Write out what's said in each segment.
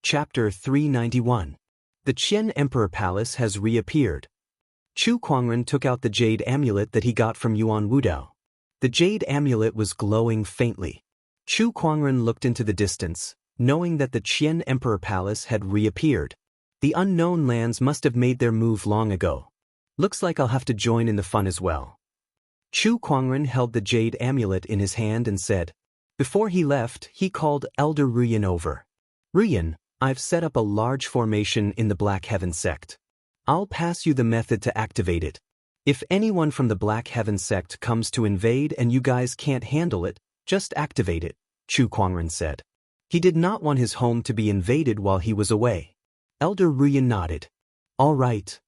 Chapter 391. The Qian Emperor Palace has reappeared. Chu Kuangren took out the jade amulet that he got from Yuan Wudao. The jade amulet was glowing faintly. Chu Kuangren looked into the distance, knowing that the Qian Emperor Palace had reappeared. The unknown lands must have made their move long ago. Looks like I'll have to join in the fun as well. Chu Kuangren held the jade amulet in his hand and said. Before he left, he called Elder Ruyan over. Ruyan, I've set up a large formation in the Black Heaven sect. I'll pass you the method to activate it. If anyone from the Black Heaven sect comes to invade and you guys can't handle it, just activate it, Chu Kuangren said. He did not want his home to be invaded while he was away. Elder Ruyan nodded. All right.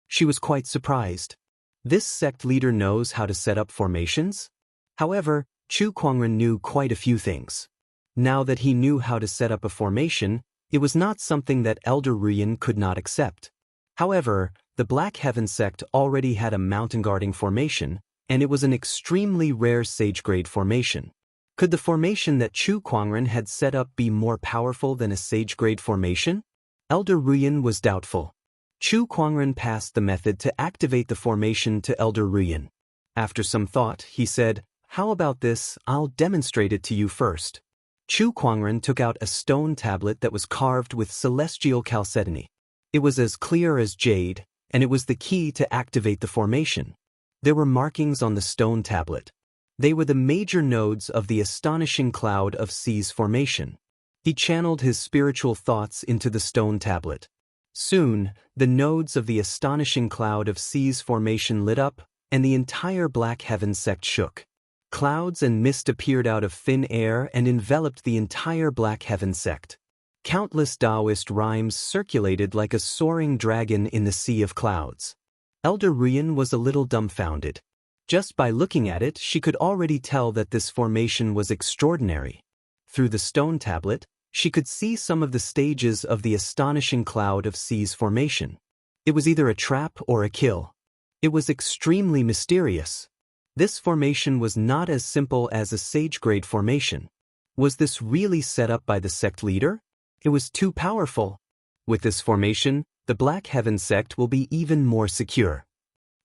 She was quite surprised. This sect leader knows how to set up formations? However, Chu Kuangren knew quite a few things. Now that he knew how to set up a formation, it was not something that Elder Ruyan could not accept. However, the Black Heaven sect already had a mountain guarding formation, and it was an extremely rare sage-grade formation. Could the formation that Chu Kuangren had set up be more powerful than a sage-grade formation? Elder Ruyan was doubtful. Chu Kuangren passed the method to activate the formation to Elder Ruyan. After some thought, he said, "How about this? I'll demonstrate it to you first." Chu Kuangren took out a stone tablet that was carved with celestial chalcedony. It was as clear as jade, and it was the key to activate the formation. There were markings on the stone tablet. They were the major nodes of the astonishing cloud of seas formation. He channeled his spiritual thoughts into the stone tablet. Soon, the nodes of the astonishing cloud of seas formation lit up, and the entire Black Heaven sect shook. Clouds and mist appeared out of thin air and enveloped the entire Black Heaven sect. Countless Taoist rhymes circulated like a soaring dragon in the sea of clouds. Elder Ruyan was a little dumbfounded. Just by looking at it, she could already tell that this formation was extraordinary. Through the stone tablet, she could see some of the stages of the astonishing cloud of seas formation. It was either a trap or a kill. It was extremely mysterious. This formation was not as simple as a sage-grade formation. Was this really set up by the sect leader? It was too powerful. With this formation, the Black Heaven sect will be even more secure.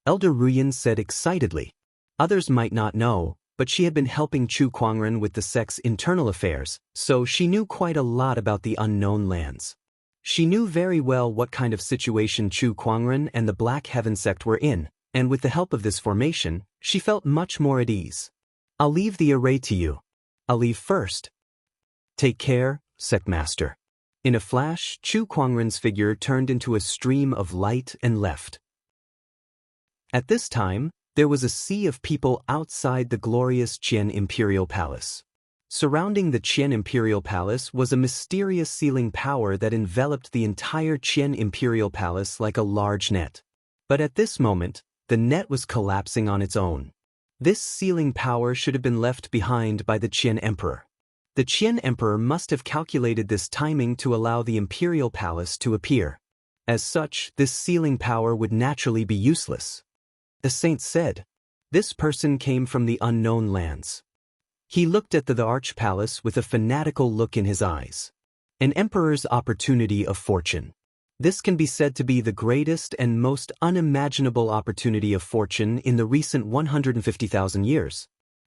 Elder Ruyan said excitedly. Others might not know, but she had been helping Chu Kuangren with the sect's internal affairs, so she knew quite a lot about the unknown lands. She knew very well what kind of situation Chu Kuangren and the Black Heaven sect were in, and with the help of this formation, she felt much more at ease. I'll leave the array to you. I'll leave first. Take care, Sect Master. In a flash, Chu Kuangren's figure turned into a stream of light and left. At this time, there was a sea of people outside the glorious Qian Imperial Palace. Surrounding the Qian Imperial Palace was a mysterious sealing power that enveloped the entire Qian Imperial Palace like a large net. But at this moment, the net was collapsing on its own. This sealing power should have been left behind by the Qian Emperor. The Qian Emperor must have calculated this timing to allow the Imperial Palace to appear. As such, this sealing power would naturally be useless. The saint said, "This person came from the unknown lands." He looked at the Arch Palace with a fanatical look in his eyes. An emperor's opportunity of fortune. This can be said to be the greatest and most unimaginable opportunity of fortune in the recent 150,000 years.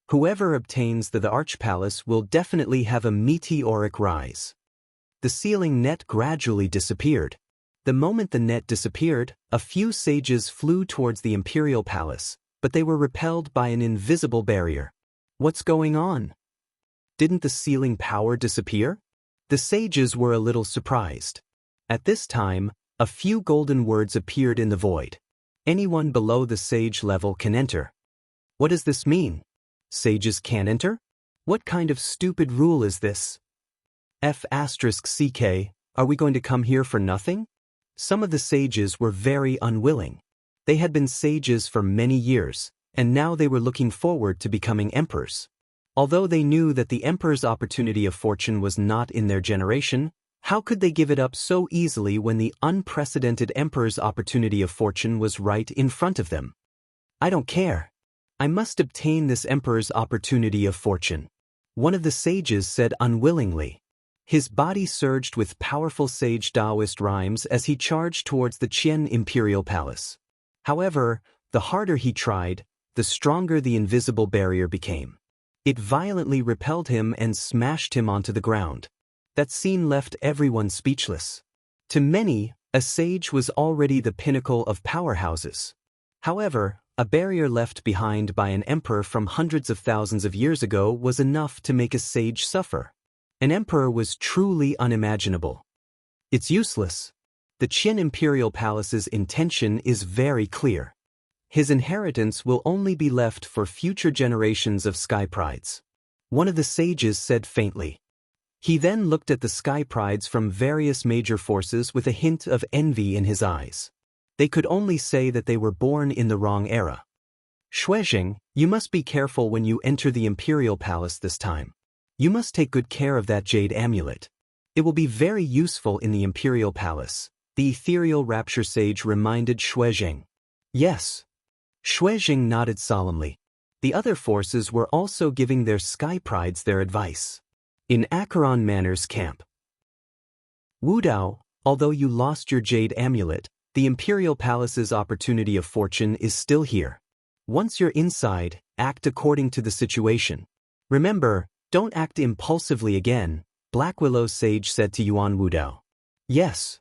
Whoever obtains the Arch Palace will definitely have a meteoric rise. The sealing net gradually disappeared. The moment the net disappeared, a few sages flew towards the Imperial Palace, but they were repelled by an invisible barrier. What's going on? Didn't the sealing power disappear? The sages were a little surprised. At this time, a few golden words appeared in the void. Anyone below the sage level can enter. What does this mean? Sages can't enter? What kind of stupid rule is this? F***CK, are we going to come here for nothing? Some of the sages were very unwilling. They had been sages for many years, and now they were looking forward to becoming emperors. Although they knew that the emperor's opportunity of fortune was not in their generation, how could they give it up so easily when the unprecedented emperor's opportunity of fortune was right in front of them? I don't care. I must obtain this emperor's opportunity of fortune. One of the sages said unwillingly. His body surged with powerful sage Taoist rhymes as he charged towards the Qian Imperial Palace. However, the harder he tried, the stronger the invisible barrier became. It violently repelled him and smashed him onto the ground. That scene left everyone speechless. To many, a sage was already the pinnacle of powerhouses. However, a barrier left behind by an emperor from hundreds of thousands of years ago was enough to make a sage suffer. An emperor was truly unimaginable. It's useless. The Qian Imperial Palace's intention is very clear. His inheritance will only be left for future generations of sky prides. One of the sages said faintly. He then looked at the sky prides from various major forces with a hint of envy in his eyes. They could only say that they were born in the wrong era. Shuijing, you must be careful when you enter the Imperial Palace this time. You must take good care of that jade amulet. It will be very useful in the Imperial Palace, the ethereal rapture sage reminded Shuijing. Yes. Shuijing nodded solemnly. The other forces were also giving their sky prides their advice. In Acheron Manor's camp. Wudao, although you lost your jade amulet, the Imperial Palace's opportunity of fortune is still here. Once you're inside, act according to the situation. Remember, don't act impulsively again, Black Willow's sage said to Yuan Wudao. Yes.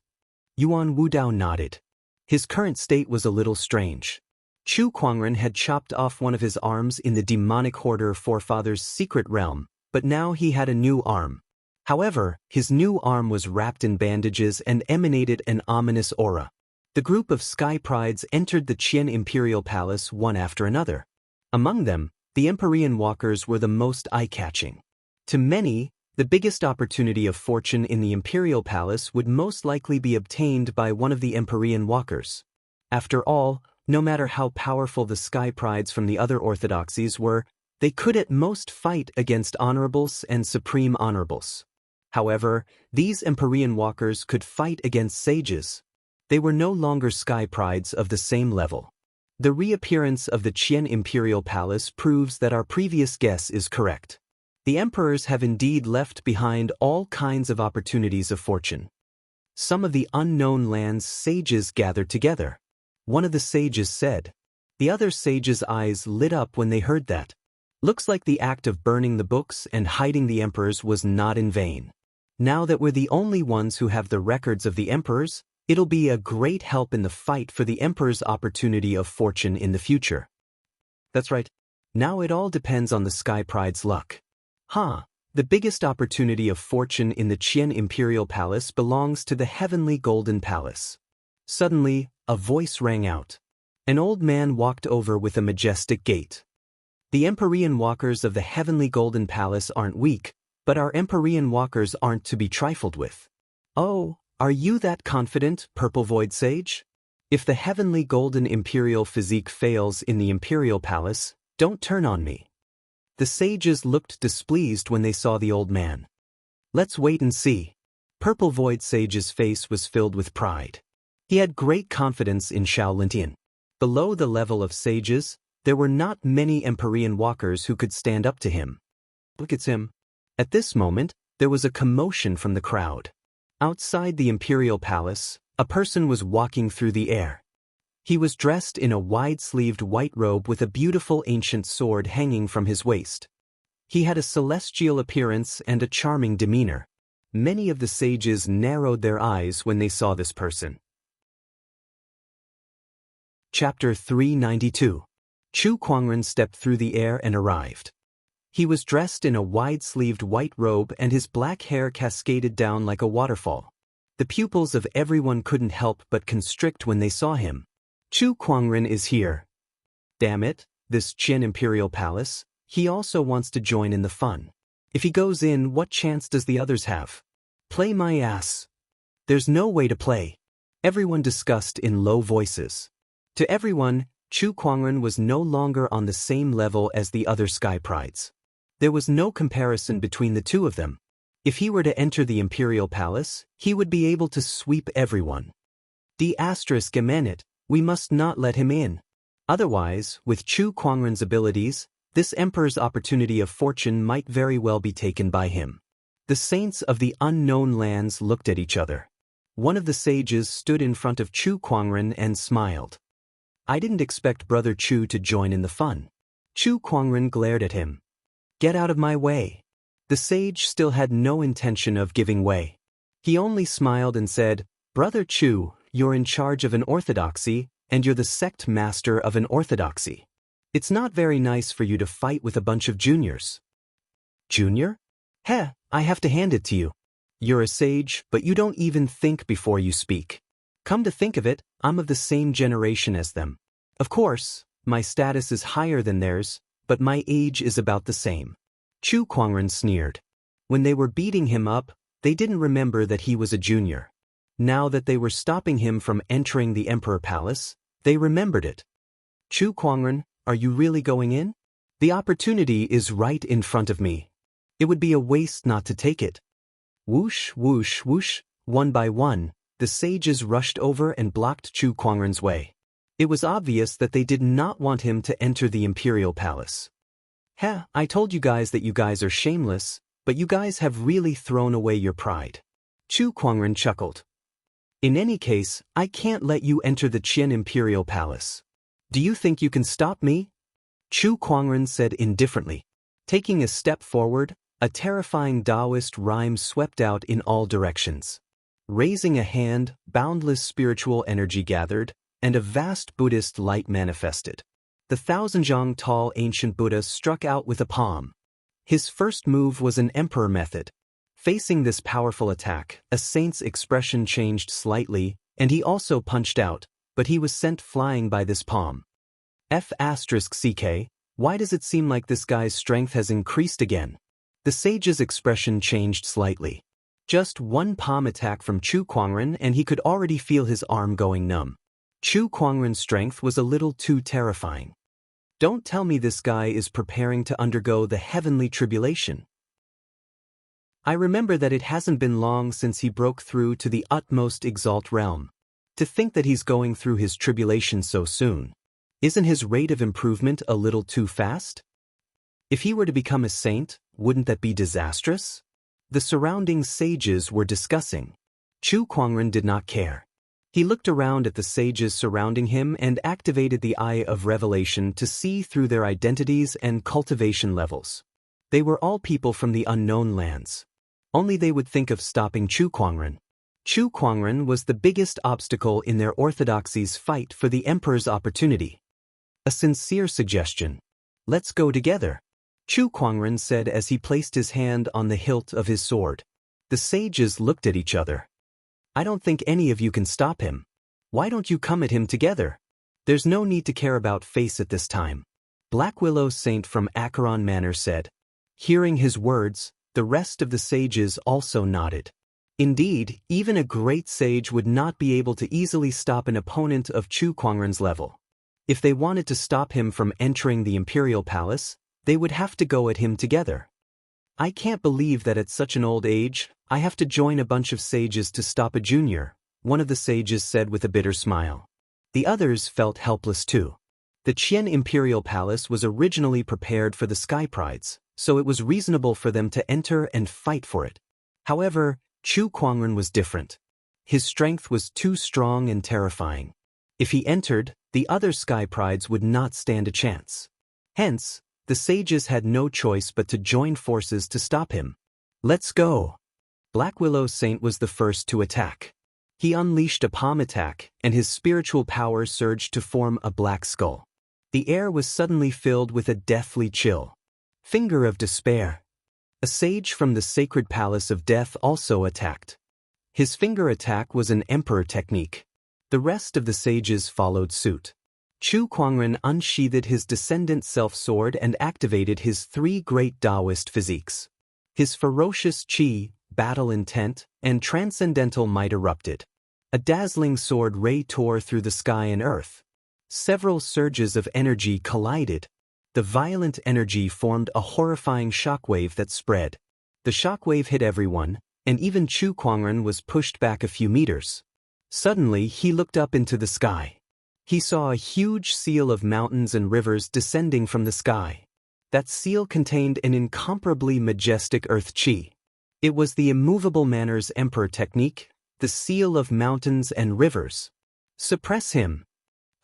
Yuan Wudao nodded. His current state was a little strange. Chu Kuangren had chopped off one of his arms in the demonic hoarder forefather's secret realm, but now he had a new arm. However, his new arm was wrapped in bandages and emanated an ominous aura. The group of sky prides entered the Qian Imperial Palace one after another. Among them, the Empyrean walkers were the most eye-catching. To many, the biggest opportunity of fortune in the Imperial Palace would most likely be obtained by one of the Empyrean walkers. After all, no matter how powerful the sky prides from the other orthodoxies were, they could at most fight against honorables and supreme honorables. However, these Empyrean walkers could fight against sages. They were no longer sky prides of the same level. The reappearance of the Qian Imperial Palace proves that our previous guess is correct. The emperors have indeed left behind all kinds of opportunities of fortune. Some of the unknown land's sages gathered together. One of the sages said. The other sages' eyes lit up when they heard that. Looks like the act of burning the books and hiding the emperors was not in vain. Now that we're the only ones who have the records of the emperors, it'll be a great help in the fight for the emperor's opportunity of fortune in the future. That's right. Now it all depends on the sky pride's luck. The biggest opportunity of fortune in the Qian Imperial Palace belongs to the Heavenly Golden Palace. Suddenly, a voice rang out. An old man walked over with a majestic gait. The Empyrean walkers of the Heavenly Golden Palace aren't weak, but our Empyrean walkers aren't to be trifled with. Oh, are you that confident, Purple Void Sage? If the Heavenly Golden Imperial physique fails in the Imperial Palace, don't turn on me. The sages looked displeased when they saw the old man. Let's wait and see. Purple Void Sage's face was filled with pride. He had great confidence in Shaolintian. Below the level of sages, there were not many Empyrean walkers who could stand up to him. Look at him. At this moment, there was a commotion from the crowd. Outside the Imperial Palace, a person was walking through the air. He was dressed in a wide-sleeved white robe with a beautiful ancient sword hanging from his waist. He had a celestial appearance and a charming demeanor. Many of the sages narrowed their eyes when they saw this person. Chapter 392. Chu Kuangren stepped through the air and arrived. He was dressed in a wide-sleeved white robe and his black hair cascaded down like a waterfall. The pupils of everyone couldn't help but constrict when they saw him. Chu Kuangren is here. Damn it, this Qian Imperial Palace, he also wants to join in the fun. If he goes in, what chance does the others have? Play my ass. There's no way to play. Everyone discussed in low voices. To everyone, Chu Kuangren was no longer on the same level as the other sky prides. There was no comparison between the two of them. If he were to enter the Imperial Palace, he would be able to sweep everyone. *, we must not let him in. Otherwise, with Chu Kuangren's abilities, this emperor's opportunity of fortune might very well be taken by him. The saints of the unknown lands looked at each other. One of the sages stood in front of Chu Kuangren and smiled. I didn't expect Brother Chu to join in the fun. Chu Kuangren glared at him. Get out of my way. The sage still had no intention of giving way. He only smiled and said, Brother Chu, you're in charge of an orthodoxy, and you're the sect master of an orthodoxy. It's not very nice for you to fight with a bunch of juniors. Junior? Heh, I have to hand it to you. You're a sage, but you don't even think before you speak. Come to think of it, I'm of the same generation as them. Of course, my status is higher than theirs, but my age is about the same. Chu Kuangren sneered. When they were beating him up, they didn't remember that he was a junior. Now that they were stopping him from entering the Emperor Palace, they remembered it. Chu Kuangren, are you really going in? The opportunity is right in front of me. It would be a waste not to take it. Whoosh, whoosh, whoosh, one by one, the sages rushed over and blocked Chu Kuangren's way. It was obvious that they did not want him to enter the Imperial Palace. Heh, I told you guys that you guys are shameless, but you guys have really thrown away your pride. Chu Kuangren chuckled. In any case, I can't let you enter the Qian Imperial Palace. Do you think you can stop me? Chu Kuangren said indifferently. Taking a step forward, a terrifying Taoist rhyme swept out in all directions. Raising a hand, boundless spiritual energy gathered, and a vast Buddhist light manifested. The 1,000-zhang tall ancient Buddha struck out with a palm. His first move was an emperor method. Facing this powerful attack, a saint's expression changed slightly, and he also punched out, but he was sent flying by this palm. F***ck, why does it seem like this guy's strength has increased again? The sage's expression changed slightly. Just one palm attack from Chu Kuangren and he could already feel his arm going numb. Chu Kuangren's strength was a little too terrifying. Don't tell me this guy is preparing to undergo the heavenly tribulation. I remember that it hasn't been long since he broke through to the utmost exalt realm. To think that he's going through his tribulation so soon. Isn't his rate of improvement a little too fast? If he were to become a saint, wouldn't that be disastrous? The surrounding sages were discussing. Chu Kuangren did not care. He looked around at the sages surrounding him and activated the Eye of Revelation to see through their identities and cultivation levels. They were all people from the unknown lands. Only they would think of stopping Chu Kuangren. Chu Kuangren was the biggest obstacle in their orthodoxy's fight for the emperor's opportunity. A sincere suggestion. Let's go together. Chu Kuangren said as he placed his hand on the hilt of his sword. The sages looked at each other. I don't think any of you can stop him. Why don't you come at him together? There's no need to care about face at this time. Black Willow Saint from Acheron Manor said. Hearing his words, the rest of the sages also nodded. Indeed, even a great sage would not be able to easily stop an opponent of Chu Kuangren's level. If they wanted to stop him from entering the Imperial Palace, they would have to go at him together. I can't believe that at such an old age, I have to join a bunch of sages to stop a junior, one of the sages said with a bitter smile. The others felt helpless too. The Qian Imperial Palace was originally prepared for the Sky Prides, so it was reasonable for them to enter and fight for it. However, Chu Kuangren was different. His strength was too strong and terrifying. If he entered, the other Sky Prides would not stand a chance. Hence, the sages had no choice but to join forces to stop him. Let's go. Black Willow Saint was the first to attack. He unleashed a palm attack, and his spiritual power surged to form a black skull. The air was suddenly filled with a deathly chill. Finger of Despair. A sage from the sacred palace of death also attacked. His finger attack was an emperor technique. The rest of the sages followed suit. Chu Kuangren unsheathed his descendant self-sword and activated his three great Taoist physiques. His ferocious qi, battle intent, and transcendental might erupted. A dazzling sword ray tore through the sky and earth. Several surges of energy collided. The violent energy formed a horrifying shockwave that spread. The shockwave hit everyone, and even Chu Kuangren was pushed back a few meters. Suddenly he looked up into the sky. He saw a huge seal of mountains and rivers descending from the sky. That seal contained an incomparably majestic earth qi. It was the immovable manners emperor technique, the seal of mountains and rivers. Suppress him.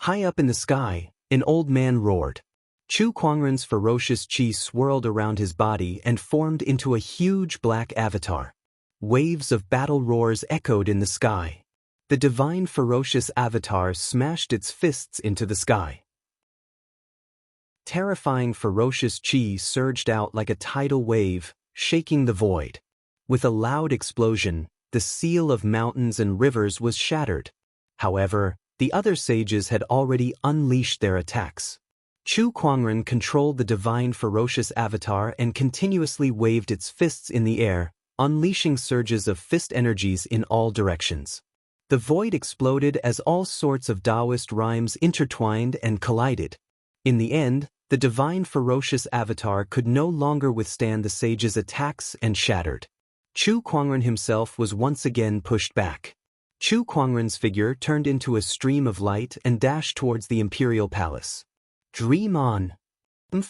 High up in the sky, an old man roared. Chu Kuangren's ferocious chi swirled around his body and formed into a huge black avatar. Waves of battle roars echoed in the sky. The divine ferocious avatar smashed its fists into the sky. Terrifying ferocious chi surged out like a tidal wave, shaking the void. With a loud explosion, the seal of mountains and rivers was shattered. However, the other sages had already unleashed their attacks. Chu Kuangren controlled the divine ferocious avatar and continuously waved its fists in the air, unleashing surges of fist energies in all directions. The void exploded as all sorts of Taoist rhymes intertwined and collided. In the end, the divine ferocious avatar could no longer withstand the sage's attacks and shattered. Chu Kuangren himself was once again pushed back. Chu Kuangren's figure turned into a stream of light and dashed towards the imperial palace. Dream on.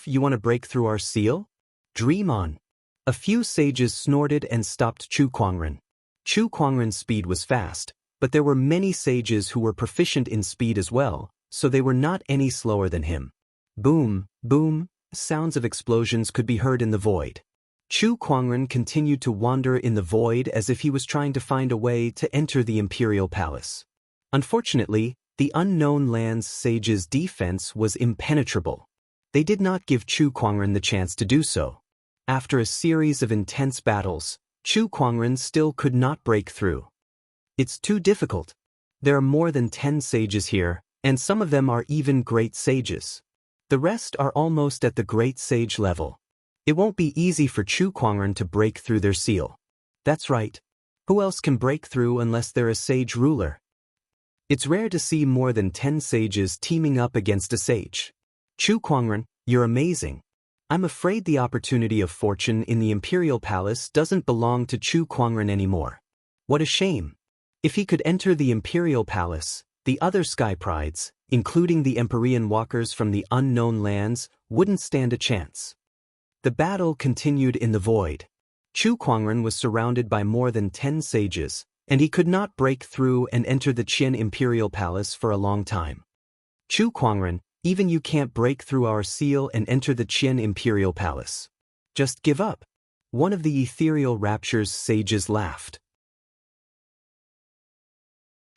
You want to break through our seal? Dream on. A few sages snorted and stopped Chu Kuangren. Chu Kuangren's speed was fast, but there were many sages who were proficient in speed as well, so they were not any slower than him. Boom, boom, sounds of explosions could be heard in the void. Chu Kuangren continued to wander in the void as if he was trying to find a way to enter the imperial palace. Unfortunately, the unknown land's sages' defense was impenetrable. They did not give Chu Kuangren the chance to do so. After a series of intense battles, Chu Kuangren still could not break through. It's too difficult. There are more than 10 sages here, and some of them are even great sages. The rest are almost at the great sage level. It won't be easy for Chu Kuangren to break through their seal. That's right. Who else can break through unless they're a sage ruler? It's rare to see more than 10 sages teaming up against a sage. Chu Kuangren, you're amazing. I'm afraid the opportunity of fortune in the imperial palace doesn't belong to Chu Kuangren anymore. What a shame. If he could enter the imperial palace, the other sky prides, including the Empyrean walkers from the unknown lands, wouldn't stand a chance. The battle continued in the void. Chu Kuangren was surrounded by more than 10 sages, and he could not break through and enter the Qian Imperial Palace for a long time. Chu Kuangren, even you can't break through our seal and enter the Qian Imperial Palace. Just give up. One of the ethereal rapture's sages laughed.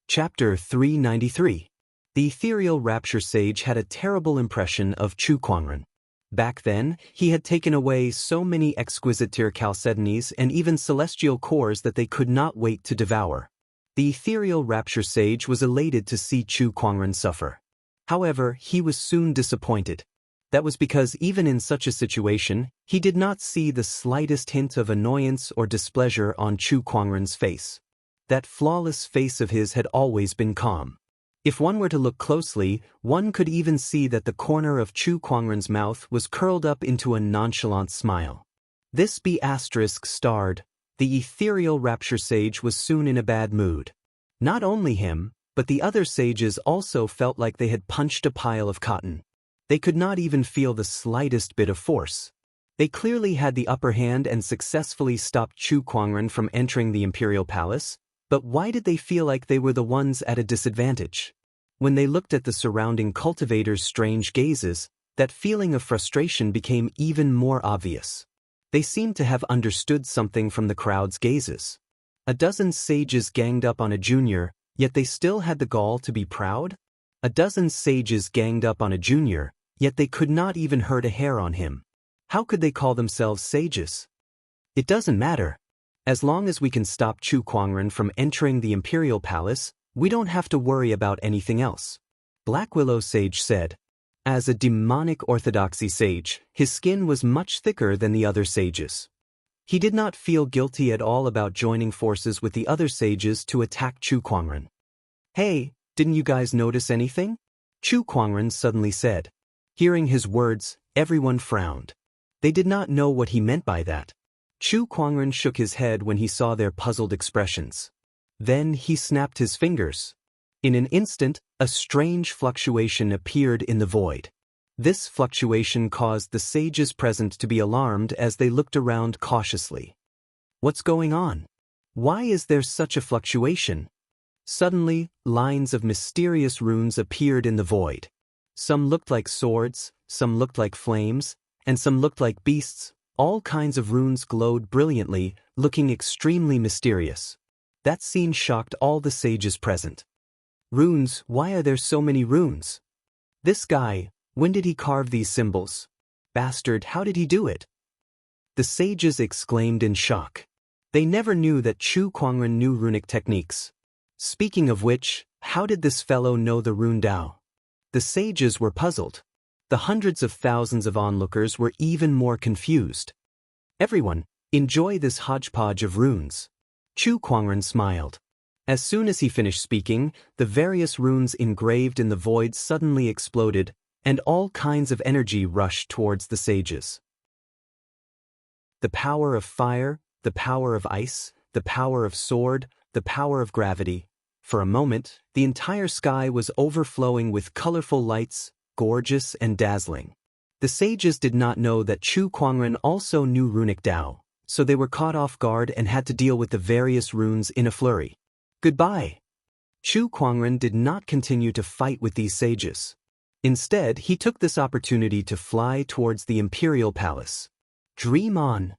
Chapter 393. The ethereal rapture sage had a terrible impression of Chu Kuangren. Back then, he had taken away so many exquisite chalcedonies and even celestial cores that they could not wait to devour. The ethereal rapture sage was elated to see Chu Kuangren suffer. However, he was soon disappointed. That was because even in such a situation, he did not see the slightest hint of annoyance or displeasure on Chu Kuangren's face. That flawless face of his had always been calm. If one were to look closely, one could even see that the corner of Chu Kuangren's mouth was curled up into a nonchalant smile. This B*****, the ethereal rapture sage was soon in a bad mood. Not only him, but the other sages also felt like they had punched a pile of cotton. They could not even feel the slightest bit of force. They clearly had the upper hand and successfully stopped Chu Kuangren from entering the imperial palace, but why did they feel like they were the ones at a disadvantage? When they looked at the surrounding cultivators' strange gazes, that feeling of frustration became even more obvious. They seemed to have understood something from the crowd's gazes. A dozen sages ganged up on a junior, yet they still had the gall to be proud? A dozen sages ganged up on a junior, yet they could not even hurt a hair on him. How could they call themselves sages? It doesn't matter. As long as we can stop Chu Kuangren from entering the imperial palace, we don't have to worry about anything else. Black Willow Sage said. As a demonic orthodoxy sage, his skin was much thicker than the other sages. He did not feel guilty at all about joining forces with the other sages to attack Chu Kuangren. Hey, didn't you guys notice anything? Chu Kuangren suddenly said. Hearing his words, everyone frowned. They did not know what he meant by that. Chu Kuangren shook his head when he saw their puzzled expressions. Then he snapped his fingers. In an instant, a strange fluctuation appeared in the void. This fluctuation caused the sages present to be alarmed as they looked around cautiously. What's going on? Why is there such a fluctuation? Suddenly, lines of mysterious runes appeared in the void. Some looked like swords, some looked like flames, and some looked like beasts. All kinds of runes glowed brilliantly, looking extremely mysterious. That scene shocked all the sages present. Runes, why are there so many runes? This guy, when did he carve these symbols? Bastard, how did he do it? The sages exclaimed in shock. They never knew that Chu Kuangren knew runic techniques. Speaking of which, how did this fellow know the rune Dao? The sages were puzzled. The hundreds of thousands of onlookers were even more confused. Everyone, enjoy this hodgepodge of runes. Chu Kuangren smiled. As soon as he finished speaking, the various runes engraved in the void suddenly exploded, and all kinds of energy rushed towards the sages. The power of fire, the power of ice, the power of sword, the power of gravity. For a moment, the entire sky was overflowing with colorful lights, gorgeous and dazzling. The sages did not know that Chu Kuangren also knew runic Dao, so they were caught off guard and had to deal with the various runes in a flurry. Goodbye. Chu Kuangren did not continue to fight with these sages. Instead, he took this opportunity to fly towards the imperial palace. Dream on.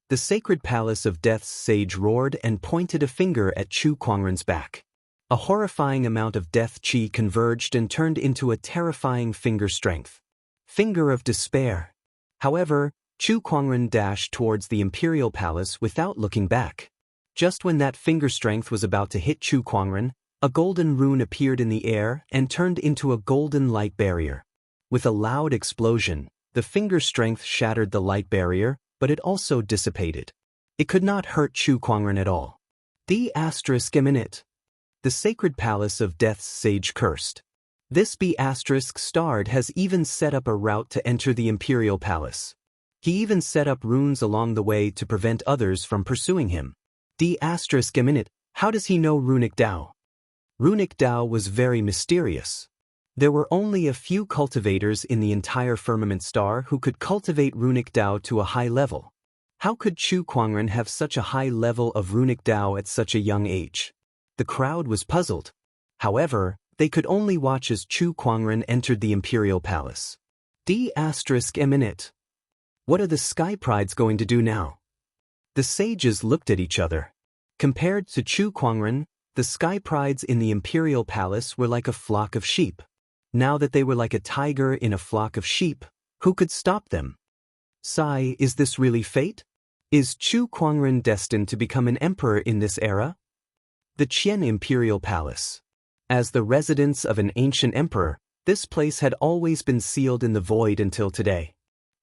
The sacred palace of Death's sage roared and pointed a finger at Chu Kuangren's back. A horrifying amount of death chi converged and turned into a terrifying finger strength. Finger of despair. However, Chu Kuangren dashed towards the imperial palace without looking back. Just when that finger strength was about to hit Chu Kuangren, a golden rune appeared in the air and turned into a golden light barrier. With a loud explosion, the finger strength shattered the light barrier, but it also dissipated. It could not hurt Chu Kuangren at all. ****. The sacred palace of Death's sage cursed. This ***** has even set up a route to enter the imperial palace. He even set up runes along the way to prevent others from pursuing him. How does he know runic Dao? Runic Dao was very mysterious. There were only a few cultivators in the entire firmament star who could cultivate runic Dao to a high level. How could Chu Kuangren have such a high level of runic Dao at such a young age? The crowd was puzzled. However, they could only watch as Chu Kuangren entered the imperial palace. What are the Sky Prides going to do now? The sages looked at each other. Compared to Chu Kuangren, the Sky Prides in the imperial palace were like a flock of sheep. Now that they were like a tiger in a flock of sheep, who could stop them? Sai, is this really fate? Is Chu Kuangren destined to become an emperor in this era? The Qian Imperial Palace. As the residence of an ancient emperor, this place had always been sealed in the void until today.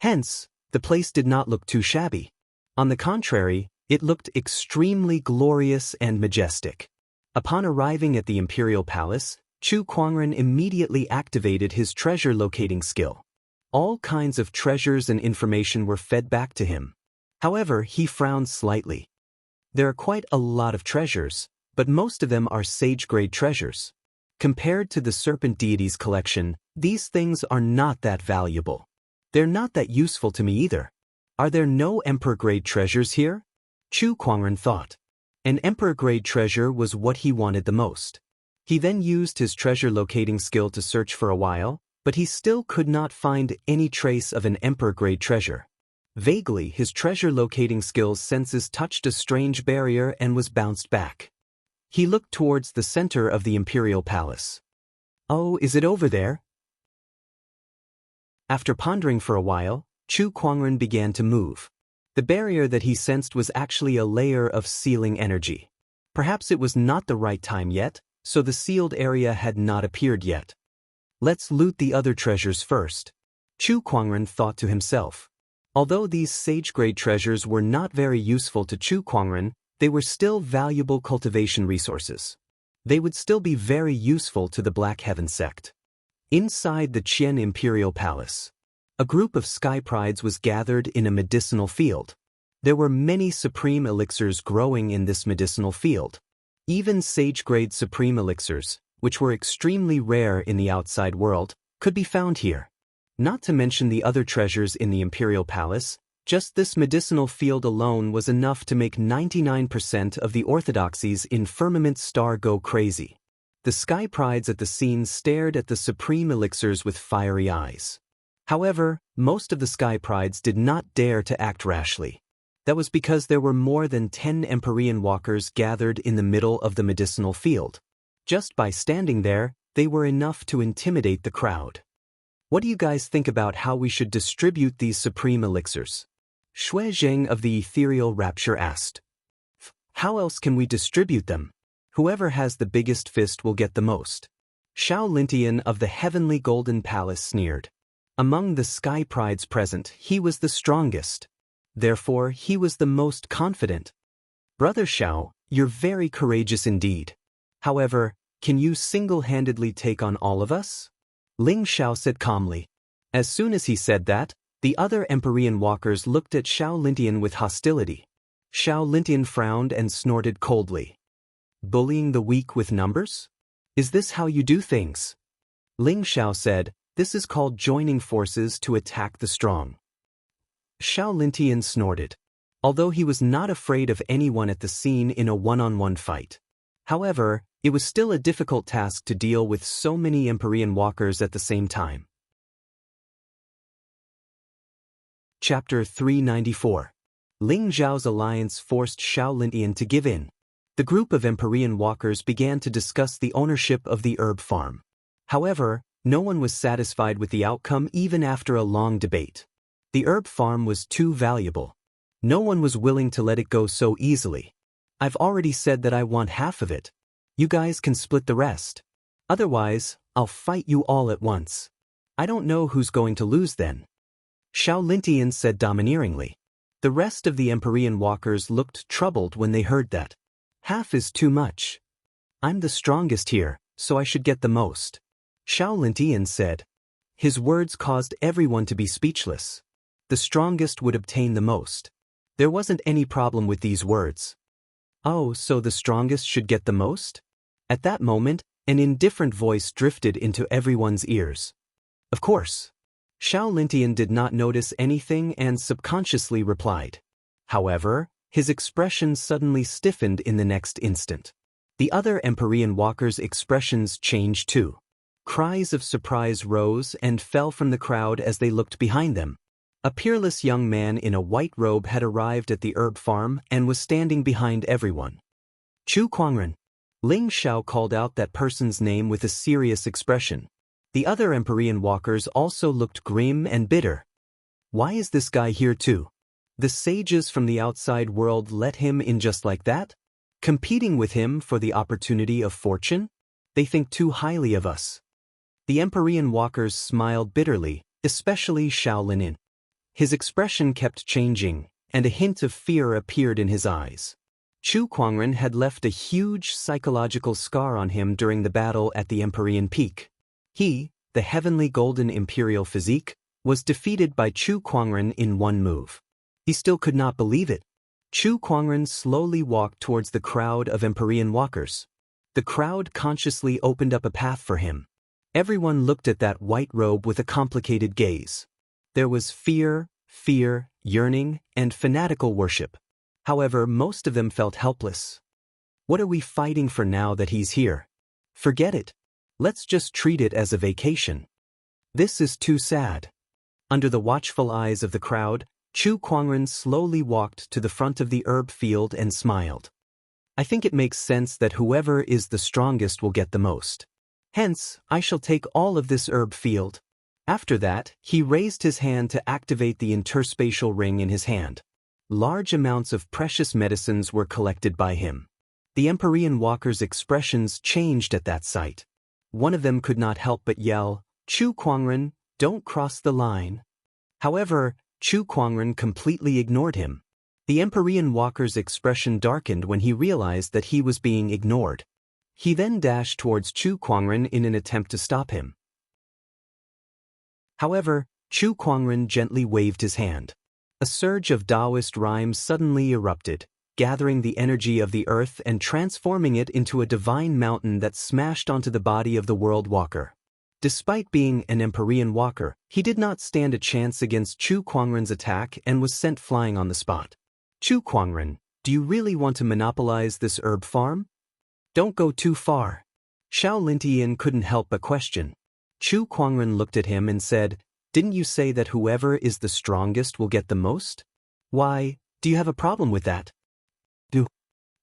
Hence, the place did not look too shabby. On the contrary, it looked extremely glorious and majestic. Upon arriving at the Imperial Palace, Chu Kuangren immediately activated his treasure locating skill. All kinds of treasures and information were fed back to him. However, he frowned slightly. There are quite a lot of treasures, but most of them are sage-grade treasures. Compared to the serpent deities collection, these things are not that valuable. They're not that useful to me either. Are there no emperor-grade treasures here? Chu Kuangren thought. An emperor-grade treasure was what he wanted the most. He then used his treasure locating skill to search for a while, but he still could not find any trace of an emperor-grade treasure. Vaguely, his treasure locating skill's senses touched a strange barrier and was bounced back. He looked towards the center of the imperial palace. Oh, is it over there? After pondering for a while, Chu Kuangren began to move. The barrier that he sensed was actually a layer of sealing energy. Perhaps it was not the right time yet, so the sealed area had not appeared yet. Let's loot the other treasures first. Chu Kuangren thought to himself. Although these sage-grade treasures were not very useful to Chu Kuangren, they were still valuable cultivation resources. They would still be very useful to the Black Heaven sect. Inside the Qian Imperial Palace, a group of Sky Prides was gathered in a medicinal field. There were many supreme elixirs growing in this medicinal field. Even sage-grade supreme elixirs, which were extremely rare in the outside world, could be found here. Not to mention the other treasures in the Imperial Palace, Just this medicinal field alone was enough to make 99% of the orthodoxies in Firmament Star go crazy. The Sky Prides at the scene stared at the supreme elixirs with fiery eyes. However, most of the Sky Prides did not dare to act rashly. That was because there were more than 10 Empyrean walkers gathered in the middle of the medicinal field. Just by standing there, they were enough to intimidate the crowd. What do you guys think about how we should distribute these supreme elixirs? Shui Zheng of the Ethereal Rapture asked. How else can we distribute them? Whoever has the biggest fist will get the most. Xiao Lintian of the Heavenly Golden Palace sneered. Among the Sky Prides present, he was the strongest. Therefore, he was the most confident. Brother Xiao, you're very courageous indeed. However, can you single-handedly take on all of us? Ling Xiao said calmly. As soon as he said that, the other Empyrean walkers looked at Xiao Lintian with hostility. Xiao Lintian frowned and snorted coldly. Bullying the weak with numbers? Is this how you do things? Ling Xiao said, this is called joining forces to attack the strong. Xiao Lintian snorted. Although he was not afraid of anyone at the scene in a one-on-one fight. However, it was still a difficult task to deal with so many Empyrean walkers at the same time. Chapter 394. Ling Zhao's alliance forced Xiao Lintian to give in. The group of Empyrean walkers began to discuss the ownership of the herb farm. However, no one was satisfied with the outcome even after a long debate. The herb farm was too valuable. No one was willing to let it go so easily. I've already said that I want half of it. You guys can split the rest. Otherwise, I'll fight you all at once. I don't know who's going to lose then. Xiao Lintian said domineeringly. The rest of the Empyrean walkers looked troubled when they heard that. Half is too much. I'm the strongest here, so I should get the most. Xiao Lintian said. His words caused everyone to be speechless. The strongest would obtain the most. There wasn't any problem with these words. Oh, so the strongest should get the most? At that moment, an indifferent voice drifted into everyone's ears. Of course. Xiao Lintian did not notice anything and subconsciously replied. However, his expression suddenly stiffened in the next instant. The other Empyrean walkers' expressions changed too. Cries of surprise rose and fell from the crowd as they looked behind them. A peerless young man in a white robe had arrived at the herb farm and was standing behind everyone. Chu Kuangren. Ling Xiao called out that person's name with a serious expression. The other Empyrean walkers also looked grim and bitter. Why is this guy here too? The sages from the outside world let him in just like that? Competing with him for the opportunity of fortune? They think too highly of us. The Empyrean walkers smiled bitterly, especially Xiao Lintian. His expression kept changing, and a hint of fear appeared in his eyes. Chu Kuangren had left a huge psychological scar on him during the battle at the Empyrean Peak. He, the heavenly golden imperial physique, was defeated by Chu Kuangren in one move. He still could not believe it. Chu Kuangren slowly walked towards the crowd of Empyrean walkers. The crowd consciously opened up a path for him. Everyone looked at that white robe with a complicated gaze. There was fear, yearning, and fanatical worship. However, most of them felt helpless. What are we fighting for now that he's here? Forget it. Let's just treat it as a vacation. This is too sad. Under the watchful eyes of the crowd, Chu Kuangren slowly walked to the front of the herb field and smiled. I think it makes sense that whoever is the strongest will get the most. Hence, I shall take all of this herb field. After that, he raised his hand to activate the interspatial ring in his hand. Large amounts of precious medicines were collected by him. The Empyrean walkers' expressions changed at that sight. One of them could not help but yell, Chu Kuangren, don't cross the line. However, Chu Kuangren completely ignored him. The Empyrean walker's expression darkened when he realized that he was being ignored. He then dashed towards Chu Kuangren in an attempt to stop him. However, Chu Kuangren gently waved his hand. A surge of Taoist rhymes suddenly erupted, gathering the energy of the earth and transforming it into a divine mountain that smashed onto the body of the world walker. Despite being an Empyrean walker, he did not stand a chance against Chu Kuangren's attack and was sent flying on the spot. Chu Kuangren, do you really want to monopolize this herb farm? Don't go too far. Xiao Lintian couldn't help but question. Chu Kuangren looked at him and said, didn't you say that whoever is the strongest will get the most? Why, do you have a problem with that? Do.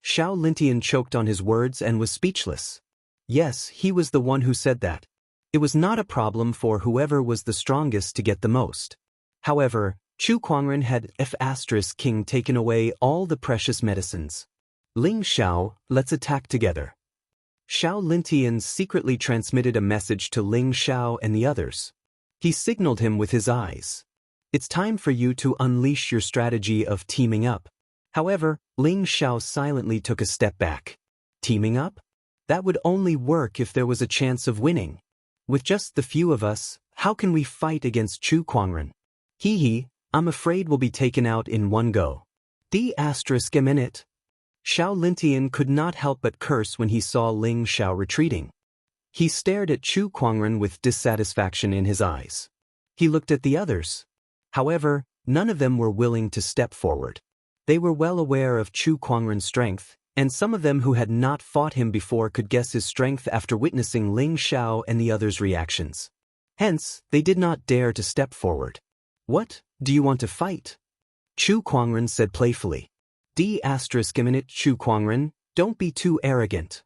Xiao Lintian choked on his words and was speechless. Yes, he was the one who said that. It was not a problem for whoever was the strongest to get the most. However, Chu Kuangren had F*King taken away all the precious medicines. Ling Xiao, let's attack together. Xiao Lintian secretly transmitted a message to Ling Xiao and the others. He signaled him with his eyes. It's time for you to unleash your strategy of teaming up. However, Ling Xiao silently took a step back. Teaming up? That would only work if there was a chance of winning. With just the few of us, how can we fight against Chu Kuangren? I'm afraid we'll be taken out in one go. A minute. Xiao Lintian could not help but curse when he saw Ling Xiao retreating. He stared at Chu Kuangren with dissatisfaction in his eyes. He looked at the others. However, none of them were willing to step forward. They were well aware of Chu Kuangren's strength, and some of them who had not fought him before could guess his strength after witnessing Ling Xiao and the others' reactions. Hence, they did not dare to step forward. What, do you want to fight? Chu Kuangren said playfully. D*minute Chu Kuangren, don't be too arrogant.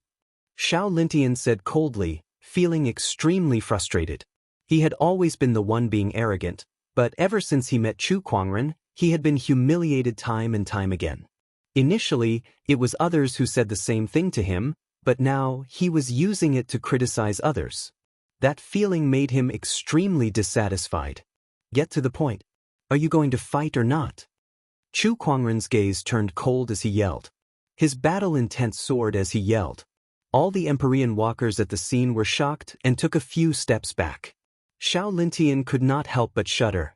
Xiao Lintian said coldly, feeling extremely frustrated. He had always been the one being arrogant, but ever since he met Chu Kuangren, he had been humiliated time and time again. Initially, it was others who said the same thing to him, but now he was using it to criticize others. That feeling made him extremely dissatisfied. Get to the point. Are you going to fight or not? Chu Kuangren's gaze turned cold as he yelled. His battle intent soared as he yelled. All the Empyrean walkers at the scene were shocked and took a few steps back. Xiao Lintian could not help but shudder.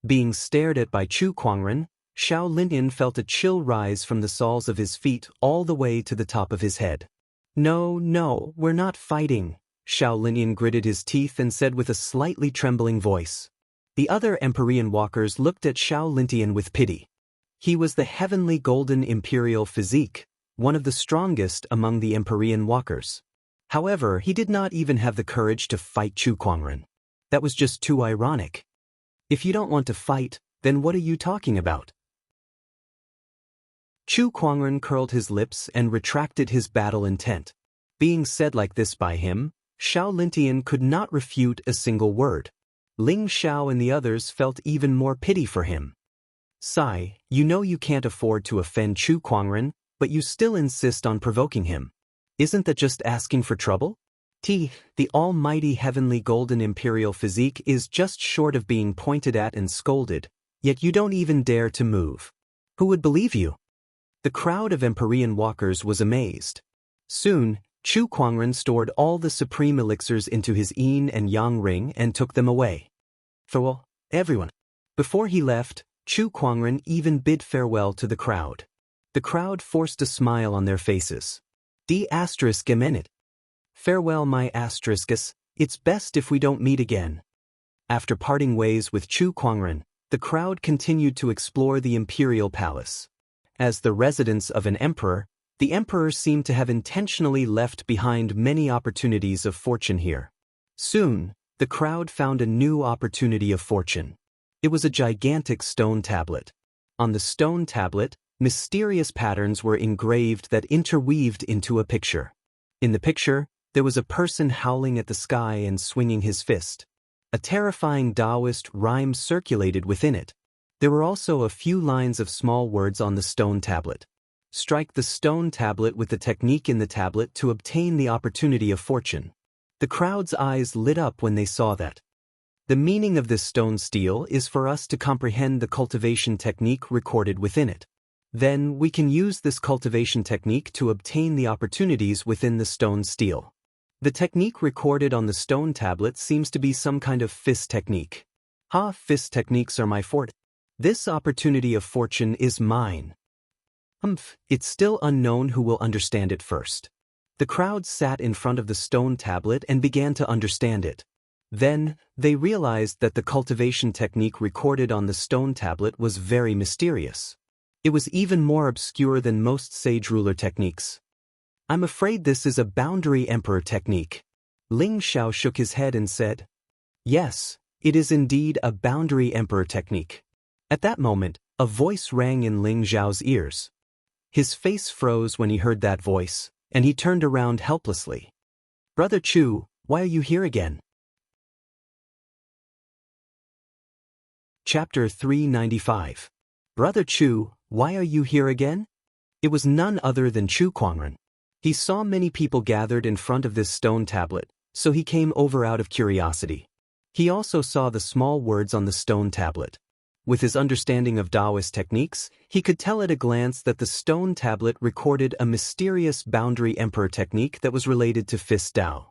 Being stared at by Chu Kuangren, Xiao Lintian felt a chill rise from the soles of his feet all the way to the top of his head. No, we're not fighting, Xiao Lintian gritted his teeth and said with a slightly trembling voice. The other Empyrean walkers looked at Xiao Lintian with pity. He was the heavenly golden imperial physique, one of the strongest among the Empyrean walkers. However, he did not even have the courage to fight Chu Kuangren. That was just too ironic. If you don't want to fight, then what are you talking about? Chu Kuangren curled his lips and retracted his battle intent. Being said like this by him, Xiao Lintian could not refute a single word. Ling Xiao and the others felt even more pity for him. Sigh, you know you can't afford to offend Chu Kuangren, but you still insist on provoking him. Isn't that just asking for trouble? The almighty heavenly golden imperial physique is just short of being pointed at and scolded, yet you don't even dare to move. Who would believe you? The crowd of Empyrean walkers was amazed. Soon, Chu Kuangren stored all the supreme elixirs into his yin and yang ring and took them away. Farewell, everyone. Before he left, Chu Kuangren even bid farewell to the crowd. The crowd forced a smile on their faces. D*minute. Farewell my asteriscus, it's best if we don't meet again. After parting ways with Chu Kuangren, the crowd continued to explore the imperial palace. As the residence of an emperor, the emperor seemed to have intentionally left behind many opportunities of fortune here. Soon, the crowd found a new opportunity of fortune. It was a gigantic stone tablet. On the stone tablet, mysterious patterns were engraved that interweaved into a picture. In the picture, there was a person howling at the sky and swinging his fist. A terrifying Taoist rhyme circulated within it. There were also a few lines of small words on the stone tablet. Strike the stone tablet with the technique in the tablet to obtain the opportunity of fortune. The crowd's eyes lit up when they saw that. The meaning of this stone stele is for us to comprehend the cultivation technique recorded within it. Then we can use this cultivation technique to obtain the opportunities within the stone stele. The technique recorded on the stone tablet seems to be some kind of fist technique. Fist techniques are my forte. This opportunity of fortune is mine. It's still unknown who will understand it first. The crowd sat in front of the stone tablet and began to understand it. Then, they realized that the cultivation technique recorded on the stone tablet was very mysterious. It was even more obscure than most sage ruler techniques. I'm afraid this is a boundary emperor technique. Ling Xiao shook his head and said, Yes, it is indeed a boundary emperor technique. At that moment, a voice rang in Ling Xiao's ears. His face froze when he heard that voice, and he turned around helplessly. Brother Chu, why are you here again? Chapter 395. Brother Chu, why are you here again? It was none other than Chu Kuangren. He saw many people gathered in front of this stone tablet, so he came over out of curiosity. He also saw the small words on the stone tablet. With his understanding of Taoist techniques, he could tell at a glance that the stone tablet recorded a mysterious boundary emperor technique that was related to Fist Dao.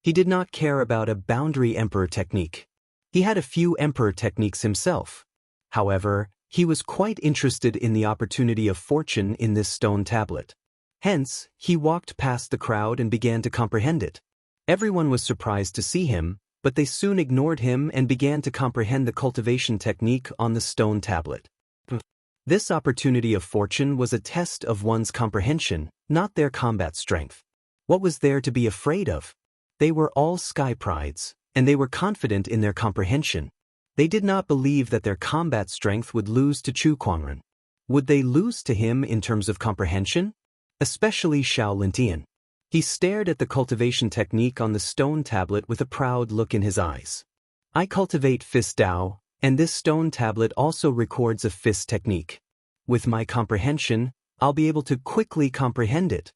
He did not care about a boundary emperor technique. He had a few emperor techniques himself. However, he was quite interested in the opportunity of fortune in this stone tablet. Hence, he walked past the crowd and began to comprehend it. Everyone was surprised to see him, but they soon ignored him and began to comprehend the cultivation technique on the stone tablet. This opportunity of fortune was a test of one's comprehension, not their combat strength. What was there to be afraid of? They were all sky prides, and they were confident in their comprehension. They did not believe that their combat strength would lose to Chu Kuangren. Would they lose to him in terms of comprehension? Especially Xiao Lintian. He stared at the cultivation technique on the stone tablet with a proud look in his eyes. I cultivate Fist Dao, and this stone tablet also records a fist technique. With my comprehension, I'll be able to quickly comprehend it.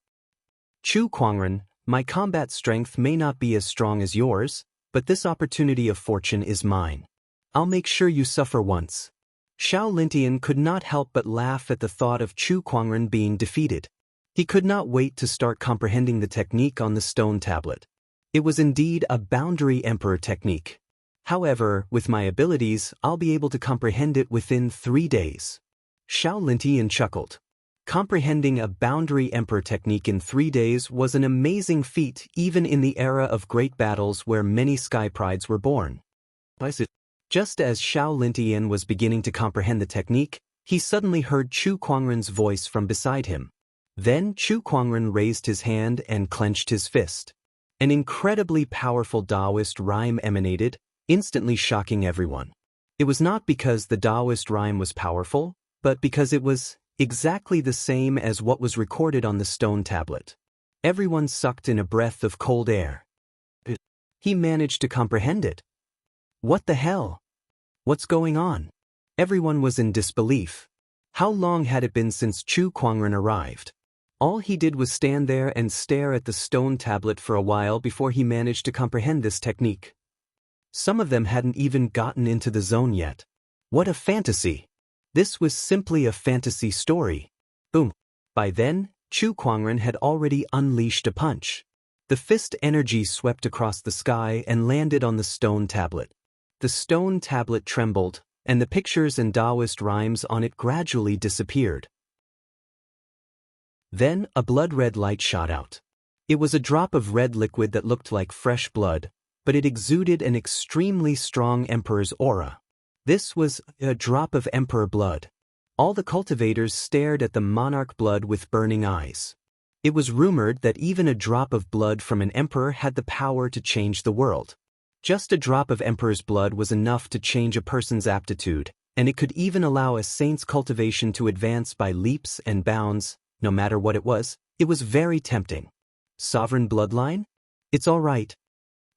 Chu Kuangren, my combat strength may not be as strong as yours, but this opportunity of fortune is mine. I'll make sure you suffer once. Xiao Lintian could not help but laugh at the thought of Chu Kuangren being defeated. He could not wait to start comprehending the technique on the stone tablet. It was indeed a boundary emperor technique. However, with my abilities, I'll be able to comprehend it within 3 days. Xiao Lintian chuckled. Comprehending a boundary emperor technique in 3 days was an amazing feat even in the era of great battles where many sky prides were born. Just as Xiao Lintian was beginning to comprehend the technique, he suddenly heard Chu Kuangren's voice from beside him. Then Chu Kuangren raised his hand and clenched his fist. An incredibly powerful Taoist rhyme emanated, instantly shocking everyone. It was not because the Taoist rhyme was powerful, but because it was exactly the same as what was recorded on the stone tablet. Everyone sucked in a breath of cold air. He managed to comprehend it. What the hell? What's going on? Everyone was in disbelief. How long had it been since Chu Kuangren arrived? All he did was stand there and stare at the stone tablet for a while before he managed to comprehend this technique. Some of them hadn't even gotten into the zone yet. What a fantasy! This was simply a fantasy story. Boom! By then, Chu Kuangren had already unleashed a punch. The fist energy swept across the sky and landed on the stone tablet. The stone tablet trembled, and the pictures and Taoist rhymes on it gradually disappeared. Then a blood-red light shot out. It was a drop of red liquid that looked like fresh blood, but it exuded an extremely strong emperor's aura. This was a drop of emperor blood. All the cultivators stared at the monarch blood with burning eyes. It was rumored that even a drop of blood from an emperor had the power to change the world. Just a drop of emperor's blood was enough to change a person's aptitude, and it could even allow a saint's cultivation to advance by leaps and bounds. No matter what it was very tempting. Sovereign bloodline? It's all right.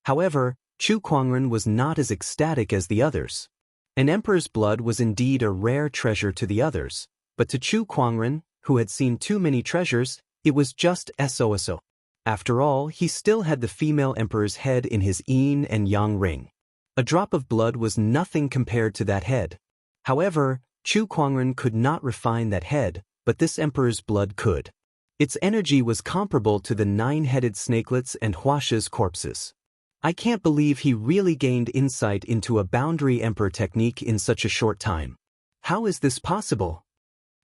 However, Chu Kuangren was not as ecstatic as the others. An emperor's blood was indeed a rare treasure to the others, but to Chu Kuangren, who had seen too many treasures, it was just so. After all, he still had the female emperor's head in his yin and yang ring. A drop of blood was nothing compared to that head. However, Chu Kuangren could not refine that head, but this emperor's blood could. Its energy was comparable to the 9-headed snakelets and Huasha's corpses. I can't believe he really gained insight into a boundary emperor technique in such a short time. How is this possible?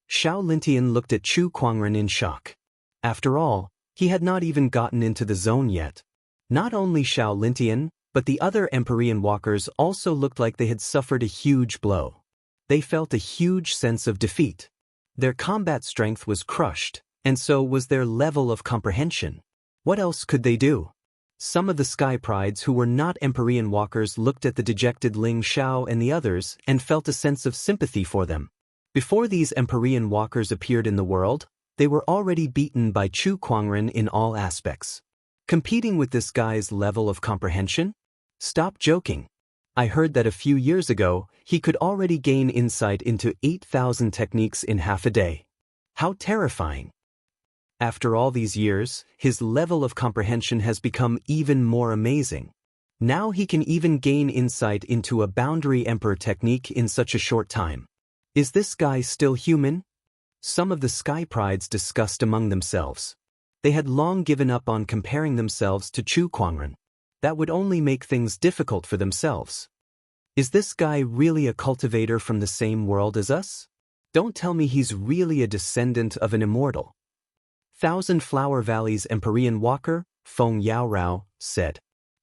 Xiao Lintian looked at Chu Kuangren in shock. After all, he had not even gotten into the zone yet. Not only Xiao Lintian, But the other Empyrean walkers also looked like they had suffered a huge blow. They felt a huge sense of defeat. Their combat strength was crushed, and so was their level of comprehension. What else could they do? Some of the Sky Prides who were not Empyrean walkers looked at the dejected Ling Xiao and the others and felt a sense of sympathy for them. Before these Empyrean walkers appeared in the world, they were already beaten by Chu Kuangren in all aspects. Competing with this guy's level of comprehension? Stop joking. I heard that a few years ago, he could already gain insight into 8,000 techniques in half a day. How terrifying. After all these years, his level of comprehension has become even more amazing. Now he can even gain insight into a boundary emperor technique in such a short time. Is this guy still human? Some of the Sky Prides discussed among themselves. They had long given up on comparing themselves to Chu Kuangren. That would only make things difficult for themselves. Is this guy really a cultivator from the same world as us? Don't tell me he's really a descendant of an immortal. Thousand Flower Valley's Empyrean walker, Feng Yaorao, said.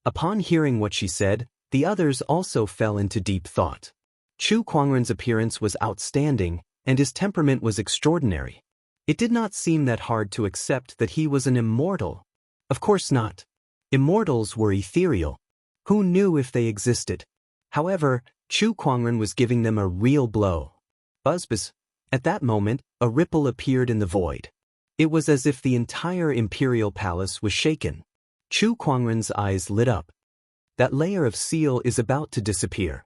Upon hearing what she said, the others also fell into deep thought. Chu Kuangren's appearance was outstanding, and his temperament was extraordinary. It did not seem that hard to accept that he was an immortal. Of course not. Immortals were ethereal. Who knew if they existed? However, Chu Kuangren was giving them a real blow. Buzz. At that moment, a ripple appeared in the void. It was as if the entire imperial palace was shaken. Chu Kuangren's eyes lit up. That layer of seal is about to disappear.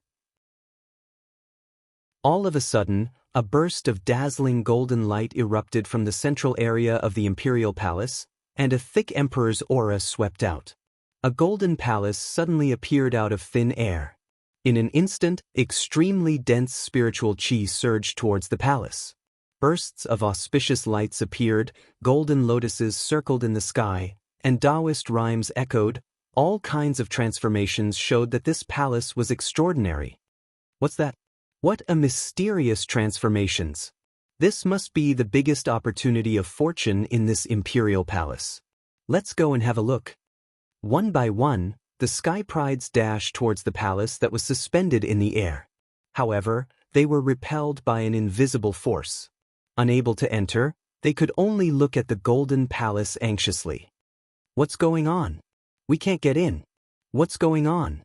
All of a sudden, a burst of dazzling golden light erupted from the central area of the imperial palace, and a thick emperor's aura swept out. A golden palace suddenly appeared out of thin air. In an instant, extremely dense spiritual qi surged towards the palace. Bursts of auspicious lights appeared, golden lotuses circled in the sky, and Taoist rhymes echoed. All kinds of transformations showed that this palace was extraordinary. What's that? What a mysterious transformations. This must be the biggest opportunity of fortune in this imperial palace. Let's go and have a look. One by one, the Sky Prides dashed towards the palace that was suspended in the air. However, they were repelled by an invisible force. Unable to enter, they could only look at the golden palace anxiously. What's going on? We can't get in. What's going on?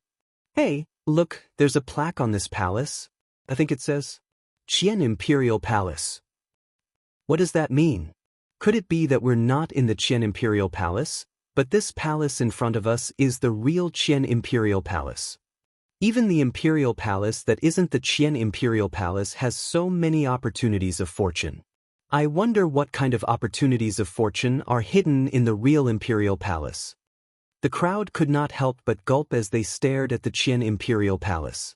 Hey, look, there's a plaque on this palace. I think it says, Qian Imperial Palace. What does that mean? Could it be that we're not in the Qian Imperial Palace, but this palace in front of us is the real Qian Imperial Palace? Even the Imperial Palace that isn't the Qian Imperial Palace has so many opportunities of fortune. I wonder what kind of opportunities of fortune are hidden in the real Imperial Palace. The crowd could not help but gulp as they stared at the Qian Imperial Palace.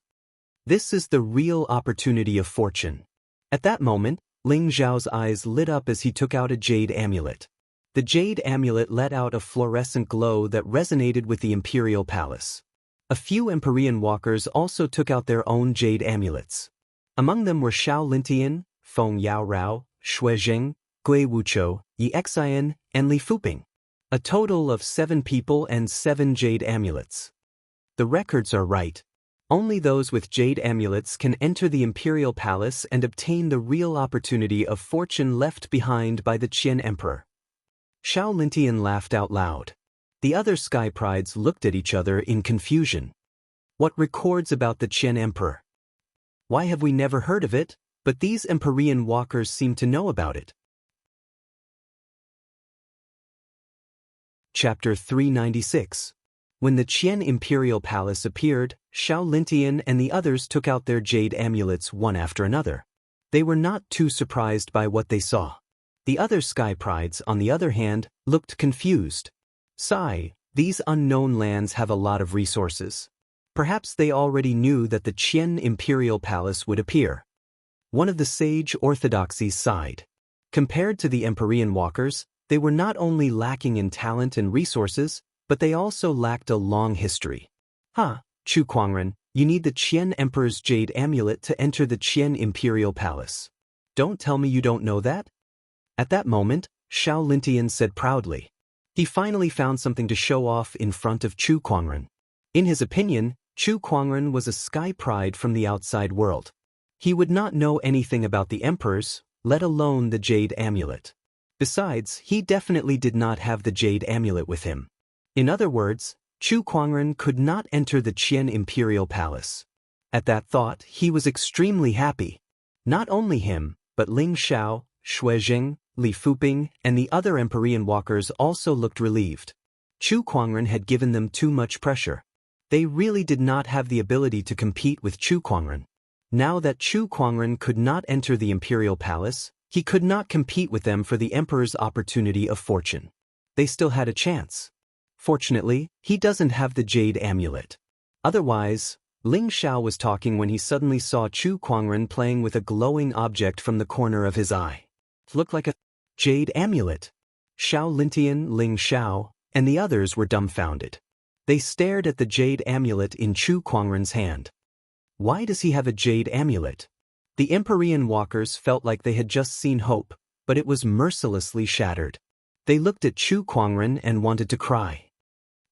This is the real opportunity of fortune. At that moment, Ling Xiao's eyes lit up as he took out a jade amulet. The jade amulet let out a fluorescent glow that resonated with the Imperial Palace. A few Empyrean walkers also took out their own jade amulets. Among them were Xiao Lintian, Feng Yaorao, Shui Zheng, Gui Wuchou, Yi Xian, and Li Fuping. A total of 7 people and 7 jade amulets. The records are right. Only those with jade amulets can enter the Imperial Palace and obtain the real opportunity of fortune left behind by the Qian Emperor. Xiao Lintian laughed out loud. The other Sky Prides looked at each other in confusion. What records about the Qian Emperor? Why have we never heard of it, but these Empyrean walkers seem to know about it? Chapter 396. When the Qian Imperial Palace appeared, Xiao Lintian and the others took out their jade amulets one after another. They were not too surprised by what they saw. The other Sky Prides, on the other hand, looked confused. Sigh, these unknown lands have a lot of resources. Perhaps they already knew that the Qian Imperial Palace would appear. One of the sage orthodoxies sighed. Compared to the Empyrean walkers, they were not only lacking in talent and resources, but they also lacked a long history. Chu Kuangren, you need the Qian Emperor's jade amulet to enter the Qian Imperial Palace. Don't tell me you don't know that? At that moment, Xiao Lintian said proudly. He finally found something to show off in front of Chu Kuangren. In his opinion, Chu Kuangren was a sky pride from the outside world. He would not know anything about the emperors, let alone the jade amulet. Besides, he definitely did not have the jade amulet with him. In other words, Chu Kuangren could not enter the Qian imperial palace. At that thought, he was extremely happy. Not only him, but Ling Xiao, Xuejing, Li Fuping, and the other Empyrean walkers also looked relieved. Chu Kuangren had given them too much pressure. They really did not have the ability to compete with Chu Kuangren. Now that Chu Kuangren could not enter the imperial palace, he could not compete with them for the emperor's opportunity of fortune. They still had a chance. Fortunately, he doesn't have the jade amulet. Otherwise, Ling Xiao was talking when he suddenly saw Chu Kuangren playing with a glowing object from the corner of his eye. It looked like a jade amulet. Xiao Lintian, Ling Xiao, and the others were dumbfounded. They stared at the jade amulet in Chu Kuangren's hand. Why does he have a jade amulet? The Empyrean walkers felt like they had just seen hope, but it was mercilessly shattered. They looked at Chu Kuangren and wanted to cry.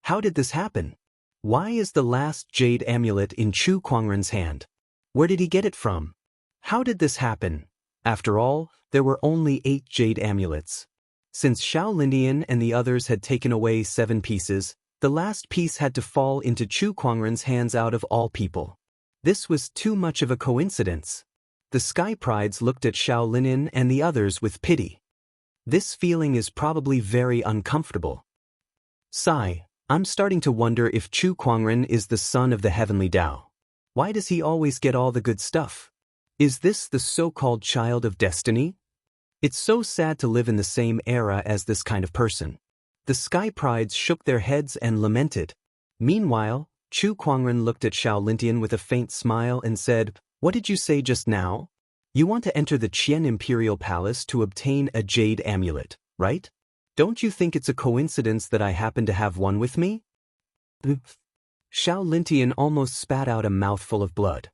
How did this happen? Why is the last jade amulet in Chu Kuangren's hand? Where did he get it from? How did this happen? After all, there were only 8 jade amulets. Since Xiao Lindian and the others had taken away 7 pieces, the last piece had to fall into Chu Kuangren's hands out of all people. This was too much of a coincidence. The Sky Prides looked at Xiao Lindian and the others with pity. This feeling is probably very uncomfortable. Sigh. I'm starting to wonder if Chu Kuangren is the son of the heavenly Tao. Why does he always get all the good stuff? Is this the so-called child of destiny? It's so sad to live in the same era as this kind of person. The Sky Prides shook their heads and lamented. Meanwhile, Chu Kuangren looked at Xiao Lintian with a faint smile and said, "What did you say just now? You want to enter the Qian Imperial Palace to obtain a jade amulet, right? Don't you think it's a coincidence that I happen to have one with me?" Xiao Lintian almost spat out a mouthful of blood.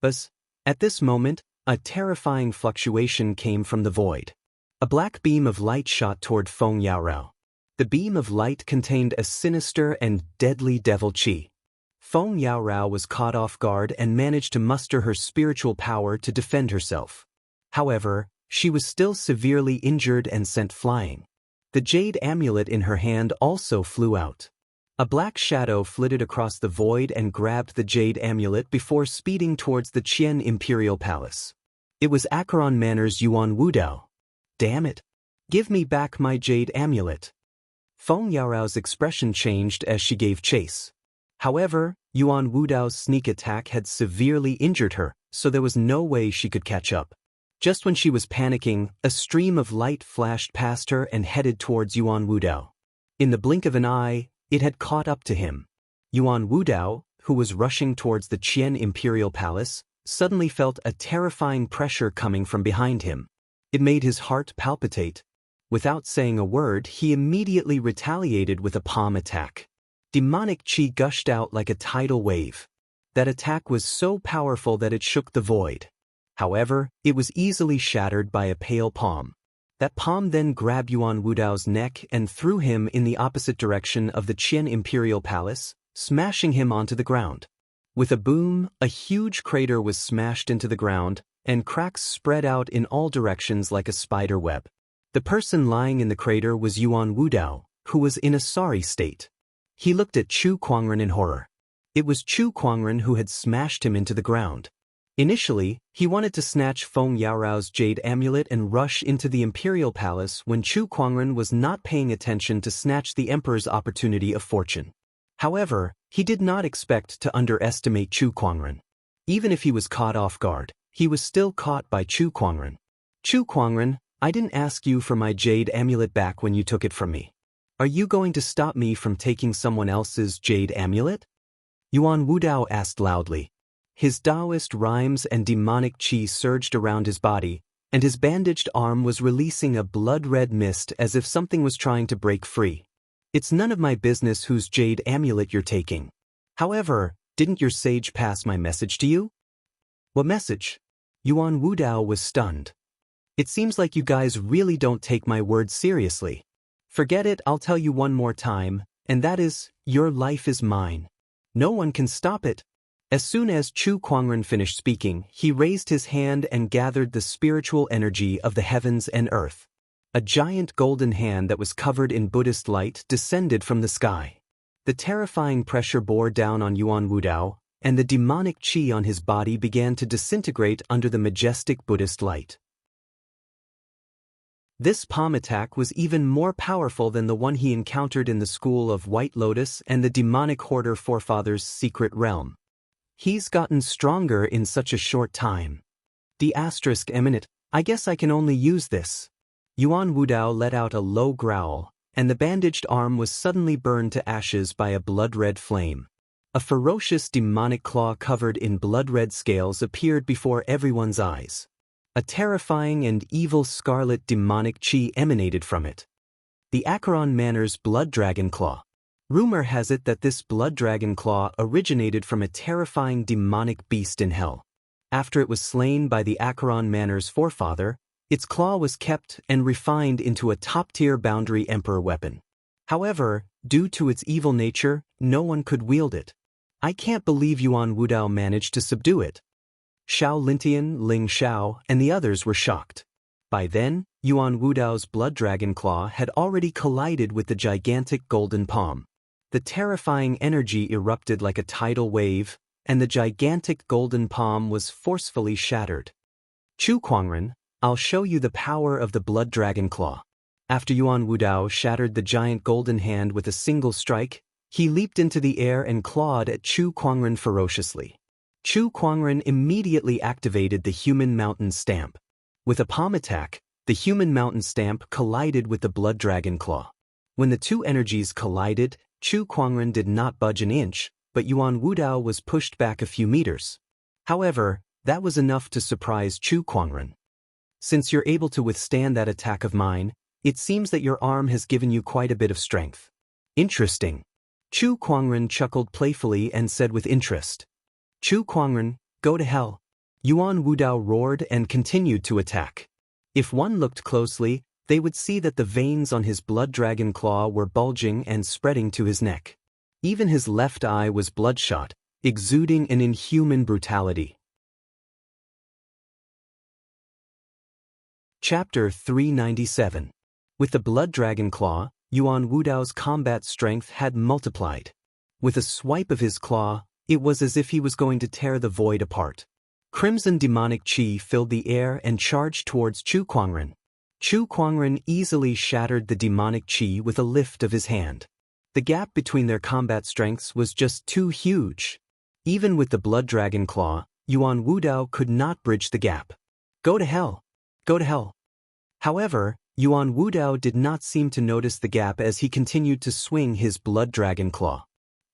But at this moment, a terrifying fluctuation came from the void. A black beam of light shot toward Feng Yaorao. The beam of light contained a sinister and deadly devil qi. Feng Yaorao was caught off guard and managed to muster her spiritual power to defend herself. However, she was still severely injured and sent flying. The jade amulet in her hand also flew out. A black shadow flitted across the void and grabbed the jade amulet before speeding towards the Qian Imperial Palace. It was Acheron Manor's Yuan Wudao. Damn it! Give me back my jade amulet. Feng Yaorao's expression changed as she gave chase. However, Yuan Wudao's sneak attack had severely injured her, so there was no way she could catch up. Just when she was panicking, a stream of light flashed past her and headed towards Yuan Wudao. In the blink of an eye, it had caught up to him. Yuan Wudao, who was rushing towards the Qian Imperial Palace, suddenly felt a terrifying pressure coming from behind him. It made his heart palpitate. Without saying a word, he immediately retaliated with a palm attack. Demonic qi gushed out like a tidal wave. That attack was so powerful that it shook the void. However, it was easily shattered by a pale palm. That palm then grabbed Yuan Wudao's neck and threw him in the opposite direction of the Qian Imperial Palace, smashing him onto the ground. With a boom, a huge crater was smashed into the ground, and cracks spread out in all directions like a spider web. The person lying in the crater was Yuan Wudao, who was in a sorry state. He looked at Chu Kuangren in horror. It was Chu Kuangren who had smashed him into the ground. Initially, he wanted to snatch Feng Yaorao's jade amulet and rush into the imperial palace when Chu Kuangren was not paying attention to snatch the emperor's opportunity of fortune. However, he did not expect to underestimate Chu Kuangren. Even if he was caught off guard, he was still caught by Chu Kuangren. "Chu Kuangren, I didn't ask you for my jade amulet back when you took it from me. Are you going to stop me from taking someone else's jade amulet?" Yuan Wudao asked loudly. His Taoist rhymes and demonic qi surged around his body, and his bandaged arm was releasing a blood-red mist as if something was trying to break free. "It's none of my business whose jade amulet you're taking. However, didn't your sage pass my message to you?" "What message?" Yuan Wudao was stunned. "It seems like you guys really don't take my words seriously. Forget it, I'll tell you one more time, and that is, your life is mine. No one can stop it. As soon as Chu Kuangren finished speaking, he raised his hand and gathered the spiritual energy of the heavens and earth. A giant golden hand that was covered in Buddhist light descended from the sky. The terrifying pressure bore down on Yuan Wudao, and the demonic qi on his body began to disintegrate under the majestic Buddhist light. This palm attack was even more powerful than the one he encountered in the school of White Lotus and the demonic hoarder forefather's secret realm. He's gotten stronger in such a short time. The asterisk eminent, I guess I can only use this. Yuan Wudao let out a low growl, and the bandaged arm was suddenly burned to ashes by a blood-red flame. A ferocious demonic claw covered in blood-red scales appeared before everyone's eyes. A terrifying and evil scarlet demonic qi emanated from it. The Acheron Manor's blood dragon claw. Rumor has it that this blood dragon claw originated from a terrifying demonic beast in hell. After it was slain by the Acheron Manor's forefather, its claw was kept and refined into a top-tier boundary emperor weapon. However, due to its evil nature, no one could wield it. I can't believe Yuan Wudao managed to subdue it. Xiao Lintian, Ling Xiao, and the others were shocked. By then, Yuan Wudao's blood dragon claw had already collided with the gigantic golden palm. The terrifying energy erupted like a tidal wave, and the gigantic golden palm was forcefully shattered. Chu Kuangren, I'll show you the power of the blood dragon claw. After Yuan Wudao shattered the giant golden hand with a single strike, he leaped into the air and clawed at Chu Kuangren ferociously. Chu Kuangren immediately activated the human mountain stamp. With a palm attack, the human mountain stamp collided with the blood dragon claw. When the two energies collided, Chu Kuangren did not budge an inch, but Yuan Wudao was pushed back a few meters. However, that was enough to surprise Chu Kuangren. Since you're able to withstand that attack of mine, it seems that your arm has given you quite a bit of strength. Interesting. Chu Kuangren chuckled playfully and said with interest. Chu Kuangren, go to hell. Yuan Wudao roared and continued to attack. If one looked closely, they would see that the veins on his blood dragon claw were bulging and spreading to his neck. Even his left eye was bloodshot, exuding an inhuman brutality. Chapter 397. With the blood dragon claw, Yuan Wudao's combat strength had multiplied. With a swipe of his claw, it was as if he was going to tear the void apart. Crimson demonic qi filled the air and charged towards Chu Kuangren. Chu Kuangren easily shattered the demonic qi with a lift of his hand. The gap between their combat strengths was just too huge. Even with the blood dragon claw, Yuan Wudao could not bridge the gap. Go to hell. Go to hell. However, Yuan Wudao did not seem to notice the gap as he continued to swing his blood dragon claw.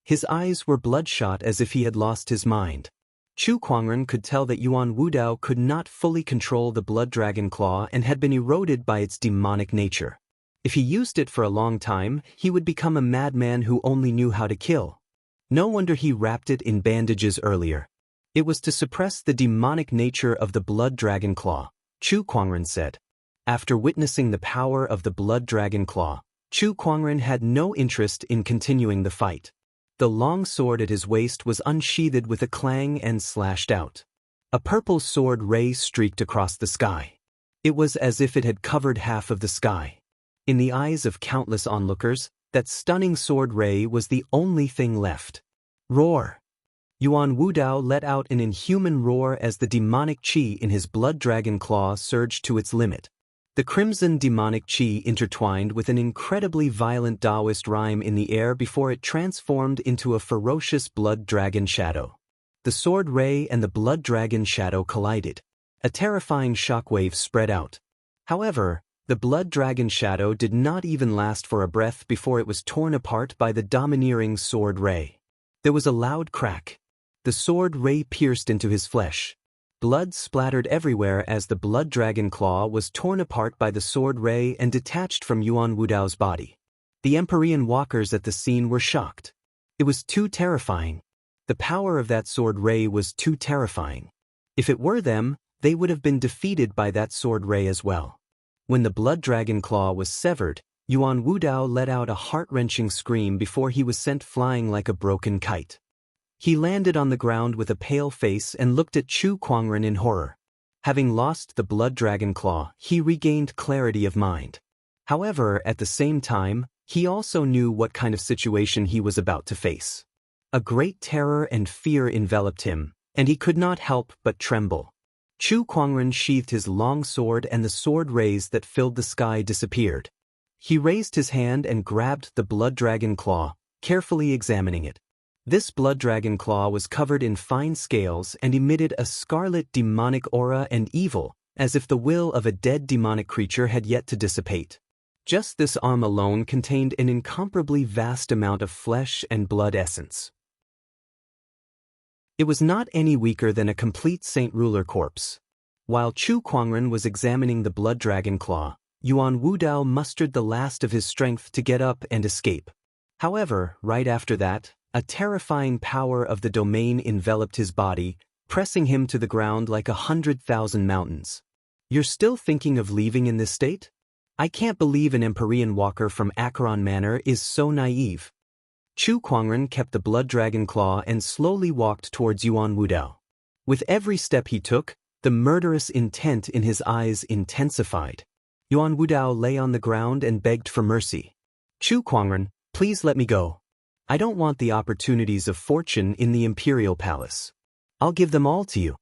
His eyes were bloodshot as if he had lost his mind. Chu Kuangren could tell that Yuan Wudao could not fully control the blood dragon claw and had been eroded by its demonic nature. If he used it for a long time, he would become a madman who only knew how to kill. No wonder he wrapped it in bandages earlier. It was to suppress the demonic nature of the blood dragon claw, Chu Kuangren said. After witnessing the power of the blood dragon claw, Chu Kuangren had no interest in continuing the fight. The long sword at his waist was unsheathed with a clang and slashed out. A purple sword ray streaked across the sky. It was as if it had covered half of the sky. In the eyes of countless onlookers, that stunning sword ray was the only thing left. Roar! Yuan Wudao let out an inhuman roar as the demonic qi in his blood dragon claw surged to its limit. The crimson demonic qi intertwined with an incredibly violent Taoist rhyme in the air before it transformed into a ferocious blood dragon shadow. The sword ray and the blood dragon shadow collided. A terrifying shockwave spread out. However, the blood dragon shadow did not even last for a breath before it was torn apart by the domineering sword ray. There was a loud crack. The sword ray pierced into his flesh. Blood splattered everywhere as the blood dragon claw was torn apart by the sword ray and detached from Yuan Wudao's body. The Empyrean walkers at the scene were shocked. It was too terrifying. The power of that sword ray was too terrifying. If it were them, they would have been defeated by that sword ray as well. When the blood dragon claw was severed, Yuan Wudao let out a heart-wrenching scream before he was sent flying like a broken kite. He landed on the ground with a pale face and looked at Chu Kuangren in horror. Having lost the blood dragon claw, he regained clarity of mind. However, at the same time, he also knew what kind of situation he was about to face. A great terror and fear enveloped him, and he could not help but tremble. Chu Kuangren sheathed his long sword, and the sword rays that filled the sky disappeared. He raised his hand and grabbed the blood dragon claw, carefully examining it. This blood dragon claw was covered in fine scales and emitted a scarlet demonic aura and evil, as if the will of a dead demonic creature had yet to dissipate. Just this arm alone contained an incomparably vast amount of flesh and blood essence. It was not any weaker than a complete Saint Ruler corpse. While Chu Kuangren was examining the blood dragon claw, Yuan Wudao mustered the last of his strength to get up and escape. However, right after that, a terrifying power of the domain enveloped his body, pressing him to the ground like 100,000 mountains. You're still thinking of leaving in this state? I can't believe an Empyrean walker from Acheron Manor is so naive. Chu Kuangren kept the blood dragon claw and slowly walked towards Yuan Wudao. With every step he took, the murderous intent in his eyes intensified. Yuan Wudao lay on the ground and begged for mercy. Chu Kuangren, please let me go. I don't want the opportunities of fortune in the Imperial Palace. I'll give them all to you.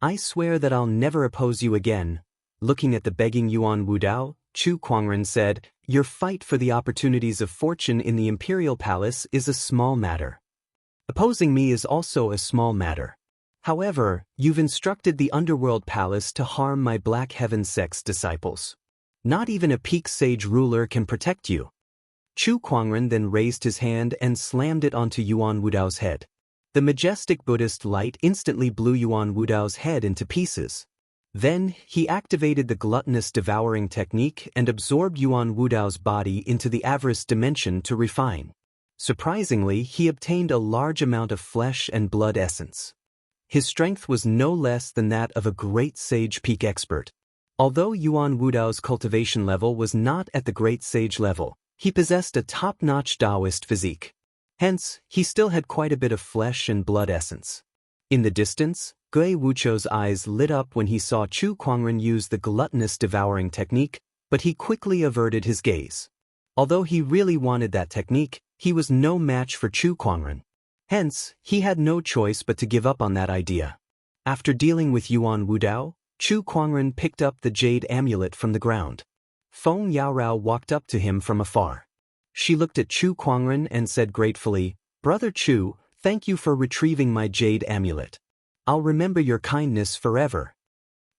I swear that I'll never oppose you again. Looking at the begging Yuan Wudao, Chu Kuangren said, Your fight for the opportunities of fortune in the Imperial Palace is a small matter. Opposing me is also a small matter. However, you've instructed the Underworld Palace to harm my Black Heaven Sect's disciples. Not even a peak sage ruler can protect you. Chu Kuangren then raised his hand and slammed it onto Yuan Wudao's head. The majestic Buddhist light instantly blew Yuan Wudao's head into pieces. Then, he activated the gluttonous devouring technique and absorbed Yuan Wudao's body into the avarice dimension to refine. Surprisingly, he obtained a large amount of flesh and blood essence. His strength was no less than that of a great sage peak expert. Although Yuan Wudao's cultivation level was not at the great sage level, he possessed a top-notch Taoist physique. Hence, he still had quite a bit of flesh and blood essence. In the distance, Gui Wucho's eyes lit up when he saw Chu Kuangren use the gluttonous devouring technique, but he quickly averted his gaze. Although he really wanted that technique, he was no match for Chu Kuangren. Hence, he had no choice but to give up on that idea. After dealing with Yuan Wudao, Chu Kuangren picked up the jade amulet from the ground. Feng Yaorao walked up to him from afar. She looked at Chu Kuangren and said gratefully, Brother Chu, thank you for retrieving my jade amulet. I'll remember your kindness forever.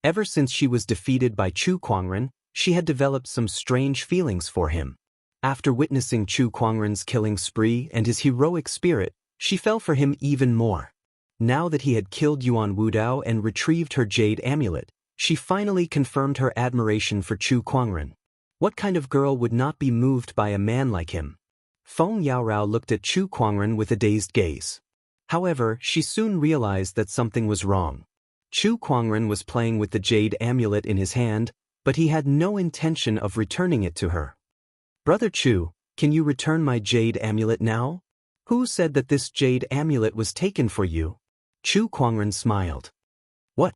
Ever since she was defeated by Chu Kuangren, she had developed some strange feelings for him. After witnessing Chu Kuangren's killing spree and his heroic spirit, she fell for him even more. Now that he had killed Yuan Wudao and retrieved her jade amulet, she finally confirmed her admiration for Chu Kuangren. What kind of girl would not be moved by a man like him? Feng Yaorao looked at Chu Kuangren with a dazed gaze. However, she soon realized that something was wrong. Chu Kuangren was playing with the jade amulet in his hand, but he had no intention of returning it to her. Brother Chu, can you return my jade amulet now? Who said that this jade amulet was taken for you? Chu Kuangren smiled. What?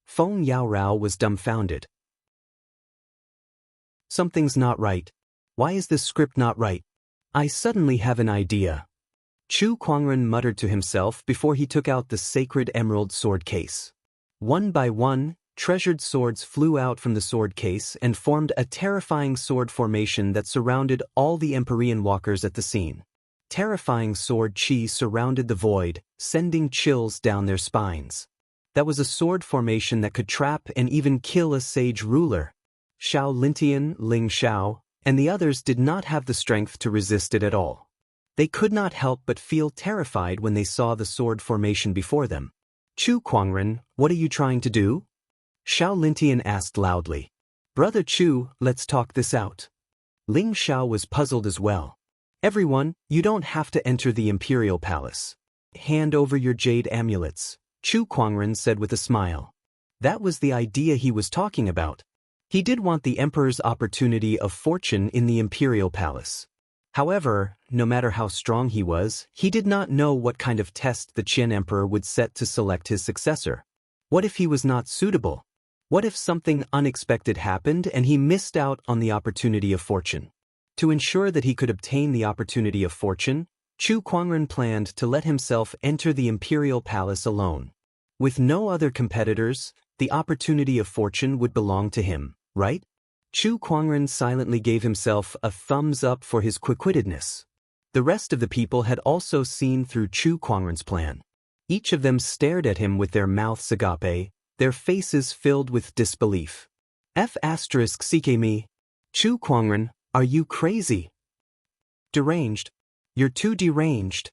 Feng Yaorao was dumbfounded. Something's not right. Why is this script not right? I suddenly have an idea. Chu Kuangren muttered to himself before he took out the sacred emerald sword case. One by one, treasured swords flew out from the sword case and formed a terrifying sword formation that surrounded all the Empyrean walkers at the scene. Terrifying sword chi surrounded the void, sending chills down their spines. That was a sword formation that could trap and even kill a sage ruler. Xiao Lintian, Ling Xiao, and the others did not have the strength to resist it at all. They could not help but feel terrified when they saw the sword formation before them. Chu Kuangren, what are you trying to do? Xiao Lintian asked loudly. Brother Chu, let's talk this out. Ling Xiao was puzzled as well. Everyone, you don't have to enter the Imperial Palace. Hand over your jade amulets, Chu Kuangren said with a smile. That was the idea he was talking about. He did want the emperor's opportunity of fortune in the imperial palace. However, no matter how strong he was, he did not know what kind of test the Qian emperor would set to select his successor. What if he was not suitable? What if something unexpected happened and he missed out on the opportunity of fortune? To ensure that he could obtain the opportunity of fortune, Chu Kuangren planned to let himself enter the imperial palace alone. With no other competitors, the opportunity of fortune would belong to him, right? Chu Kuangren silently gave himself a thumbs up for his quick-wittedness. The rest of the people had also seen through Chu Kuangren's plan. Each of them stared at him with their mouths agape, their faces filled with disbelief. F***ck me. Chu Kuangren, are you crazy? Deranged. You're too deranged.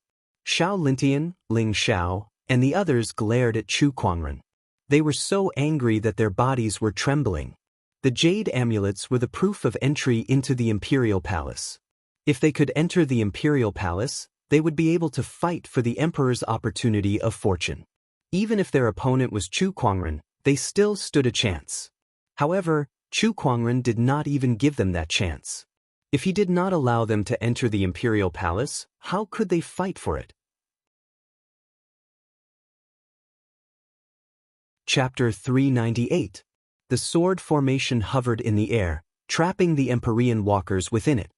Xiao Lintian, Ling Xiao, and the others glared at Chu Kuangren. They were so angry that their bodies were trembling. The jade amulets were the proof of entry into the imperial palace. If they could enter the imperial palace, they would be able to fight for the emperor's opportunity of fortune. Even if their opponent was Chu Kuangren, they still stood a chance. However, Chu Kuangren did not even give them that chance. If he did not allow them to enter the imperial palace, how could they fight for it? Chapter 398. The sword formation hovered in the air, trapping the Empyrean walkers within it.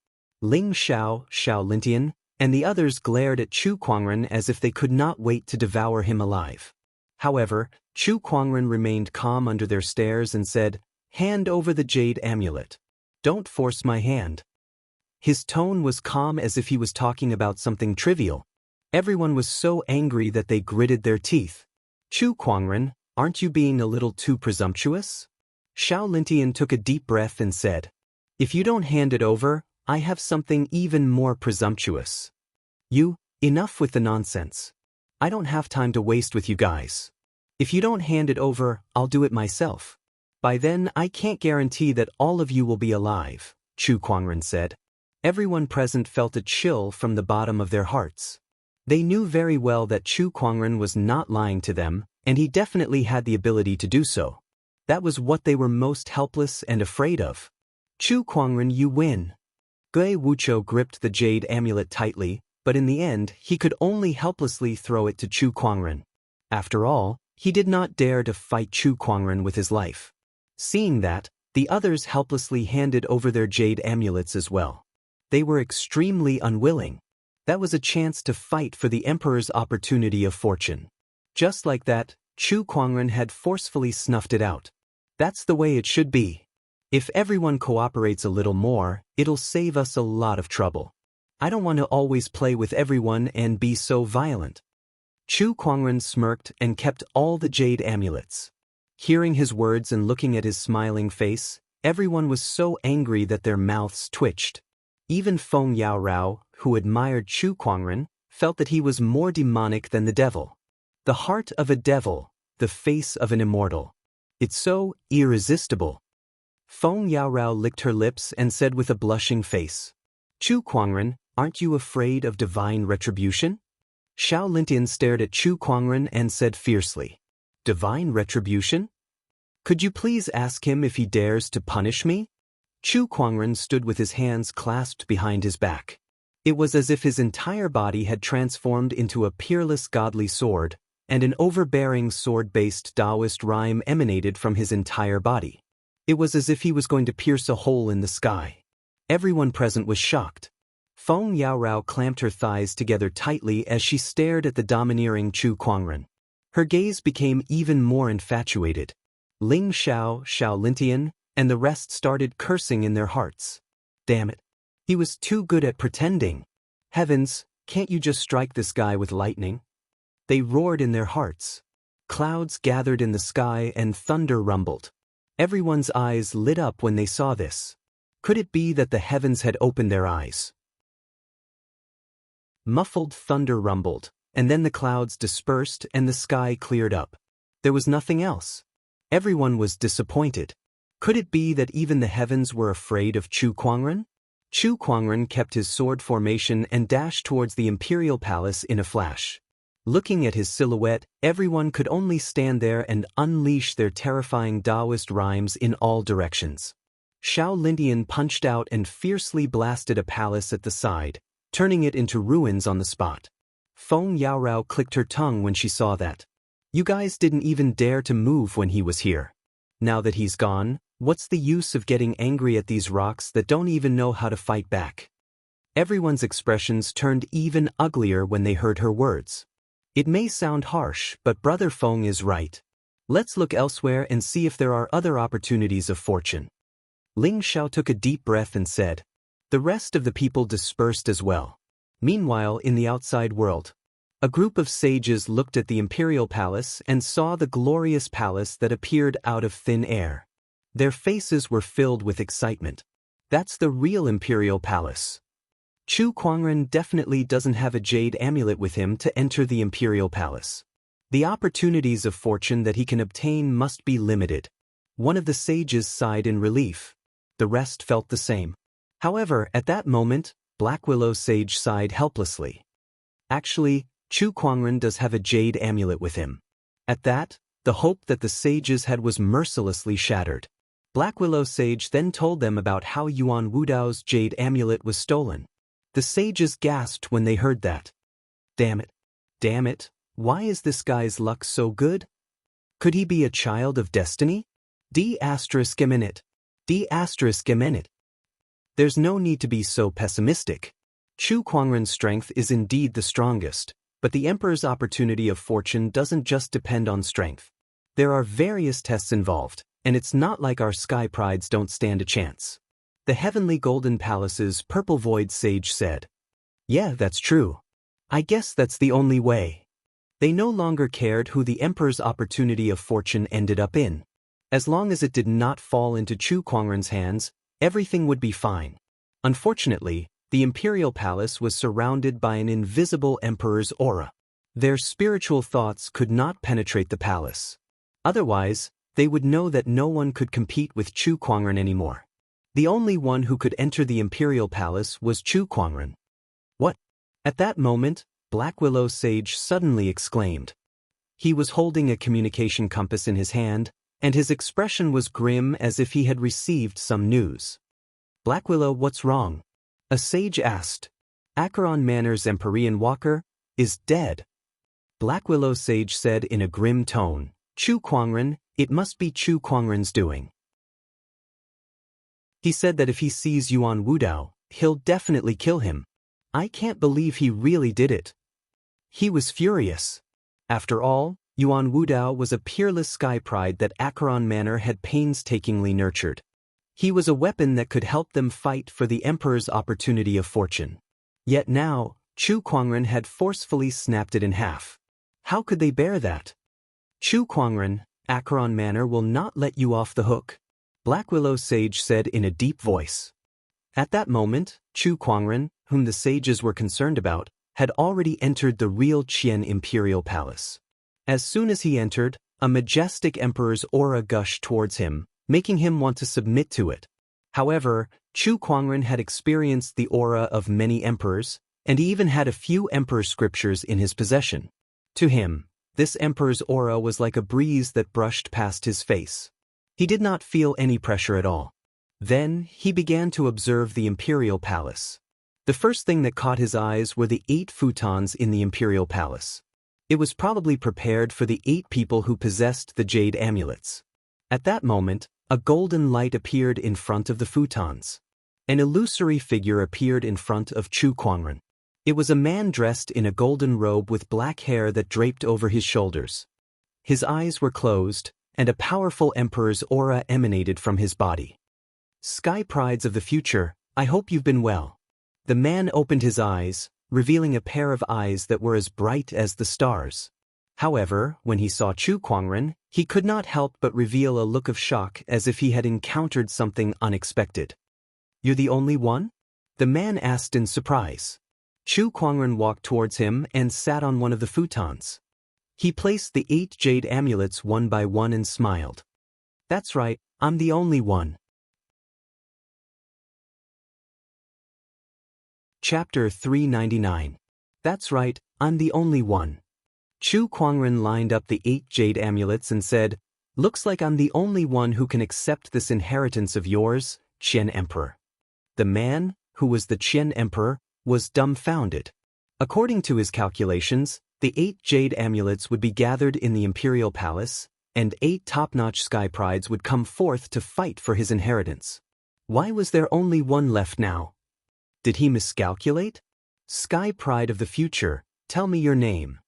Ling Xiao, Xiao Lintian, and the others glared at Chu Kuangren as if they could not wait to devour him alive. However, Chu Kuangren remained calm under their stares and said, "Hand over the jade amulet. Don't force my hand." His tone was calm as if he was talking about something trivial. Everyone was so angry that they gritted their teeth. "Chu Kuangren, aren't you being a little too presumptuous?" Xiao Lintian took a deep breath and said, "If you don't hand it over, I have something even more presumptuous." Enough with the nonsense. I don't have time to waste with you guys. If you don't hand it over, I'll do it myself. By then, I can't guarantee that all of you will be alive, Chu Kuangren said. Everyone present felt a chill from the bottom of their hearts. They knew very well that Chu Kuangren was not lying to them, and he definitely had the ability to do so. That was what they were most helpless and afraid of. "Chu Kuangren, you win." Gui Wuchou gripped the jade amulet tightly, but in the end, he could only helplessly throw it to Chu Kuangren. After all, he did not dare to fight Chu Kuangren with his life. Seeing that, the others helplessly handed over their jade amulets as well. They were extremely unwilling. That was a chance to fight for the emperor's opportunity of fortune. Just like that, Chu Kuangren had forcefully snuffed it out. That's the way it should be. If everyone cooperates a little more, it'll save us a lot of trouble. I don't want to always play with everyone and be so violent. Chu Kuangren smirked and kept all the jade amulets. Hearing his words and looking at his smiling face, everyone was so angry that their mouths twitched. Even Feng Yaorao, who admired Chu Kuangren, felt that he was more demonic than the devil. The heart of a devil, the face of an immortal. It's so irresistible. Feng Yaorao licked her lips and said with a blushing face, "Chu Kuangren, aren't you afraid of divine retribution?" Xiao Lintian stared at Chu Kuangren and said fiercely, "Divine retribution? Could you please ask him if he dares to punish me?" Chu Kuangren stood with his hands clasped behind his back. It was as if his entire body had transformed into a peerless godly sword, and an overbearing sword-based Taoist rhyme emanated from his entire body. It was as if he was going to pierce a hole in the sky. Everyone present was shocked. Feng Yaorao clamped her thighs together tightly as she stared at the domineering Chu Kuangren. Her gaze became even more infatuated. Ling Xiao, Xiao Lintian, and the rest started cursing in their hearts. Damn it. He was too good at pretending. Heavens, can't you just strike this guy with lightning? They roared in their hearts. Clouds gathered in the sky and thunder rumbled. Everyone's eyes lit up when they saw this. Could it be that the heavens had opened their eyes? Muffled thunder rumbled, and then the clouds dispersed and the sky cleared up. There was nothing else. Everyone was disappointed. Could it be that even the heavens were afraid of Chu Kuangren? Chu Kuangren kept his sword formation and dashed towards the imperial palace in a flash. Looking at his silhouette, everyone could only stand there and unleash their terrifying Taoist rhymes in all directions. Xiao Lindian punched out and fiercely blasted a palace at the side, turning it into ruins on the spot. Feng Yaorao clicked her tongue when she saw that. You guys didn't even dare to move when he was here. Now that he's gone, what's the use of getting angry at these rocks that don't even know how to fight back? Everyone's expressions turned even uglier when they heard her words. It may sound harsh, but Brother Feng is right. Let's look elsewhere and see if there are other opportunities of fortune. Ling Xiao took a deep breath and said. The rest of the people dispersed as well. Meanwhile, in the outside world, a group of sages looked at the imperial palace and saw the glorious palace that appeared out of thin air. Their faces were filled with excitement. That's the real imperial palace. Chu Kuangren definitely doesn't have a jade amulet with him to enter the imperial palace. The opportunities of fortune that he can obtain must be limited. One of the sages sighed in relief. The rest felt the same. However, at that moment, Black Willow Sage sighed helplessly. Actually, Chu Kuangren does have a jade amulet with him. At that, the hope that the sages had was mercilessly shattered. Black Willow Sage then told them about how Yuan Wudao's jade amulet was stolen. The sages gasped when they heard that. Damn it. Damn it, why is this guy's luck so good? Could he be a child of destiny? D****. There's no need to be so pessimistic. Chu Kuangren's strength is indeed the strongest, but the Emperor's opportunity of fortune doesn't just depend on strength. There are various tests involved, and it's not like our sky prides don't stand a chance. The Heavenly Golden Palace's Purple Void Sage said. Yeah, that's true. I guess that's the only way. They no longer cared who the Emperor's opportunity of fortune ended up in. As long as it did not fall into Chu Kuangren's hands, everything would be fine. Unfortunately, the Imperial Palace was surrounded by an invisible Emperor's aura. Their spiritual thoughts could not penetrate the palace. Otherwise, they would know that no one could compete with Chu Kuangren anymore. The only one who could enter the Imperial Palace was Chu Kuangren. What? At that moment, Black Willow Sage suddenly exclaimed. He was holding a communication compass in his hand, and his expression was grim as if he had received some news. Black Willow, what's wrong? A sage asked. Acheron Manor's Empyrean Walker is dead. Black Willow Sage said in a grim tone. Chu Kuangren, it must be Chu Kuangren's doing. He said that if he sees Yuan Wudao, he'll definitely kill him. I can't believe he really did it. He was furious. After all, Yuan Wudao was a peerless sky pride that Acheron Manor had painstakingly nurtured. He was a weapon that could help them fight for the Emperor's opportunity of fortune. Yet now, Chu Kuangren had forcefully snapped it in half. How could they bear that? Chu Kuangren, Acheron Manor will not let you off the hook, Black Willow Sage said in a deep voice. At that moment, Chu Kuangren, whom the sages were concerned about, had already entered the real Qian Imperial Palace. As soon as he entered, a majestic emperor's aura gushed towards him, making him want to submit to it. However, Chu Kuangren had experienced the aura of many emperors, and he even had a few emperor scriptures in his possession. To him, this emperor's aura was like a breeze that brushed past his face. He did not feel any pressure at all. Then, he began to observe the imperial palace. The first thing that caught his eyes were the 8 futons in the imperial palace. It was probably prepared for the 8 people who possessed the jade amulets. At that moment, a golden light appeared in front of the futons. An illusory figure appeared in front of Chu Kuangren. It was a man dressed in a golden robe with black hair that draped over his shoulders. His eyes were closed, and a powerful emperor's aura emanated from his body. Sky prides of the future, I hope you've been well. The man opened his eyes, revealing a pair of eyes that were as bright as the stars. However, when he saw Chu Kuangren, he could not help but reveal a look of shock as if he had encountered something unexpected. You're the only one? The man asked in surprise. Chu Kuangren walked towards him and sat on one of the futons. He placed the 8 jade amulets one by one and smiled. That's right, I'm the only one. Chapter 399. That's right, I'm the only one. Chu Kuangren lined up the 8 jade amulets and said, "Looks like I'm the only one who can accept this inheritance of yours, Qian Emperor." The man, who was the Qian Emperor, was dumbfounded. According to his calculations, the 8 jade amulets would be gathered in the imperial palace, and 8 top-notch sky prides would come forth to fight for his inheritance. Why was there only one left now? Did he miscalculate? Sky pride of the future, tell me your name.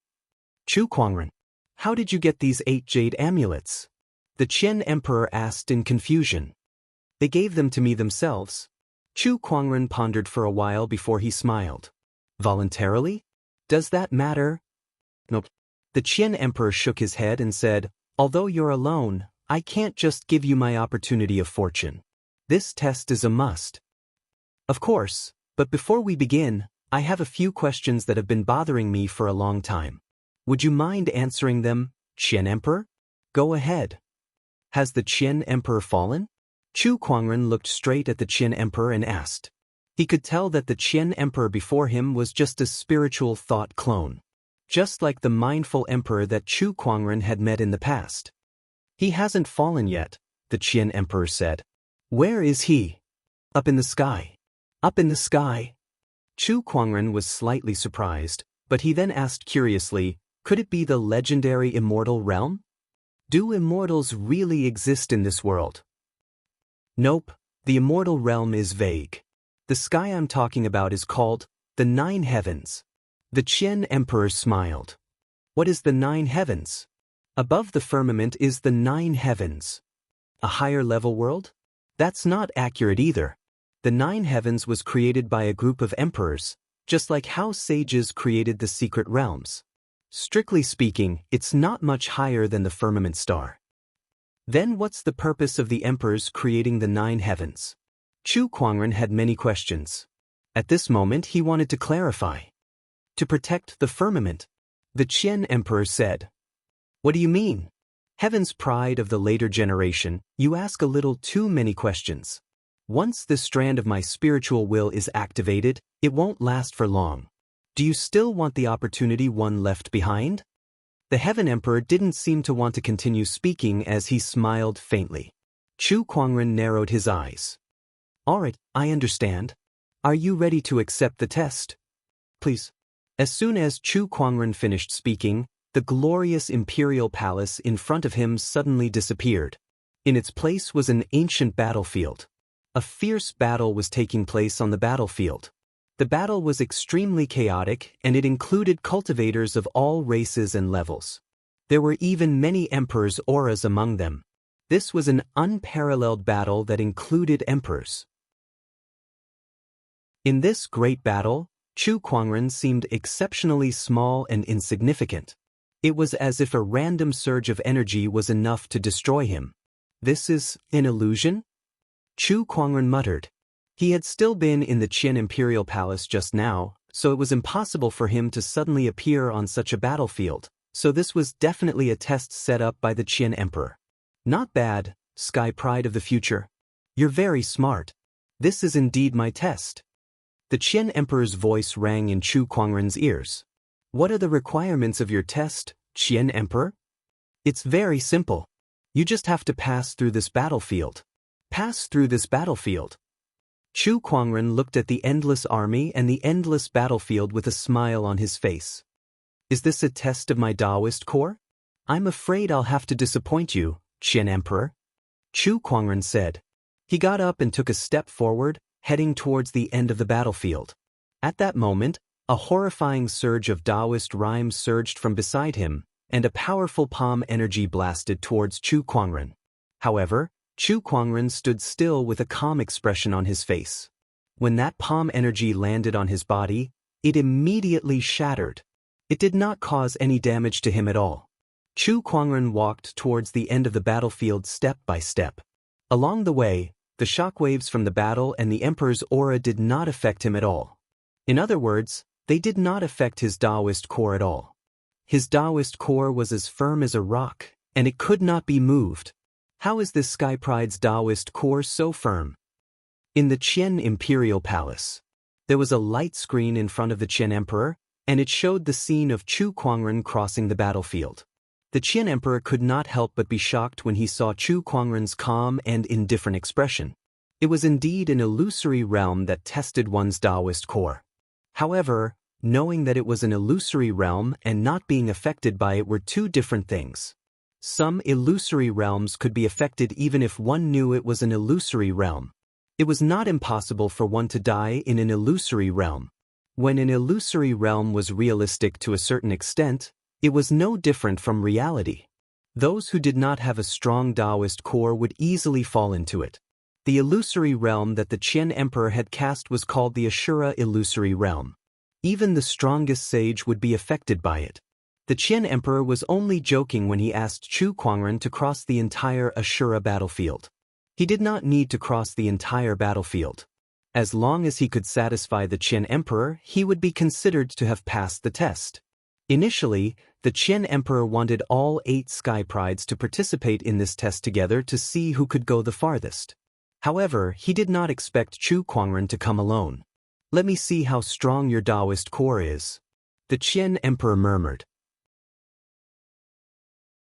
Chu Kuangren. How did you get these 8 jade amulets? The Qian Emperor asked in confusion. They gave them to me themselves. Chu Kuangren pondered for a while before he smiled. Voluntarily? Does that matter? Nope. The Qian Emperor shook his head and said, "Although you're alone, I can't just give you my opportunity of fortune. This test is a must." Of course, but before we begin, I have a few questions that have been bothering me for a long time. Would you mind answering them, Qian Emperor? Go ahead. Has the Qian Emperor fallen? Chu Kuangren looked straight at the Qian Emperor and asked. He could tell that the Qian Emperor before him was just a spiritual thought clone. Just like the mindful emperor that Chu Kuangren had met in the past. He hasn't fallen yet, the Qian Emperor said. Where is he? Up in the sky. Up in the sky. Chu Kuangren was slightly surprised, but he then asked curiously, could it be the legendary immortal realm? Do immortals really exist in this world? Nope, the immortal realm is vague. The sky I'm talking about is called the 9 heavens. The Qian Emperor smiled. What is the 9 heavens? Above the firmament is the 9 heavens. A higher level world? That's not accurate either. The 9 heavens was created by a group of emperors, just like how sages created the secret realms. Strictly speaking, it's not much higher than the firmament star. Then what's the purpose of the emperors creating the 9 heavens? Chu Kuangren had many questions. At this moment he wanted to clarify. To protect the firmament, the Qian Emperor said. What do you mean? Heaven's pride of the later generation, you ask a little too many questions. Once this strand of my spiritual will is activated, it won't last for long. Do you still want the opportunity one left behind? The Heaven Emperor didn't seem to want to continue speaking as he smiled faintly. Chu Kuangren narrowed his eyes. Alright, I understand. Are you ready to accept the test? Please. As soon as Chu Kuangren finished speaking, the glorious imperial palace in front of him suddenly disappeared. In its place was an ancient battlefield. A fierce battle was taking place on the battlefield. The battle was extremely chaotic, and it included cultivators of all races and levels. There were even many emperors' auras among them. This was an unparalleled battle that included emperors. In this great battle, Chu Kuangren seemed exceptionally small and insignificant. It was as if a random surge of energy was enough to destroy him. This is an illusion? Chu Kuangren muttered. He had still been in the Qian Imperial Palace just now, so it was impossible for him to suddenly appear on such a battlefield, so this was definitely a test set up by the Qian Emperor. Not bad, Sky Pride of the future. You're very smart. This is indeed my test. The Qian Emperor's voice rang in Chu Kuangren's ears. What are the requirements of your test, Qian Emperor? It's very simple. You just have to pass through this battlefield. Pass through this battlefield. Chu Kuangren looked at the endless army and the endless battlefield with a smile on his face. Is this a test of my Taoist core? I'm afraid I'll have to disappoint you, Qian Emperor. Chu Kuangren said. He got up and took a step forward, heading towards the end of the battlefield. At that moment, a horrifying surge of Taoist rhymes surged from beside him, and a powerful palm energy blasted towards Chu Kuangren. However, Chu Kuangren stood still with a calm expression on his face. When that palm energy landed on his body, it immediately shattered. It did not cause any damage to him at all. Chu Kuangren walked towards the end of the battlefield step by step. Along the way, the shockwaves from the battle and the Emperor's aura did not affect him at all. In other words, they did not affect his Taoist core at all. His Taoist core was as firm as a rock, and it could not be moved. How is this Sky Pride's Taoist core so firm? In the Qian Imperial Palace, there was a light screen in front of the Qian Emperor, and it showed the scene of Chu Kuangren crossing the battlefield. The Qian Emperor could not help but be shocked when he saw Chu Kuangren's calm and indifferent expression. It was indeed an illusory realm that tested one's Taoist core. However, knowing that it was an illusory realm and not being affected by it were two different things. Some illusory realms could be affected even if one knew it was an illusory realm. It was not impossible for one to die in an illusory realm. When an illusory realm was realistic to a certain extent, it was no different from reality. Those who did not have a strong Taoist core would easily fall into it. The illusory realm that the Qian Emperor had cast was called the Ashura illusory realm. Even the strongest sage would be affected by it. The Qian Emperor was only joking when he asked Chu Kuangren to cross the entire Ashura battlefield. He did not need to cross the entire battlefield. As long as he could satisfy the Qian Emperor, he would be considered to have passed the test. Initially, the Qian Emperor wanted all 8 Sky Prides to participate in this test together to see who could go the farthest. However, he did not expect Chu Kuangren to come alone. "Let me see how strong your Taoist core is," the Qian Emperor murmured.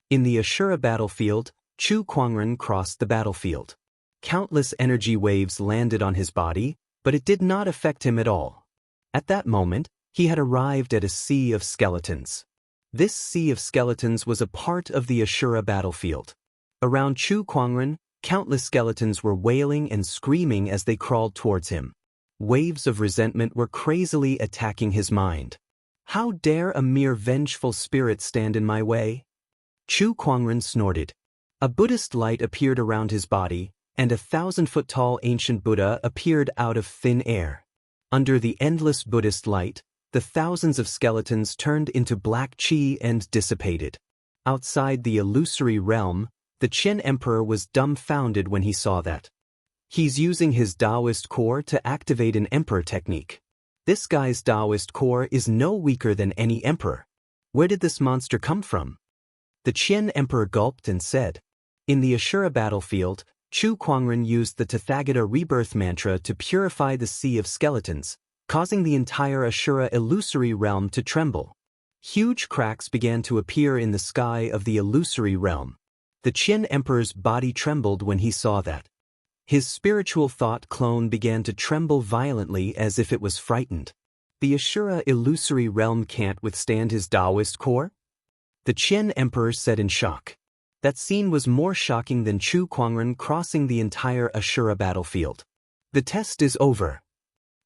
In the Ashura battlefield, Chu Kuangren crossed the battlefield. Countless energy waves landed on his body, but it did not affect him at all. At that moment, he had arrived at a sea of skeletons. This sea of skeletons was a part of the Ashura battlefield. Around Chu Kuangren, countless skeletons were wailing and screaming as they crawled towards him. Waves of resentment were crazily attacking his mind. "How dare a mere vengeful spirit stand in my way?" Chu Kuangren snorted. A Buddhist light appeared around his body, and a 1,000-foot-tall ancient Buddha appeared out of thin air. Under the endless Buddhist light, the thousands of skeletons turned into black qi and dissipated. Outside the illusory realm, the Qian Emperor was dumbfounded when he saw that. He's using his Taoist core to activate an emperor technique. This guy's Taoist core is no weaker than any emperor. Where did this monster come from? The Qian Emperor gulped and said, "In the Ashura battlefield, Chu Kuangren used the Tathagata rebirth mantra to purify the sea of skeletons, causing the entire Ashura illusory realm to tremble. Huge cracks began to appear in the sky of the illusory realm. The Qian Emperor's body trembled when he saw that. His spiritual thought clone began to tremble violently as if it was frightened. The Ashura illusory realm can't withstand his Taoist core?" The Qian Emperor said in shock. That scene was more shocking than Chu Kuangren crossing the entire Ashura battlefield. "The test is over."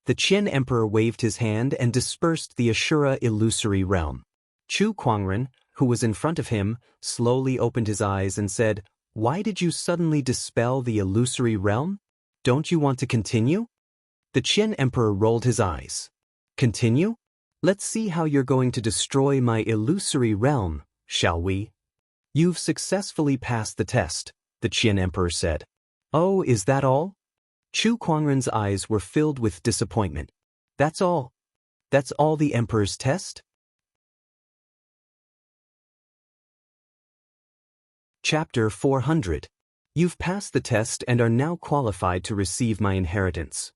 The Qian Emperor waved his hand and dispersed the Ashura illusory realm. Chu Kuangren, who was in front of him, slowly opened his eyes and said, "Why did you suddenly dispel the illusory realm? Don't you want to continue?" The Qian Emperor rolled his eyes. "Continue? Let's see how you're going to destroy my illusory realm, shall we?" "You've successfully passed the test," the Qian Emperor said. "Oh, is that all?" Chu Kuangren's eyes were filled with disappointment. "That's all? That's all the Emperor's test?" Chapter 400. You've passed the test and are now qualified to receive my inheritance.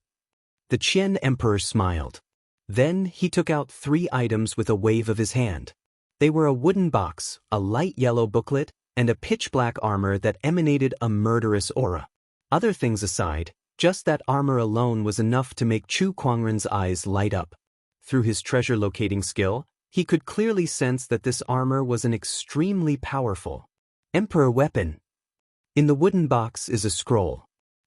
The Qian Emperor smiled. Then he took out 3 items with a wave of his hand. They were a wooden box, a light yellow booklet, and a pitch-black armor that emanated a murderous aura. Other things aside, just that armor alone was enough to make Chu Kuangren's eyes light up. Through his treasure-locating skill, he could clearly sense that this armor was an extremely powerful emperor weapon. In the wooden box is a scroll.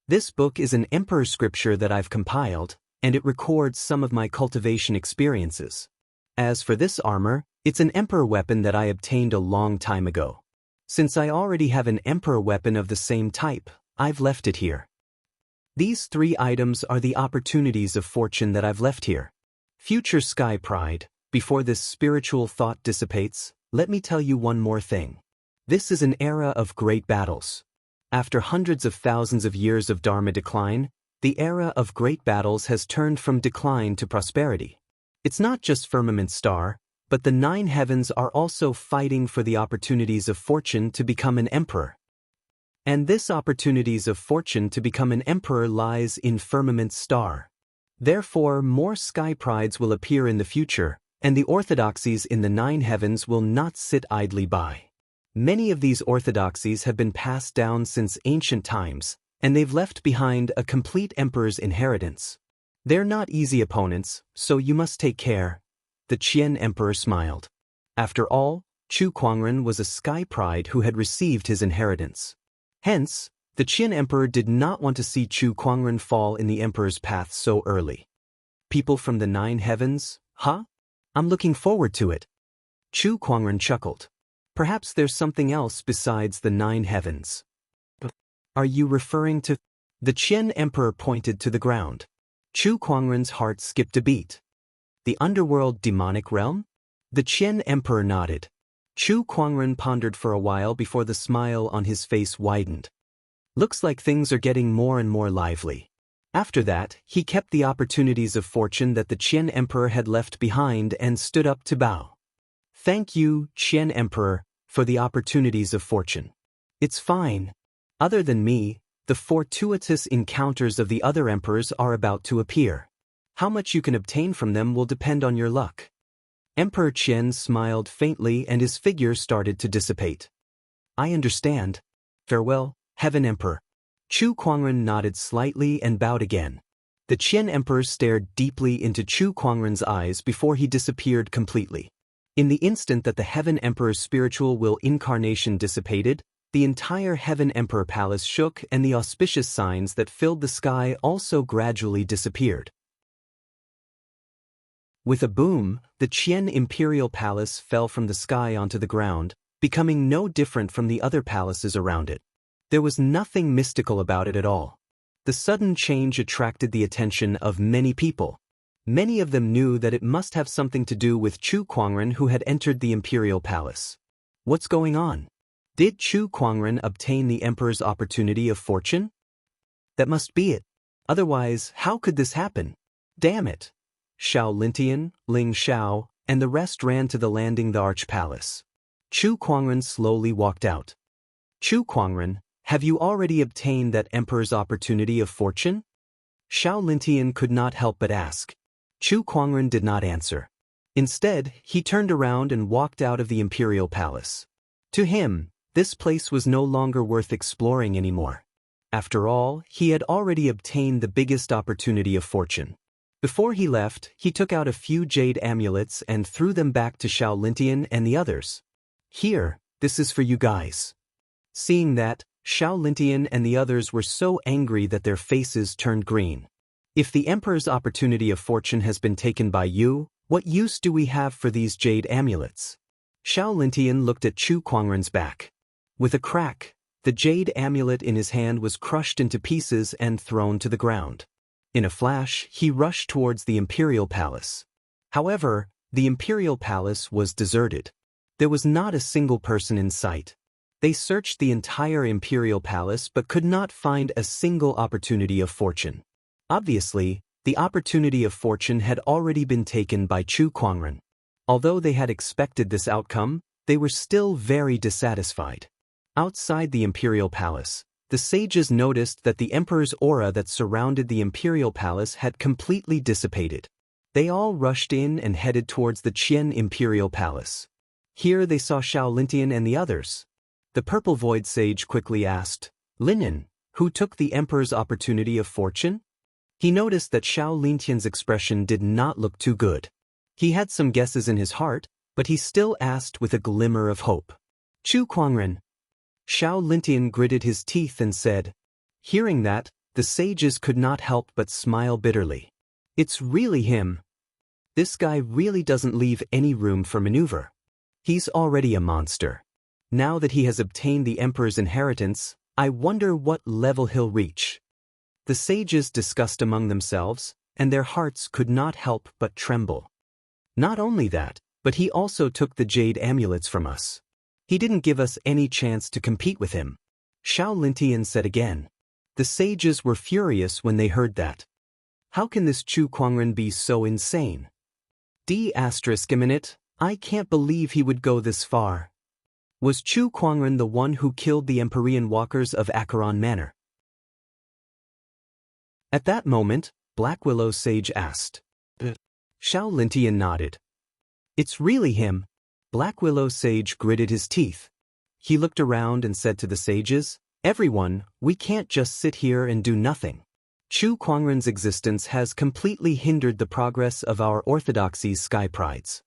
This book is an emperor scripture that I've compiled, and it records some of my cultivation experiences. As for this armor, it's an emperor weapon that I obtained a long time ago. Since I already have an emperor weapon of the same type, I've left it here. These 3 items are the opportunities of fortune that I've left here. Future Sky Pride, before this spiritual thought dissipates, let me tell you one more thing. This is an era of great battles. After hundreds of thousands of years of Dharma decline, the era of great battles has turned from decline to prosperity. It's not just Firmament Star, but the 9 heavens are also fighting for the opportunities of fortune to become an emperor. And this opportunities of fortune to become an emperor lies in Firmament Star. Therefore, more Sky Prides will appear in the future, And the orthodoxies in the 9 heavens will not sit idly by. Many of these orthodoxies have been passed down since ancient times, and they've left behind a complete emperor's inheritance. They're not easy opponents, so you must take care. The Qian emperor smiled. After all, Chu Kuangren was a sky pride who had received his inheritance. Hence, the Qian emperor did not want to see Chu Kuangren fall in the emperor's path so early. People from the 9 heavens, huh? I'm looking forward to it. Chu Kuangren chuckled. Perhaps there's something else besides the 9 heavens. Are you referring to? The Qian emperor pointed to the ground. Chu Kuangren's heart skipped a beat. The underworld demonic realm? The Qian emperor nodded. Chu Kuangren pondered for a while before the smile on his face widened. Looks like things are getting more and more lively. After that, he kept the opportunities of fortune that the Qian emperor had left behind and stood up to bow. Thank you, Qian emperor, for the opportunities of fortune. It's fine. Other than me, the fortuitous encounters of the other emperors are about to appear. How much you can obtain from them will depend on your luck. Emperor Qian smiled faintly and his figure started to dissipate. I understand. Farewell, Heaven Emperor. Chu Kuangren nodded slightly and bowed again. The Qian emperor stared deeply into Chu Kuangren's eyes before he disappeared completely. In the instant that the Heaven Emperor's spiritual will incarnation dissipated, the entire Heaven Emperor Palace shook and the auspicious signs that filled the sky also gradually disappeared. With a boom, the Qian Imperial Palace fell from the sky onto the ground, becoming no different from the other palaces around it. There was nothing mystical about it at all. The sudden change attracted the attention of many people. Many of them knew that it must have something to do with Chu Kuangren who had entered the Imperial Palace. What's going on? Did Chu Kuangren obtain the Emperor's opportunity of fortune? That must be it. Otherwise, how could this happen? Damn it. Xiao Lintian, Ling Xiao, and the rest ran to the landing the Arch Palace. Chu Kuangren slowly walked out. Chu Kuangren, have you already obtained that Emperor's opportunity of fortune? Xiao Lintian could not help but ask. Chu Kuangren did not answer. Instead, he turned around and walked out of the Imperial Palace. To him, this place was no longer worth exploring anymore. After all, he had already obtained the biggest opportunity of fortune. Before he left, he took out a few jade amulets and threw them back to Xiao Lintian and the others. Here, this is for you guys. Seeing that, Xiao Lintian and the others were so angry that their faces turned green. If the Emperor's opportunity of fortune has been taken by you, what use do we have for these jade amulets? Xiao Lintian looked at Chu Kuangren's back. With a crack, the jade amulet in his hand was crushed into pieces and thrown to the ground. In a flash, he rushed towards the Imperial Palace. However, the Imperial Palace was deserted. There was not a single person in sight. They searched the entire Imperial Palace but could not find a single opportunity of fortune. Obviously, the opportunity of fortune had already been taken by Chu Kuangren. Although they had expected this outcome, they were still very dissatisfied. Outside the Imperial Palace, the sages noticed that the Emperor's aura that surrounded the Imperial Palace had completely dissipated. They all rushed in and headed towards the Qian Imperial Palace. Here they saw Xiao Lintian and the others. The Purple Void Sage quickly asked, Linen, who took the Emperor's opportunity of fortune? He noticed that Xiao Lintian's expression did not look too good. He had some guesses in his heart, but he still asked with a glimmer of hope. Chu Kuangren. Xiao Lintian gritted his teeth and said. Hearing that, the sages could not help but smile bitterly. It's really him. This guy really doesn't leave any room for maneuver. He's already a monster. Now that he has obtained the Emperor's inheritance, I wonder what level he'll reach. The sages discussed among themselves, and their hearts could not help but tremble. Not only that, but he also took the jade amulets from us. He didn't give us any chance to compete with him. Xiao Lintian said again. The sages were furious when they heard that. How can this Chu Kuangren be so insane? D***minute, I can't believe he would go this far. Was Chu Kuangren the one who killed the Empyrean walkers of Acheron Manor? At that moment, Black Willow Sage asked. Xiao Lintian nodded. It's really him. Black Willow Sage gritted his teeth. He looked around and said to the sages, "Everyone, we can't just sit here and do nothing. Chu Kuangren's existence has completely hindered the progress of our orthodoxy's sky prides.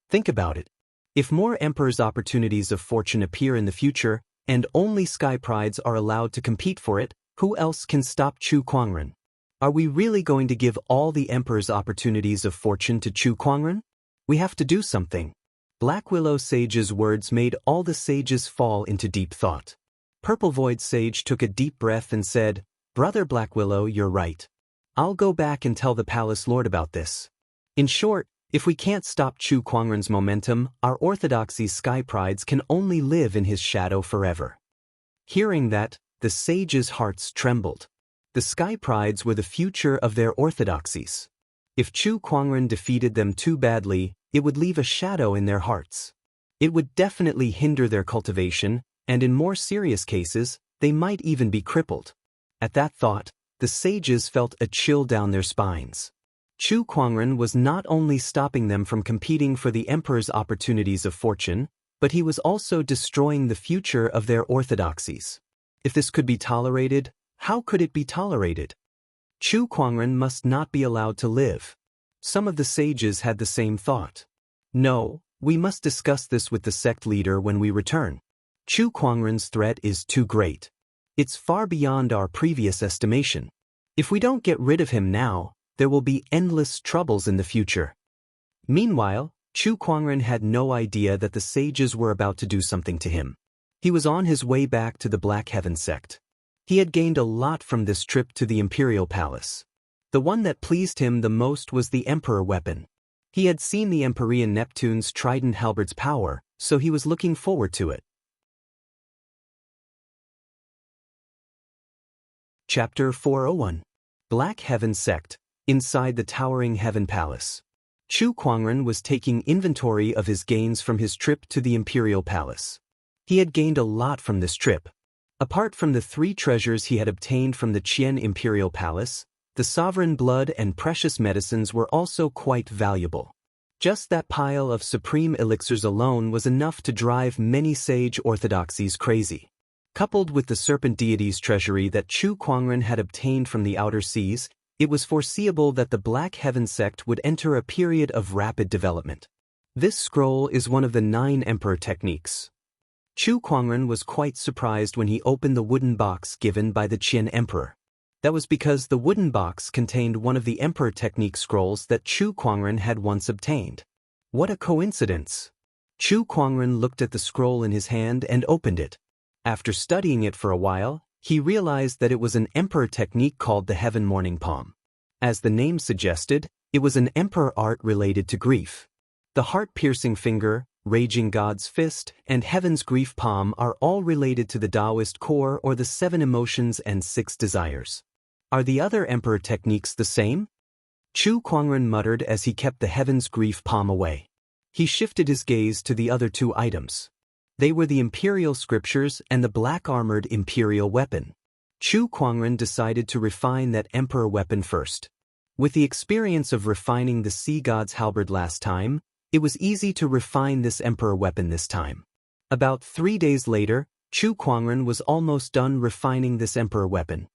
Think about it. If more Emperor's opportunities of fortune appear in the future, and only sky prides are allowed to compete for it, who else can stop Chu Kuangren? Are we really going to give all the Emperor's opportunities of fortune to Chu Kuangren? We have to do something." Black Willow Sage's words made all the sages fall into deep thought. Purple Void Sage took a deep breath and said, "Brother Black Willow, you're right. I'll go back and tell the Palace Lord about this. In short, if we can't stop Chu Kuangren's momentum, our orthodoxy's sky prides can only live in his shadow forever." Hearing that, the sages' hearts trembled. The sky prides were the future of their orthodoxies. If Chu Kuangren defeated them too badly, it would leave a shadow in their hearts. It would definitely hinder their cultivation, and in more serious cases, they might even be crippled. At that thought, the sages felt a chill down their spines. Chu Kuangren was not only stopping them from competing for the Emperor's opportunities of fortune, but he was also destroying the future of their orthodoxies. If this could be tolerated, how could it be tolerated? Chu Kuangren must not be allowed to live. Some of the sages had the same thought. No, we must discuss this with the sect leader when we return. Chu Kuangren's threat is too great. It's far beyond our previous estimation. If we don't get rid of him now, there will be endless troubles in the future. Meanwhile, Chu Kuangren had no idea that the sages were about to do something to him. He was on his way back to the Black Heaven sect. He had gained a lot from this trip to the Imperial Palace. The one that pleased him the most was the Emperor weapon. He had seen the Empyrean Neptune's trident halberd's power, so he was looking forward to it. Chapter 401. Black Heaven Sect. Inside the towering Heaven Palace. Chu Kuangren was taking inventory of his gains from his trip to the Imperial Palace. He had gained a lot from this trip. Apart from the 3 treasures he had obtained from the Qian Imperial Palace, the sovereign blood and precious medicines were also quite valuable. Just that pile of supreme elixirs alone was enough to drive many sage orthodoxies crazy. Coupled with the serpent deity's treasury that Chu Kuangren had obtained from the outer seas, it was foreseeable that the Black Heaven sect would enter a period of rapid development. This scroll is one of the 9 Emperor techniques. Chu Kuangren was quite surprised when he opened the wooden box given by the Qian Emperor. That was because the wooden box contained one of the Emperor technique scrolls that Chu Kuangren had once obtained. What a coincidence! Chu Kuangren looked at the scroll in his hand and opened it. After studying it for a while, he realized that it was an Emperor technique called the Heaven Morning Palm. As the name suggested, it was an Emperor art related to grief. The heart-piercing finger, Raging God's fist, and Heaven's grief palm are all related to the Taoist core or the 7 emotions and 6 desires. Are the other Emperor techniques the same? Chu Kuangren muttered as he kept the Heaven's grief palm away. He shifted his gaze to the other 2 items. They were the Imperial Scriptures and the black-armored Imperial weapon. Chu Kuangren decided to refine that Emperor weapon first. With the experience of refining the Sea God's halberd last time, it was easy to refine this Emperor weapon this time. About 3 days later, Chu Kuangren was almost done refining this Emperor weapon.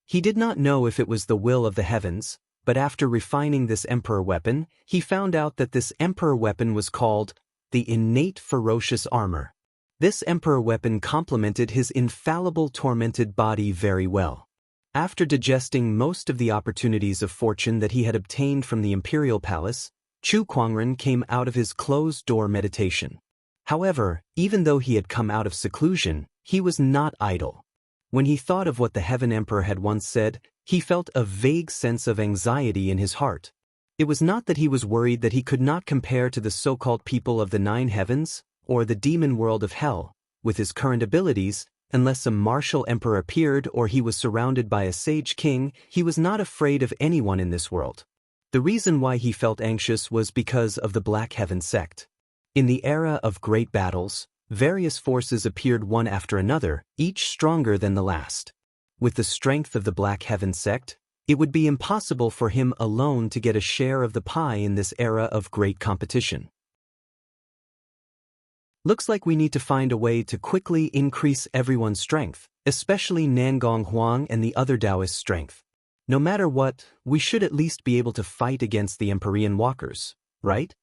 He did not know if it was the will of the heavens, but after refining this Emperor weapon, he found out that this Emperor weapon was called the Innate Ferocious Armor. This Emperor weapon complemented his infallible tormented body very well. After digesting most of the opportunities of fortune that he had obtained from the Imperial Palace, Chu Kuangren came out of his closed-door meditation. However, even though he had come out of seclusion, he was not idle. When he thought of what the Heaven Emperor had once said, he felt a vague sense of anxiety in his heart. It was not that he was worried that he could not compare to the so-called people of the 9 heavens, or the demon world of hell, with his current abilities. Unless a martial emperor appeared or he was surrounded by a sage king, he was not afraid of anyone in this world. The reason why he felt anxious was because of the Black Heaven sect. In the era of great battles, various forces appeared one after another, each stronger than the last. With the strength of the Black Heaven sect, it would be impossible for him alone to get a share of the pie in this era of great competition. Looks like we need to find a way to quickly increase everyone's strength, especially Nangong Huang and the other Taoist strength. No matter what, we should at least be able to fight against the Empyrean walkers, right?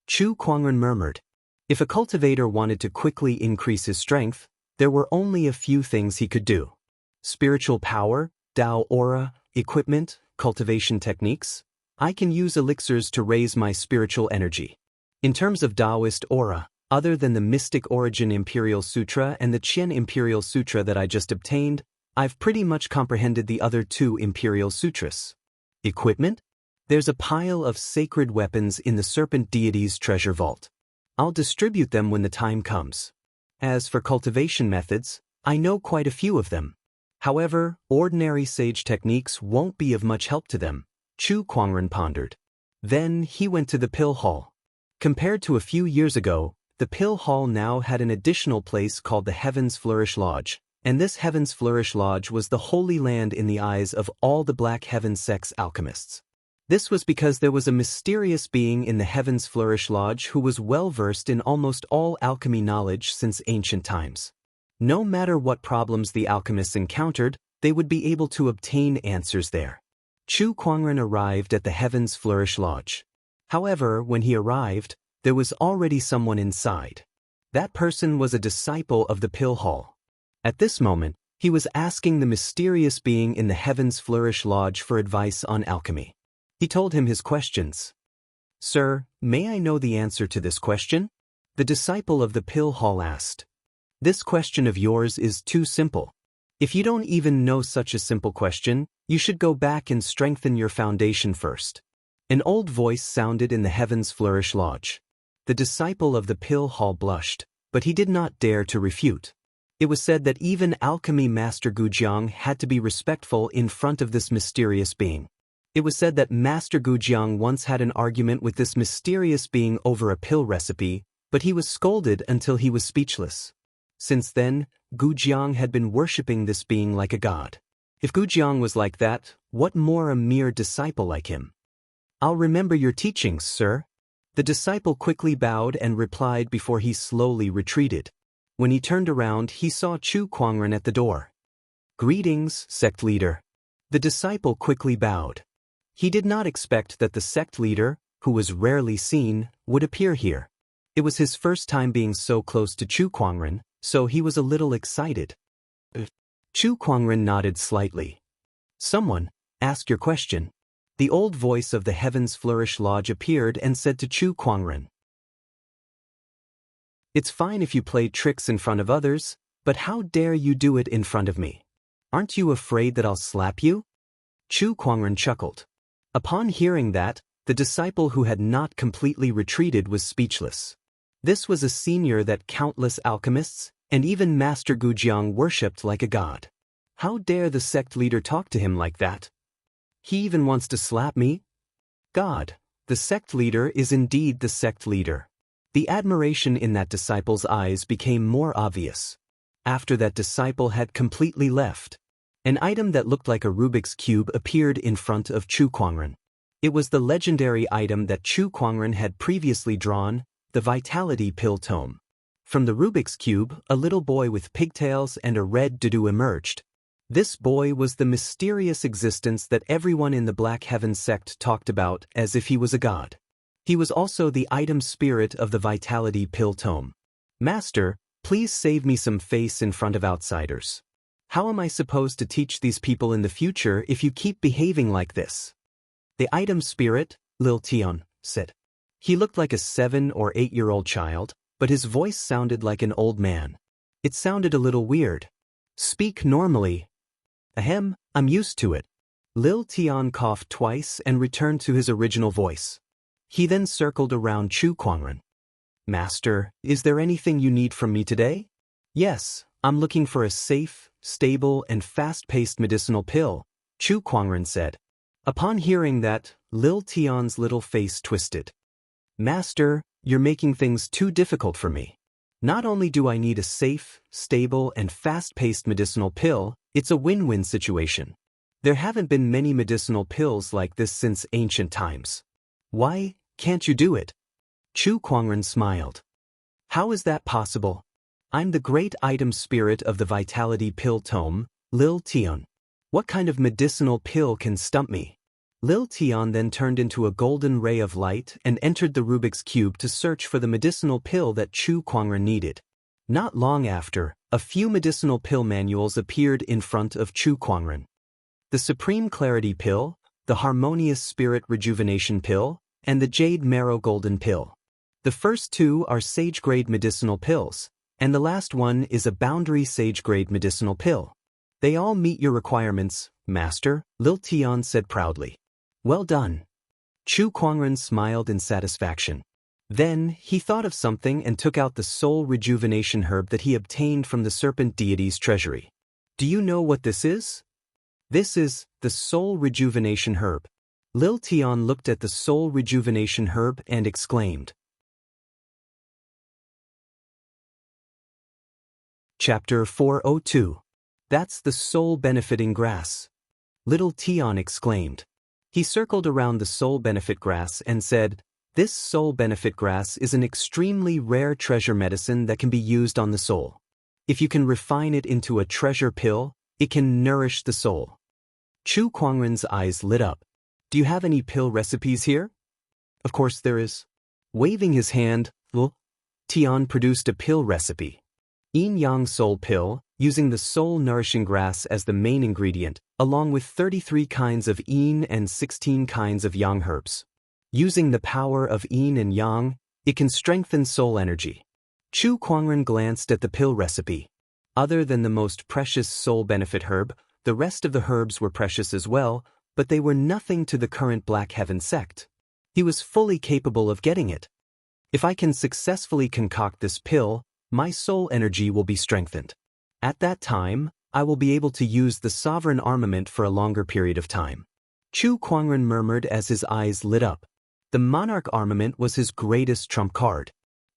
Chu Kuangren murmured. If a cultivator wanted to quickly increase his strength, there were only a few things he could do. Spiritual power, Tao aura, equipment, cultivation techniques. I can use elixirs to raise my spiritual energy. In terms of Taoist aura, other than the Mystic Origin Imperial Sutra and the Qian Imperial Sutra that I just obtained, I've pretty much comprehended the other two Imperial Sutras. Equipment? There's a pile of sacred weapons in the Serpent Deity's treasure vault. I'll distribute them when the time comes. As for cultivation methods, I know quite a few of them. However, ordinary sage techniques won't be of much help to them, Chu Kuangren pondered. Then he went to the pill hall. Compared to a few years ago, the pill hall now had an additional place called the Heavens Flourish Lodge, and this Heavens Flourish Lodge was the holy land in the eyes of all the Black Heaven sect's alchemists. This was because there was a mysterious being in the Heavens Flourish Lodge who was well-versed in almost all alchemy knowledge since ancient times. No matter what problems the alchemists encountered, they would be able to obtain answers there. Chu Kuangren arrived at the Heavens Flourish Lodge. However, when he arrived, there was already someone inside. That person was a disciple of the pill hall. At this moment, he was asking the mysterious being in the Heavens Flourish Lodge for advice on alchemy. He told him his questions. "Sir, may I know the answer to this question?" The disciple of the pill hall asked. "This question of yours is too simple. If you don't even know such a simple question, you should go back and strengthen your foundation first." An old voice sounded in the Heavens Flourish Lodge. The disciple of the pill hall blushed, but he did not dare to refute. It was said that even alchemy master Gujiang had to be respectful in front of this mysterious being. It was said that Master Gujiang once had an argument with this mysterious being over a pill recipe, but he was scolded until he was speechless. Since then, Gujiang had been worshipping this being like a god. If Gujiang was like that, what more a mere disciple like him? "I'll remember your teachings, sir." The disciple quickly bowed and replied before he slowly retreated. When he turned around, he saw Chu Kuangren at the door. "Greetings, sect leader." The disciple quickly bowed. He did not expect that the sect leader, who was rarely seen, would appear here. It was his first time being so close to Chu Kuangren, so he was a little excited. Chu Kuangren nodded slightly. "Someone, ask your question." The old voice of the Heavens Flourish Lodge appeared and said to Chu Kuangren, "It's fine if you play tricks in front of others, but how dare you do it in front of me? Aren't you afraid that I'll slap you?" Chu Kuangren chuckled. Upon hearing that, the disciple who had not completely retreated was speechless. This was a senior that countless alchemists, and even Master Gujiang worshipped like a god. How dare the sect leader talk to him like that? He even wants to slap me? God, the sect leader is indeed the sect leader. The admiration in that disciple's eyes became more obvious. After that disciple had completely left, an item that looked like a Rubik's Cube appeared in front of Chu Kuangren. It was the legendary item that Chu Kuangren had previously drawn, the Vitality Pill Tome. From the Rubik's Cube, a little boy with pigtails and a red doo emerged. This boy was the mysterious existence that everyone in the Black Heaven sect talked about as if he was a god. He was also the item spirit of the Vitality Pill Tome. "Master, please save me some face in front of outsiders. How am I supposed to teach these people in the future if you keep behaving like this?" The item spirit, Lil Tion, said. He looked like a 7 or 8-year-old child, but his voice sounded like an old man. It sounded a little weird. "Speak normally." "Ahem, I'm used to it." Lil Tion coughed twice and returned to his original voice. He then circled around Chu Kuangren. "Master, is there anything you need from me today?" "Yes, I'm looking for a safe, stable, and fast-paced medicinal pill," Chu Kuangren said. Upon hearing that, Lil Tion's little face twisted. "Master, you're making things too difficult for me. Not only do I need a safe, stable, and fast-paced medicinal pill, it's a win-win situation. There haven't been many medicinal pills like this since ancient times. Why can't you do it?" Chu Kuangren smiled. How is that possible? I'm the great item spirit of the Vitality Pill Tome, Lil Tion. What kind of medicinal pill can stump me? Lil Tion then turned into a golden ray of light and entered the Rubik's Cube to search for the medicinal pill that Chu Kuangren needed. Not long after, a few medicinal pill manuals appeared in front of Chu Kuangren. The Supreme Clarity Pill, the Harmonious Spirit Rejuvenation Pill, and the Jade Marrow Golden Pill. The first two are Sage-grade medicinal pills, and the last one is a Boundary Sage-grade medicinal pill. They all meet your requirements, Master, Lil Tion said proudly. Well done. Chu Kuangren smiled in satisfaction. Then, he thought of something and took out the Soul Rejuvenation Herb that he obtained from the Serpent Deity's treasury. Do you know what this is? This is the Soul Rejuvenation Herb. Lil Tion looked at the Soul Rejuvenation Herb and exclaimed. Chapter 402. That's the soul-benefiting grass. Little Tion exclaimed. He circled around the soul benefit grass and said, This soul benefit grass is an extremely rare treasure medicine that can be used on the soul. If you can refine it into a treasure pill, it can nourish the soul. Chu Kuangren's eyes lit up. Do you have any pill recipes here? Of course there is. Waving his hand, Lil Tion produced a pill recipe. Yin Yang Soul Pill, using the soul-nourishing grass as the main ingredient, along with 33 kinds of yin and 16 kinds of yang herbs. Using the power of yin and yang, it can strengthen soul energy. Chu Kuangren glanced at the pill recipe. Other than the most precious soul benefit herb, the rest of the herbs were precious as well, but they were nothing to the current Black Heaven sect. He was fully capable of getting it. If I can successfully concoct this pill, my soul energy will be strengthened. At that time, I will be able to use the sovereign armament for a longer period of time. Chu Kuangren murmured as his eyes lit up. The monarch armament was his greatest trump card.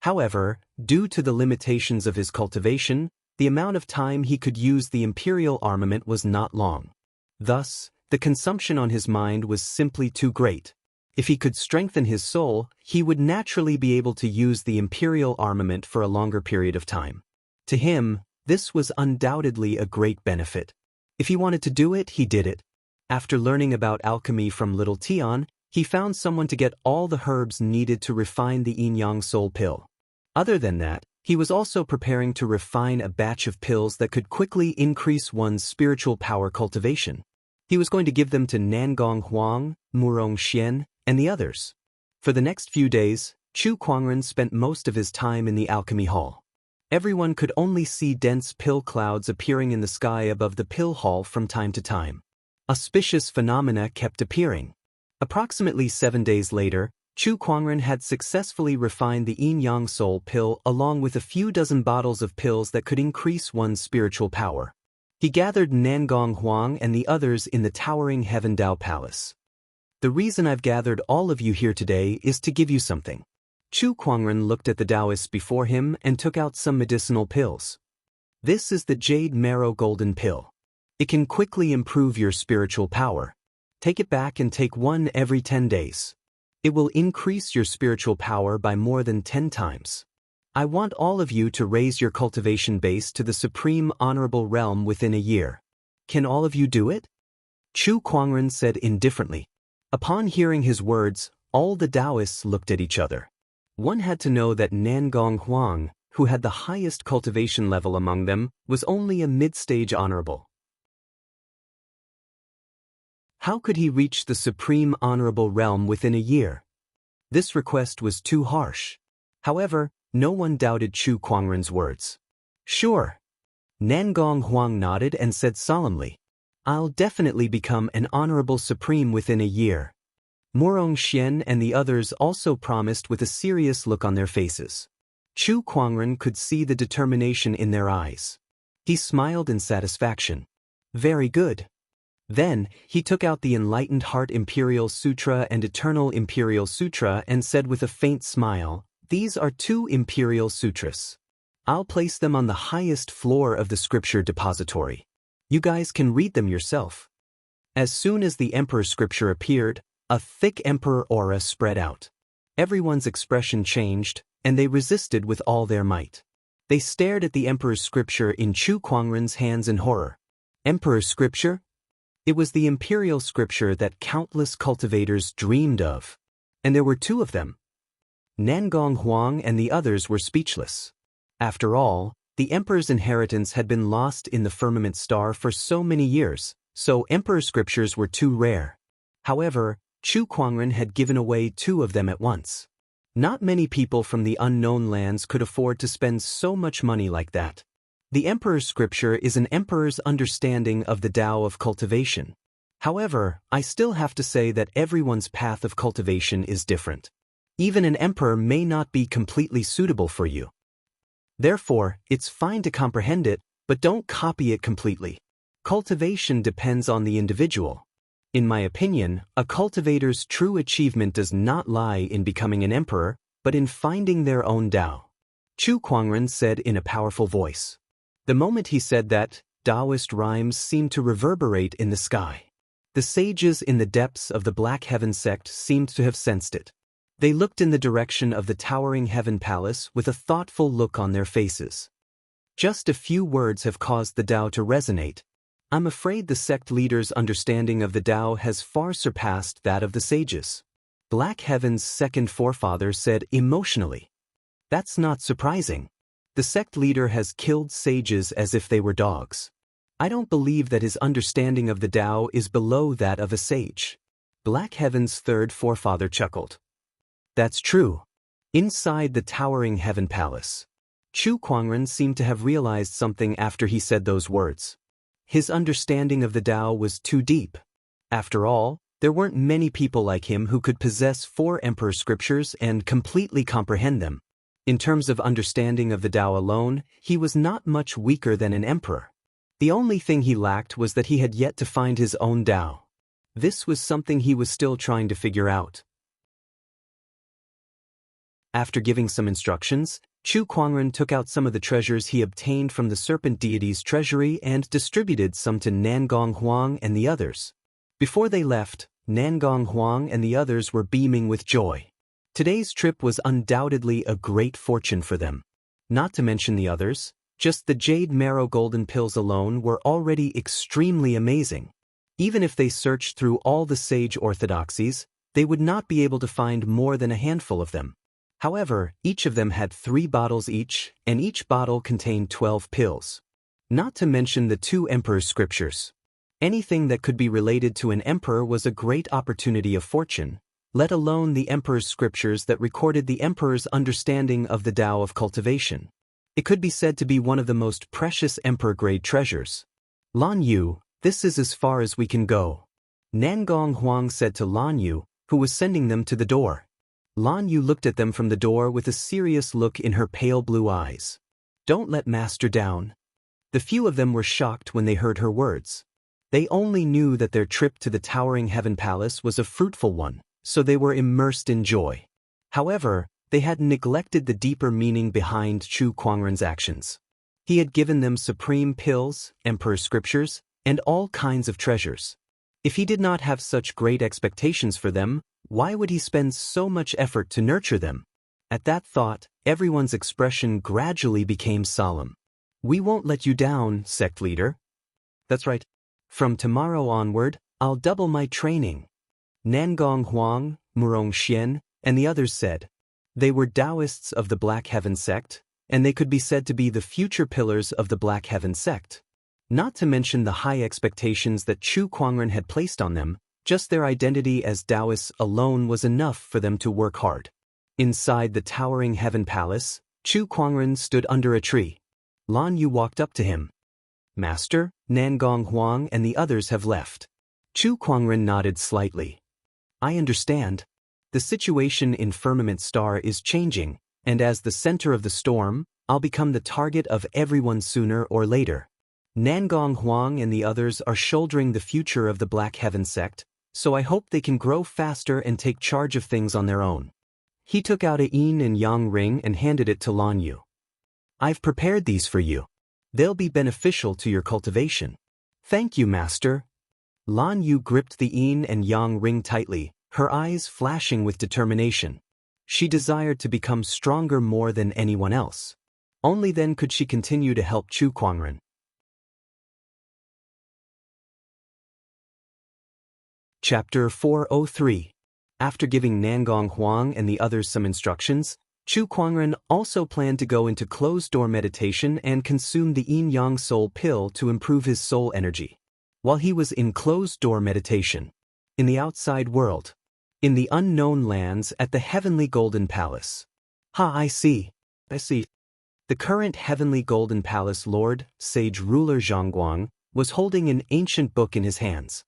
However, due to the limitations of his cultivation, the amount of time he could use the imperial armament was not long. Thus, the consumption on his mind was simply too great. If he could strengthen his soul, he would naturally be able to use the imperial armament for a longer period of time. To him, this was undoubtedly a great benefit. If he wanted to do it, he did it. After learning about alchemy from Little Tion, he found someone to get all the herbs needed to refine the Yin Yang Soul Pill. Other than that, he was also preparing to refine a batch of pills that could quickly increase one's spiritual power cultivation. He was going to give them to Nangong Huang, Murong Xian, and the others. For the next few days, Chu Kuangren spent most of his time in the alchemy hall. Everyone could only see dense pill clouds appearing in the sky above the pill hall from time to time. Auspicious phenomena kept appearing. Approximately 7 days later, Chu Kuangren had successfully refined the Yin Yang Soul Pill along with a few dozen bottles of pills that could increase one's spiritual power. He gathered Nangong Huang and the others in the towering Heaven Dao Palace. The reason I've gathered all of you here today is to give you something. Chu Kuangren looked at the Taoists before him and took out some medicinal pills. This is the Jade Marrow Golden Pill. It can quickly improve your spiritual power. Take it back and take one every 10 days. It will increase your spiritual power by more than 10 times. I want all of you to raise your cultivation base to the supreme honorable realm within a year. Can all of you do it? Chu Kuangren said indifferently. Upon hearing his words, all the Taoists looked at each other. One had to know that Nangong Huang, who had the highest cultivation level among them, was only a mid-stage honorable. How could he reach the supreme honorable realm within a year? This request was too harsh. However, no one doubted Chu Kuangren's words. Sure. Nangong Huang nodded and said solemnly, I'll definitely become an honorable supreme within a year. Murong Xian and the others also promised with a serious look on their faces. Chu Kuangren could see the determination in their eyes. He smiled in satisfaction. Very good. Then, he took out the Enlightened Heart Imperial Sutra and Eternal Imperial Sutra and said with a faint smile, These are 2 Imperial Sutras. I'll place them on the highest floor of the scripture depository. You guys can read them yourself. As soon as the Emperor scripture appeared, a thick Emperor aura spread out. Everyone's expression changed, and they resisted with all their might. They stared at the Emperor's scripture in Chu Kuangren's hands in horror. Emperor's scripture? It was the imperial scripture that countless cultivators dreamed of. And there were two of them. Nangong Huang and the others were speechless. After all, the Emperor's inheritance had been lost in the firmament star for so many years, so Emperor scriptures were too rare. However, Chu Kuangren had given away two of them at once. Not many people from the unknown lands could afford to spend so much money like that. The Emperor's scripture is an emperor's understanding of the Tao of cultivation. However, I still have to say that everyone's path of cultivation is different. Even an emperor may not be completely suitable for you. Therefore, it's fine to comprehend it, but don't copy it completely. Cultivation depends on the individual. In my opinion, a cultivator's true achievement does not lie in becoming an emperor, but in finding their own Tao. Chu Kuangren said in a powerful voice. The moment he said that, Taoist rhymes seemed to reverberate in the sky. The sages in the depths of the Black Heaven sect seemed to have sensed it. They looked in the direction of the towering heaven palace with a thoughtful look on their faces. Just a few words have caused the Tao to resonate. I'm afraid the sect leader's understanding of the Tao has far surpassed that of the sages. Black Heaven's second forefather said emotionally. That's not surprising. The sect leader has killed sages as if they were dogs. I don't believe that his understanding of the Tao is below that of a sage. Black Heaven's third forefather chuckled. That's true. Inside the towering heaven palace, Chu Kuangren seemed to have realized something after he said those words. His understanding of the Tao was too deep. After all, there weren't many people like him who could possess 4 emperor scriptures and completely comprehend them. In terms of understanding of the Tao alone, he was not much weaker than an emperor. The only thing he lacked was that he had yet to find his own Tao. This was something he was still trying to figure out. After giving some instructions, Chu Kuangren took out some of the treasures he obtained from the serpent deity's treasury and distributed some to Nangong Huang and the others. Before they left, Nangong Huang and the others were beaming with joy. Today's trip was undoubtedly a great fortune for them. Not to mention the others, just the jade marrow golden pills alone were already extremely amazing. Even if they searched through all the sage orthodoxies, they would not be able to find more than a handful of them. However, each of them had 3 bottles each, and each bottle contained 12 pills. Not to mention the 2 emperor's scriptures. Anything that could be related to an emperor was a great opportunity of fortune, let alone the emperor's scriptures that recorded the emperor's understanding of the Tao of cultivation. It could be said to be one of the most precious emperor-grade treasures. Lan Yu, this is as far as we can go. Nangong Huang said to Lan Yu, who was sending them to the door. Lan Yu looked at them from the door with a serious look in her pale blue eyes. Don't let Master down. The few of them were shocked when they heard her words. They only knew that their trip to the towering heaven palace was a fruitful one, so they were immersed in joy. However, they had neglected the deeper meaning behind Chu Kuangren's actions. He had given them supreme pills, emperor scriptures, and all kinds of treasures. If he did not have such great expectations for them, why would he spend so much effort to nurture them? At that thought, everyone's expression gradually became solemn. We won't let you down, sect leader. That's right. From tomorrow onward, I'll double my training. Nangong Huang, Murong Xian, and the others said. They were Taoists of the Black Heaven sect, and they could be said to be the future pillars of the Black Heaven sect. Not to mention the high expectations that Chu Kuangren had placed on them, just their identity as Taoists alone was enough for them to work hard. Inside the towering heaven palace, Chu Kuangren stood under a tree. Lan Yu walked up to him. Master, Nangong Huang and the others have left. Chu Kuangren nodded slightly. I understand. The situation in Firmament Star is changing, and as the center of the storm, I'll become the target of everyone sooner or later. Nangong Huang and the others are shouldering the future of the Black Heaven sect, so I hope they can grow faster and take charge of things on their own. He took out a yin and yang ring and handed it to Lan Yu. I've prepared these for you. They'll be beneficial to your cultivation. Thank you, Master. Lan Yu gripped the yin and yang ring tightly, her eyes flashing with determination. She desired to become stronger more than anyone else. Only then could she continue to help Chu Kuangren. Chapter 403. After giving Nangong Huang and the others some instructions, Chu Kuangren also planned to go into closed-door meditation and consume the yin-yang soul pill to improve his soul energy. While he was in closed-door meditation, in the outside world, in the unknown lands at the Heavenly Golden Palace. I see. The current Heavenly Golden Palace Lord, Sage Ruler Zhongguang, was holding an ancient book in his hands.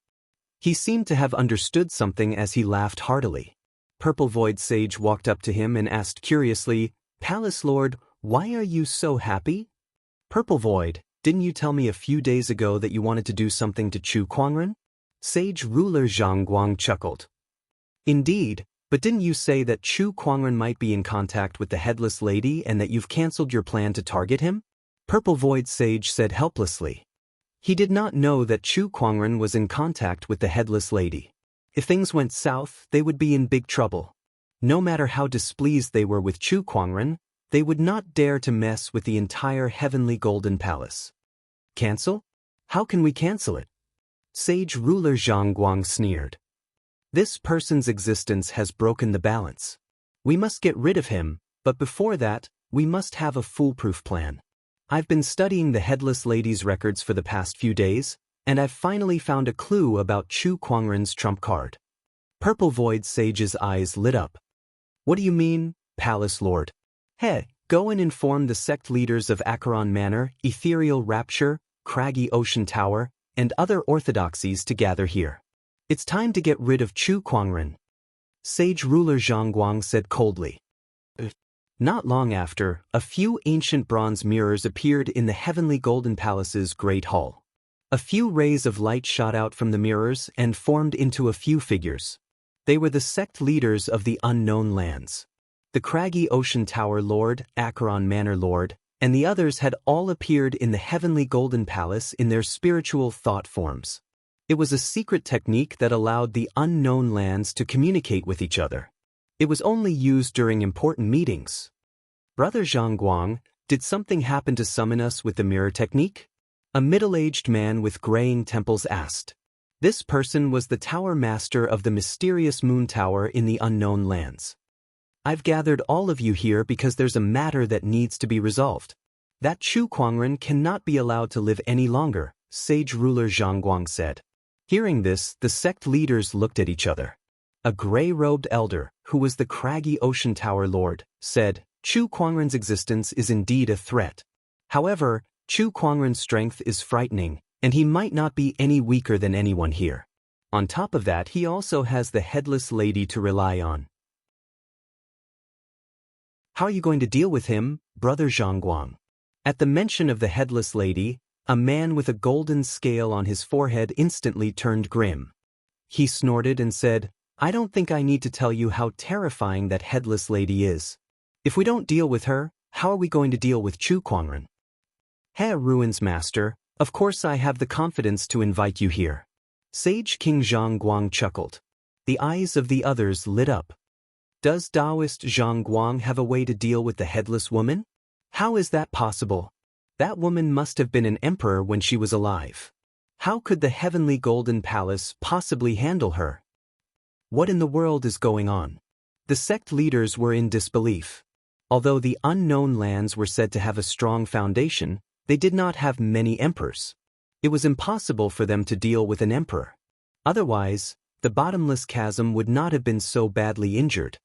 He seemed to have understood something as he laughed heartily. Purple Void Sage walked up to him and asked curiously, "Palace Lord, why are you so happy?" "Purple Void, didn't you tell me a few days ago that you wanted to do something to Chu Kuangren?" Sage Ruler Zhongguang chuckled. "Indeed, but didn't you say that Chu Kuangren might be in contact with the Headless Lady and that you've cancelled your plan to target him?" Purple Void Sage said helplessly. He did not know that Chu Kuangren was in contact with the Headless Lady. If things went south, they would be in big trouble. No matter how displeased they were with Chu Kuangren, they would not dare to mess with the entire Heavenly Golden Palace. "Cancel? How can we cancel it?" Sage Ruler Zhongguang sneered. "This person's existence has broken the balance. We must get rid of him, but before that, we must have a foolproof plan. I've been studying the Headless Lady's records for the past few days, and I've finally found a clue about Chu Kuangren's trump card." Purple Void Sage's eyes lit up. "What do you mean, Palace Lord?" Go and inform the sect leaders of Acheron Manor, Ethereal Rapture, Craggy Ocean Tower, and other orthodoxies to gather here. It's time to get rid of Chu Kuangren." Sage Ruler Zhongguang said coldly. Not long after, a few ancient bronze mirrors appeared in the Heavenly Golden Palace's Great Hall. A few rays of light shot out from the mirrors and formed into a few figures. They were the sect leaders of the unknown lands. The Craggy Ocean Tower Lord, Acheron Manor Lord, and the others had all appeared in the Heavenly Golden Palace in their spiritual thought forms. It was a secret technique that allowed the unknown lands to communicate with each other. It was only used during important meetings. "Brother Zhongguang, did something happen to summon us with the mirror technique?" A middle-aged man with graying temples asked. This person was the tower master of the mysterious moon tower in the unknown lands. "I've gathered all of you here because there's a matter that needs to be resolved. That Chu Kuangren cannot be allowed to live any longer," Sage Ruler Zhongguang said. Hearing this, the sect leaders looked at each other. A gray-robed elder, who was the Craggy Ocean Tower Lord, said, "Chu Kuangren's existence is indeed a threat. However, Chu Kuangren's strength is frightening, and he might not be any weaker than anyone here. On top of that, he also has the Headless Lady to rely on." "How are you going to deal with him, Brother Zhongguang?" At the mention of the Headless Lady, a man with a golden scale on his forehead instantly turned grim. He snorted and said, "I don't think I need to tell you how terrifying that Headless Lady is. If we don't deal with her, how are we going to deal with Chu Kuangren?" "Ruins Master, of course I have the confidence to invite you here." Sage King Zhongguang chuckled. The eyes of the others lit up. "Does Taoist Zhongguang have a way to deal with the Headless Woman? How is that possible? That woman must have been an emperor when she was alive. How could the Heavenly Golden Palace possibly handle her? What in the world is going on?" The sect leaders were in disbelief. Although the unknown lands were said to have a strong foundation, they did not have many emperors. It was impossible for them to deal with an emperor. Otherwise, the bottomless chasm would not have been so badly injured.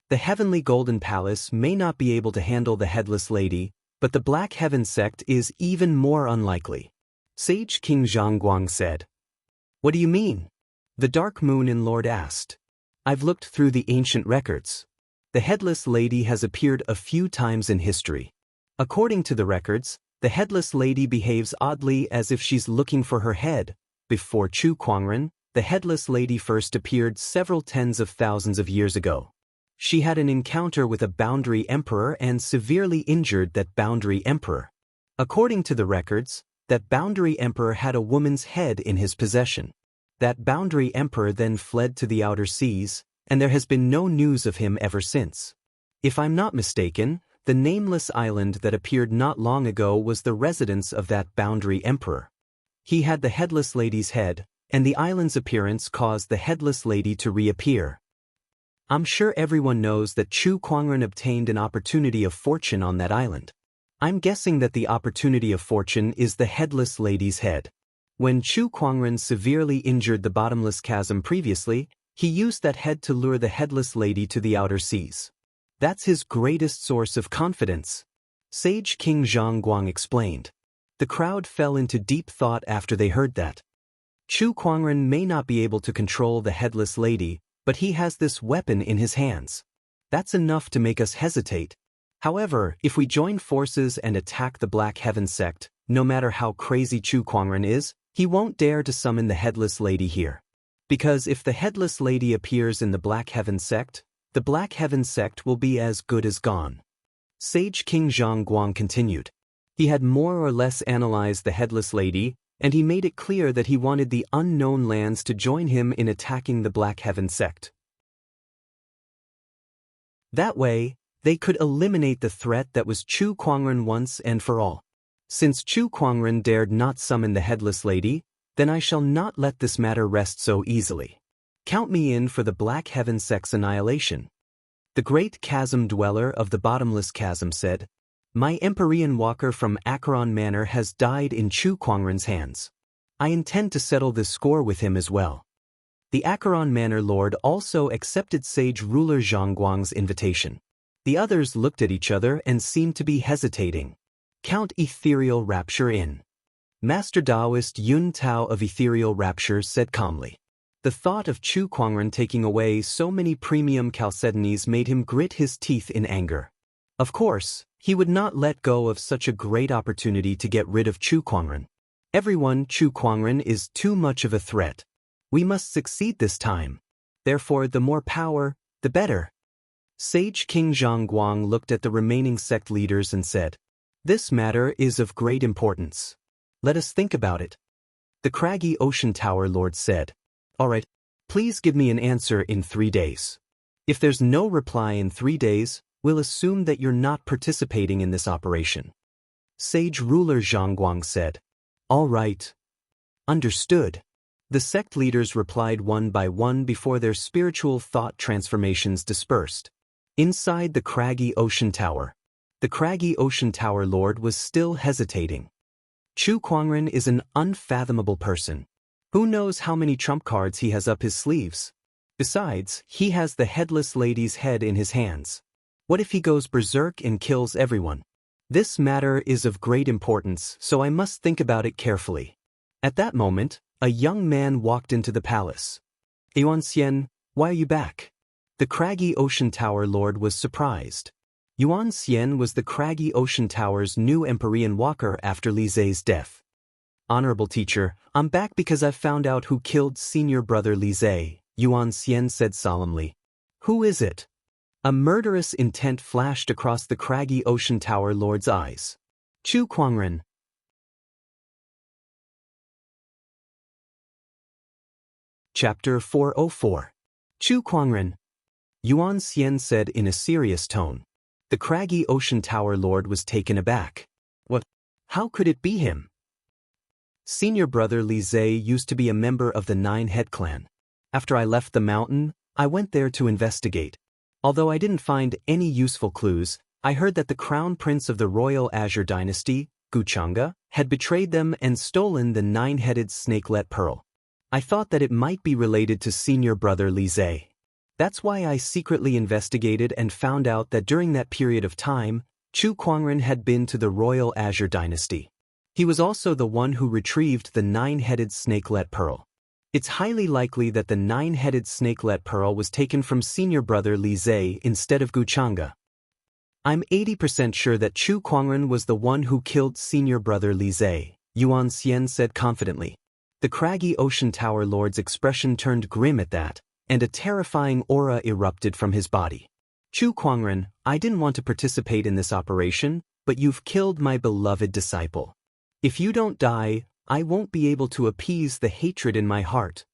The Heavenly Golden Palace may not be able to handle the Headless Lady, but the Black Heaven sect is even more unlikely. Sage King Zhongguang said. "What do you mean?" The Dark Moon Lord asked. "I've looked through the ancient records. The Headless Lady has appeared a few times in history. According to the records, the Headless Lady behaves oddly as if she's looking for her head. Before Chu Kuangren, the Headless Lady first appeared several tens of thousands of years ago. She had an encounter with a Boundary Emperor and severely injured that Boundary Emperor. According to the records, that Boundary Emperor had a woman's head in his possession. That Boundary Emperor then fled to the outer seas, and there has been no news of him ever since. If I'm not mistaken, the nameless island that appeared not long ago was the residence of that boundary emperor. He had the headless lady's head, and the island's appearance caused the headless lady to reappear. I'm sure everyone knows that Chu Kuangren obtained an opportunity of fortune on that island. I'm guessing that the opportunity of fortune is the headless lady's head. When Chu Kuangren severely injured the bottomless chasm previously, he used that head to lure the headless lady to the outer seas. That's his greatest source of confidence. Sage King Zhongguang explained. The crowd fell into deep thought after they heard that. Chu Kuangren may not be able to control the headless lady, but he has this weapon in his hands. That's enough to make us hesitate. However, if we join forces and attack the Black Heaven sect, no matter how crazy Chu Kuangren is, he won't dare to summon the headless lady here. Because if the headless lady appears in the Black Heaven sect, the Black Heaven sect will be as good as gone. Sage King Zhongguang continued. He had more or less analyzed the headless lady, and he made it clear that he wanted the unknown lands to join him in attacking the Black Heaven sect. That way, they could eliminate the threat that was Chu Kuangren once and for all. Since Chu Kuangren dared not summon the headless lady, then I shall not let this matter rest so easily. Count me in for the Black Heaven sect's annihilation. The great chasm dweller of the bottomless chasm said, My Empyrean walker from Acheron Manor has died in Chu Kuangren's hands. I intend to settle this score with him as well. The Acheron Manor Lord also accepted Sage Ruler Zhongguang's invitation. The others looked at each other and seemed to be hesitating. Count Ethereal Rapture in. Master Taoist Yun Tao of Ethereal Rapture said calmly. The thought of Chu Kuangren taking away so many premium chalcedonies made him grit his teeth in anger. Of course, he would not let go of such a great opportunity to get rid of Chu Kuangren. Everyone, Chu Kuangren is too much of a threat. We must succeed this time. Therefore, the more power, the better. Sage King Zhongguang looked at the remaining sect leaders and said, This matter is of great importance. Let us think about it. The craggy Ocean Tower Lord said, All right, please give me an answer in 3 days. If there's no reply in 3 days, we'll assume that you're not participating in this operation. Sage Ruler Zhongguang said, All right. Understood. The sect leaders replied one by one before their spiritual thought transformations dispersed. Inside the craggy Ocean Tower, the craggy Ocean Tower Lord was still hesitating. Chu Kuangren is an unfathomable person. Who knows how many trump cards he has up his sleeves? Besides, he has the headless lady's head in his hands. What if he goes berserk and kills everyone? This matter is of great importance, so I must think about it carefully. At that moment, a young man walked into the palace. Yuan Xian, why are you back? The craggy Ocean Tower Lord was surprised. Yuan Xian was the craggy Ocean Tower's new Empyrean walker after Li Zhe's death. Honorable teacher, I'm back because I've found out who killed senior brother Li Zhe, Yuan Xian said solemnly. Who is it? A murderous intent flashed across the craggy Ocean Tower Lord's eyes. Chu Kuangren. Chapter 404. Chu Kuangren. Yuan Xian said in a serious tone. The craggy Ocean Tower Lord was taken aback. What? How could it be him? Senior brother Li Zhe used to be a member of the Nine-Head clan. After I left the mountain, I went there to investigate. Although I didn't find any useful clues, I heard that the crown prince of the royal Azure dynasty, Guchanga, had betrayed them and stolen the nine-headed snakelet pearl. I thought that it might be related to senior brother Li Zhe. That's why I secretly investigated and found out that during that period of time, Chu Kuangren had been to the royal Azure dynasty. He was also the one who retrieved the nine-headed snakelet pearl. It's highly likely that the nine-headed snakelet pearl was taken from senior brother Li Zhe instead of Guchanga. I'm 80% sure that Chu Kuangren was the one who killed senior brother Li Zhe, Yuan Xian said confidently. The craggy Ocean Tower Lord's expression turned grim at that, and a terrifying aura erupted from his body. Chu Kuangren, I didn't want to participate in this operation, but you've killed my beloved disciple. If you don't die, I won't be able to appease the hatred in my heart.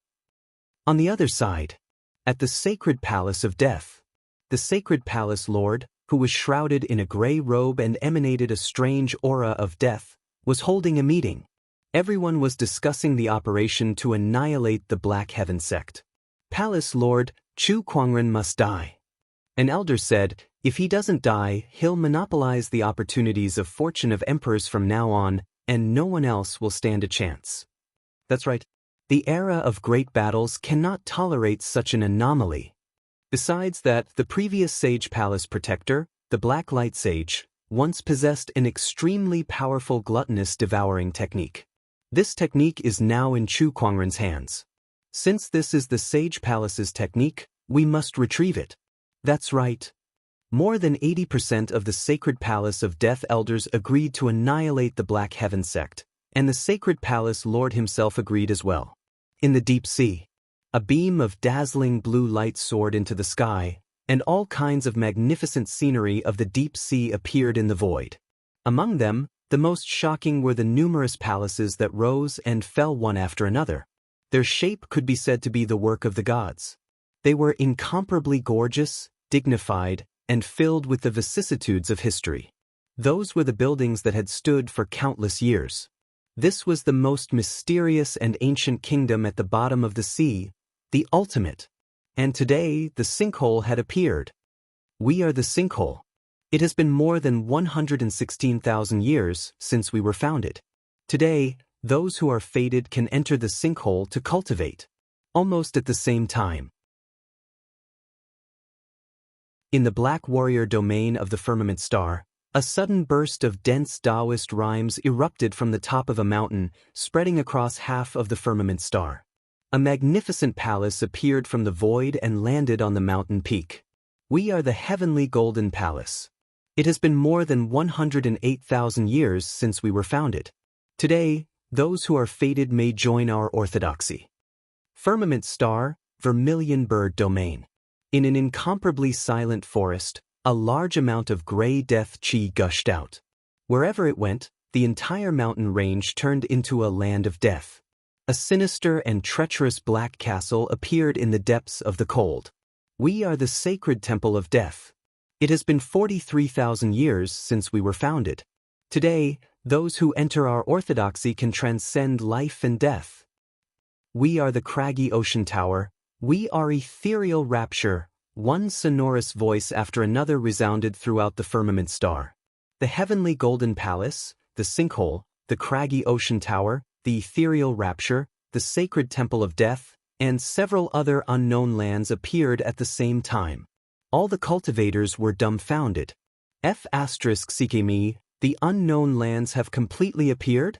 On the other side, at the sacred palace of death, the sacred palace lord, who was shrouded in a gray robe and emanated a strange aura of death, was holding a meeting. Everyone was discussing the operation to annihilate the Black Heaven sect. Palace Lord Chu Kuangren must die. An elder said, if he doesn't die, he'll monopolize the opportunities of fortune of emperors from now on, and no one else will stand a chance. That's right. The era of great battles cannot tolerate such an anomaly. Besides that, the previous Sage Palace Protector, the Black Light Sage, once possessed an extremely powerful gluttonous devouring technique. This technique is now in Chu Kuangren's hands. Since this is the Sage Palace's technique, we must retrieve it. That's right. More than 80% of the Sacred Palace of Death Elders agreed to annihilate the Black Heaven sect, and the Sacred Palace Lord himself agreed as well. In the deep sea, a beam of dazzling blue light soared into the sky, and all kinds of magnificent scenery of the deep sea appeared in the void. Among them, the most shocking were the numerous palaces that rose and fell one after another. Their shape could be said to be the work of the gods. They were incomparably gorgeous, dignified, and filled with the vicissitudes of history. Those were the buildings that had stood for countless years. This was the most mysterious and ancient kingdom at the bottom of the sea, the ultimate. And today, the sinkhole had appeared. We are the sinkhole. It has been more than 116,000 years since we were founded. Today, those who are fated can enter the sinkhole to cultivate. Almost at the same time. In the Black Warrior domain of the Firmament Star, a sudden burst of dense Taoist rhymes erupted from the top of a mountain, spreading across half of the Firmament Star. A magnificent palace appeared from the void and landed on the mountain peak. We are the Heavenly Golden Palace. It has been more than 108,000 years since we were founded. Today, those who are fated may join our orthodoxy. Firmament Star, Vermilion Bird Domain. In an incomparably silent forest, a large amount of gray death chi gushed out. Wherever it went, the entire mountain range turned into a land of death. A sinister and treacherous black castle appeared in the depths of the cold. We are the sacred temple of death. It has been 43,000 years since we were founded. Today, those who enter our orthodoxy can transcend life and death. We are the craggy ocean tower. We are ethereal rapture. One sonorous voice after another resounded throughout the Firmament Star. The Heavenly Golden Palace, the Sinkhole, the Craggy Ocean Tower, the Ethereal Rapture, the Sacred Temple of Death, and several other unknown lands appeared at the same time. All the cultivators were dumbfounded. F***me, the unknown lands have completely appeared?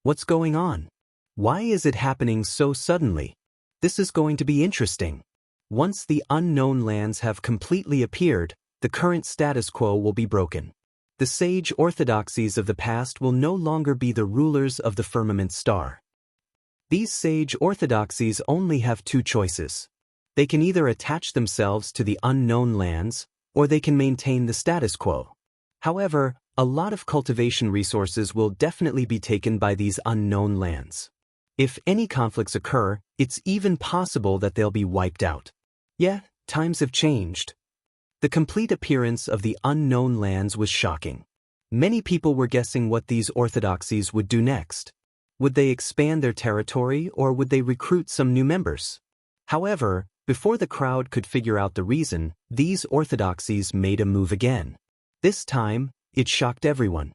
What's going on? Why is it happening so suddenly? This is going to be interesting. Once the unknown lands have completely appeared, the current status quo will be broken. The sage orthodoxies of the past will no longer be the rulers of the Firmament Star. These sage orthodoxies only have two choices. They can either attach themselves to the unknown lands, or they can maintain the status quo. However, a lot of cultivation resources will definitely be taken by these unknown lands. If any conflicts occur, it's even possible that they'll be wiped out. Yeah, times have changed. The complete appearance of the unknown lands was shocking. Many people were guessing what these orthodoxies would do next. Would they expand their territory or would they recruit some new members? However, before the crowd could figure out the reason, these orthodoxies made a move again. This time, it shocked everyone.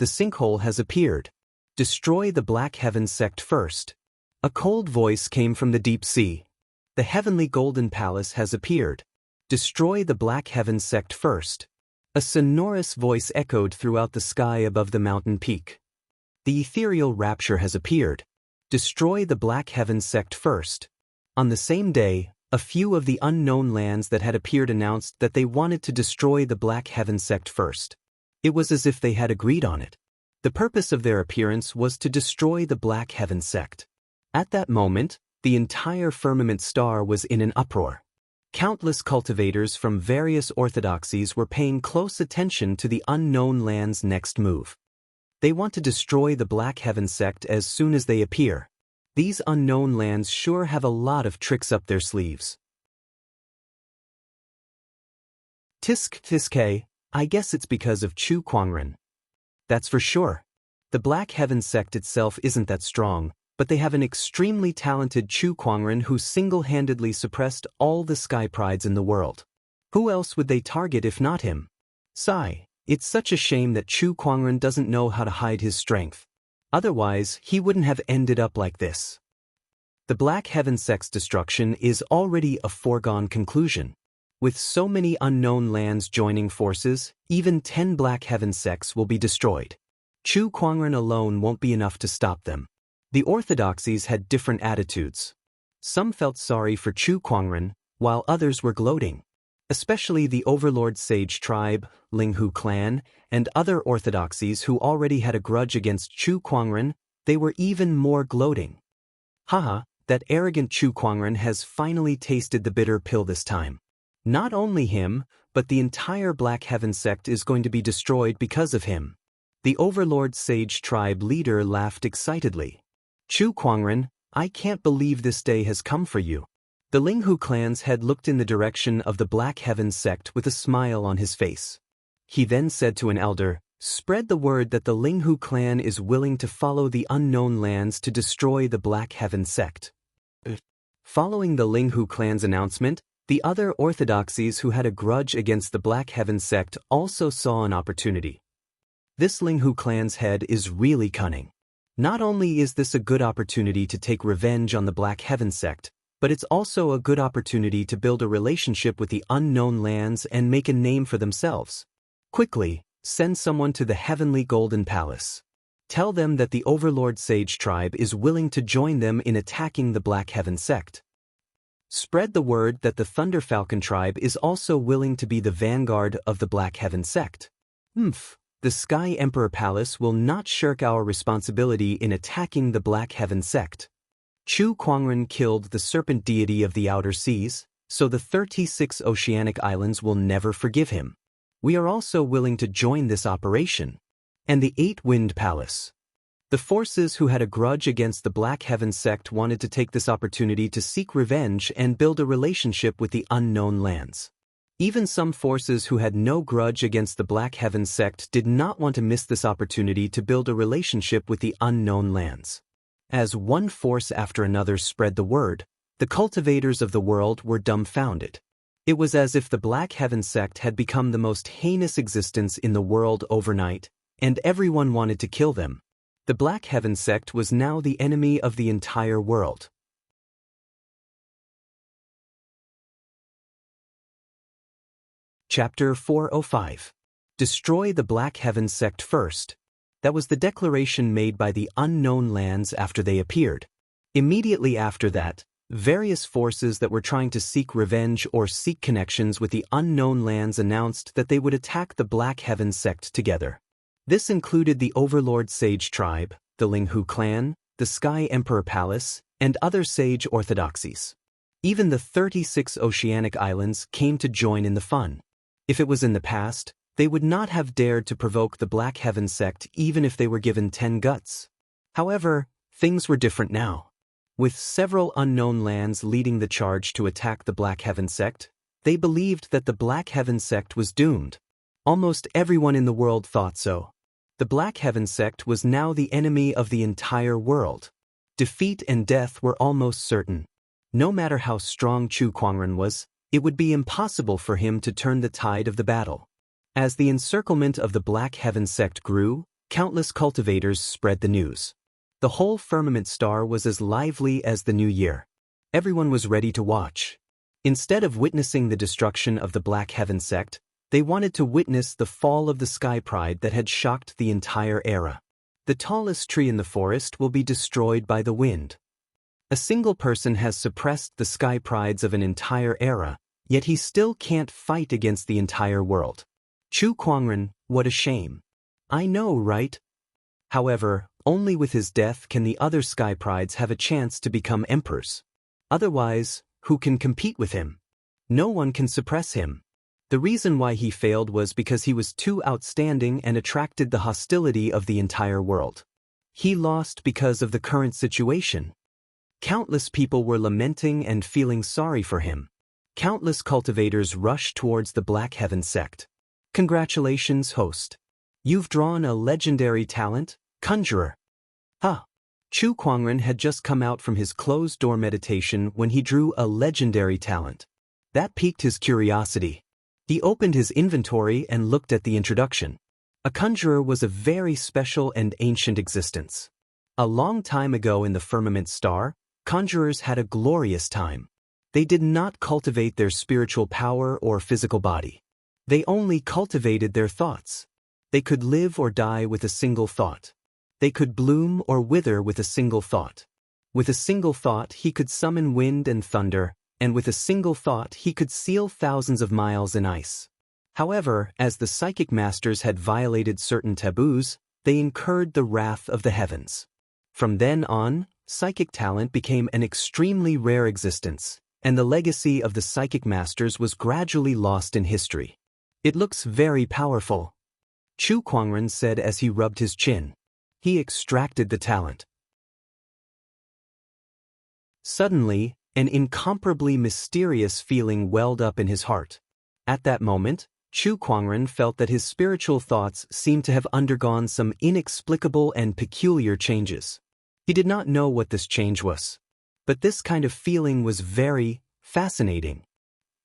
The sinkhole has appeared. Destroy the Black Heaven sect first. A cold voice came from the deep sea. The Heavenly Golden Palace has appeared. Destroy the Black Heaven sect first. A sonorous voice echoed throughout the sky above the mountain peak. The Ethereal Rapture has appeared. Destroy the Black Heaven sect first. On the same day, a few of the unknown lands that had appeared announced that they wanted to destroy the Black Heaven sect first. It was as if they had agreed on it. The purpose of their appearance was to destroy the Black Heaven sect. At that moment, the entire Firmament Star was in an uproar. Countless cultivators from various orthodoxies were paying close attention to the unknown land's next move. They want to destroy the Black Heaven sect as soon as they appear. These unknown lands sure have a lot of tricks up their sleeves. Tisk, I guess it's because of Chu Kuangren. That's for sure. The Black Heaven sect itself isn't that strong, but they have an extremely talented Chu Kuangren who single-handedly suppressed all the sky prides in the world. Who else would they target if not him? Sigh, it's such a shame that Chu Kuangren doesn't know how to hide his strength. Otherwise, he wouldn't have ended up like this. The Black Heaven sect's destruction is already a foregone conclusion. With so many unknown lands joining forces, even 10 Black Heaven sects will be destroyed. Chu Kuangren alone won't be enough to stop them. The orthodoxies had different attitudes. Some felt sorry for Chu Kuangren, while others were gloating. Especially the Overlord Sage tribe, Linghu clan, and other orthodoxies who already had a grudge against Chu Kuangren, they were even more gloating. Haha, that arrogant Chu Kuangren has finally tasted the bitter pill this time. Not only him, but the entire Black Heaven sect is going to be destroyed because of him. The Overlord Sage tribe leader laughed excitedly. Chu Kuangren, I can't believe this day has come for you. The Linghu clan's head looked in the direction of the Black Heaven sect with a smile on his face. He then said to an elder, "Spread the word that the Linghu clan is willing to follow the unknown lands to destroy the Black Heaven sect." Following the Linghu clan's announcement, the other orthodoxies who had a grudge against the Black Heaven sect also saw an opportunity. This Linghu clan's head is really cunning. Not only is this a good opportunity to take revenge on the Black Heaven sect, but it's also a good opportunity to build a relationship with the unknown lands and make a name for themselves. Quickly, send someone to the Heavenly Golden Palace. Tell them that the Overlord Sage tribe is willing to join them in attacking the Black Heaven sect. Spread the word that the Thunder Falcon tribe is also willing to be the vanguard of the Black Heaven sect. The Sky Emperor Palace will not shirk our responsibility in attacking the Black Heaven sect. Chu Kuangren killed the serpent deity of the outer seas, so the 36 oceanic islands will never forgive him. We are also willing to join this operation. And the Eight Wind Palace. The forces who had a grudge against the Black Heaven sect wanted to take this opportunity to seek revenge and build a relationship with the unknown lands. Even some forces who had no grudge against the Black Heaven sect did not want to miss this opportunity to build a relationship with the unknown lands. As one force after another spread the word, the cultivators of the world were dumbfounded. It was as if the Black Heaven sect had become the most heinous existence in the world overnight, and everyone wanted to kill them. The Black Heaven sect was now the enemy of the entire world. Chapter 405. Destroy the Black Heaven sect first. That was the declaration made by the unknown lands after they appeared. Immediately after that, various forces that were trying to seek revenge or seek connections with the unknown lands announced that they would attack the Black Heaven sect together. This included the Overlord Sage tribe, the Linghu clan, the Sky Emperor Palace, and other sage orthodoxies. Even the 36 oceanic islands came to join in the fun. If it was in the past, they would not have dared to provoke the Black Heaven sect even if they were given 10 guts. However, things were different now. With several unknown lands leading the charge to attack the Black Heaven sect, they believed that the Black Heaven sect was doomed. Almost everyone in the world thought so. The Black Heaven sect was now the enemy of the entire world. Defeat and death were almost certain. No matter how strong Chu Kuangren was, it would be impossible for him to turn the tide of the battle. As the encirclement of the Black Heaven sect grew, countless cultivators spread the news. The whole firmament star was as lively as the new year. Everyone was ready to watch. Instead of witnessing the destruction of the Black Heaven sect, they wanted to witness the fall of the sky pride that had shocked the entire era. The tallest tree in the forest will be destroyed by the wind. A single person has suppressed the sky prides of an entire era, yet he still can't fight against the entire world. Chu Kuangren, what a shame. I know, right? However, only with his death can the other sky prides have a chance to become emperors. Otherwise, who can compete with him? No one can suppress him. The reason why he failed was because he was too outstanding and attracted the hostility of the entire world. He lost because of the current situation. Countless people were lamenting and feeling sorry for him. Countless cultivators rushed towards the Black Heaven sect. Congratulations, host. You've drawn a legendary talent, conjurer. Huh. Chu Kuangren had just come out from his closed-door meditation when he drew a legendary talent. That piqued his curiosity. He opened his inventory and looked at the introduction. A conjurer was a very special and ancient existence. A long time ago in the firmament star, conjurers had a glorious time. They did not cultivate their spiritual power or physical body. They only cultivated their thoughts. They could live or die with a single thought. They could bloom or wither with a single thought. With a single thought he could summon wind and thunder, and with a single thought he could seal thousands of miles in ice. However, as the psychic masters had violated certain taboos, they incurred the wrath of the heavens. From then on, psychic talent became an extremely rare existence, and the legacy of the psychic masters was gradually lost in history. It looks very powerful, Chu Kuangren said as he rubbed his chin. He extracted the talent. Suddenly, an incomparably mysterious feeling welled up in his heart. At that moment, Chu Kuangren felt that his spiritual thoughts seemed to have undergone some inexplicable and peculiar changes. He did not know what this change was, but this kind of feeling was very fascinating.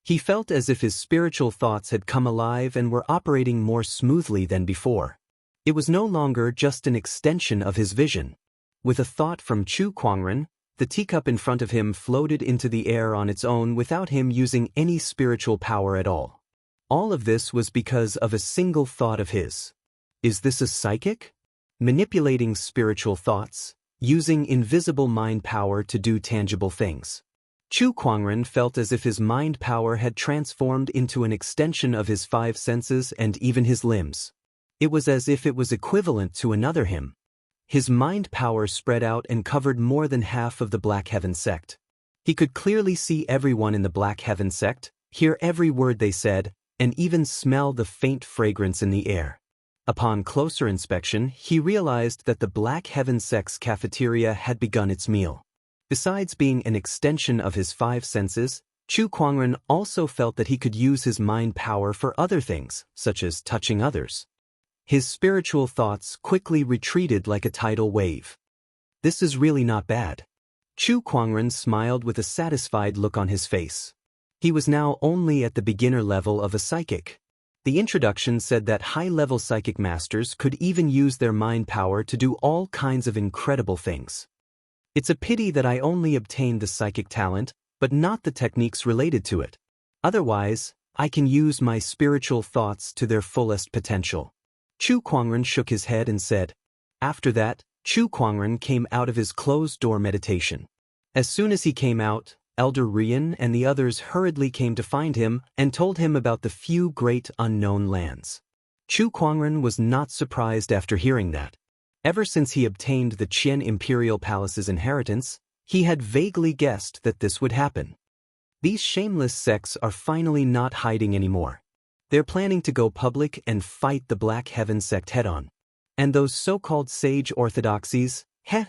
He felt as if his spiritual thoughts had come alive and were operating more smoothly than before. It was no longer just an extension of his vision. With a thought from Chu Kuangren, the teacup in front of him floated into the air on its own without him using any spiritual power at all. All of this was because of a single thought of his. Is this a psychic? Manipulating spiritual thoughts, using invisible mind power to do tangible things. Chu Kuangren felt as if his mind power had transformed into an extension of his five senses and even his limbs. It was as if it was equivalent to another him. His mind power spread out and covered more than half of the Black Heaven sect. He could clearly see everyone in the Black Heaven sect, hear every word they said, and even smell the faint fragrance in the air. Upon closer inspection, he realized that the Black Heaven sect's cafeteria had begun its meal. Besides being an extension of his five senses, Chu Kuangren also felt that he could use his mind power for other things, such as touching others. His spiritual thoughts quickly retreated like a tidal wave. This is really not bad. Chu Kuangren smiled with a satisfied look on his face. He was now only at the beginner level of a psychic. The introduction said that high-level psychic masters could even use their mind power to do all kinds of incredible things. It's a pity that I only obtained the psychic talent, but not the techniques related to it. Otherwise, I can use my spiritual thoughts to their fullest potential. Chu Kuangren shook his head and said. After that, Chu Kuangren came out of his closed-door meditation. As soon as he came out, Elder Rian and the others hurriedly came to find him and told him about the few great unknown lands. Chu Kuangren was not surprised after hearing that. Ever since he obtained the Qian Imperial Palace's inheritance, he had vaguely guessed that this would happen. These shameless sects are finally not hiding anymore. They're planning to go public and fight the Black Heaven sect head-on. And those so-called sage orthodoxies,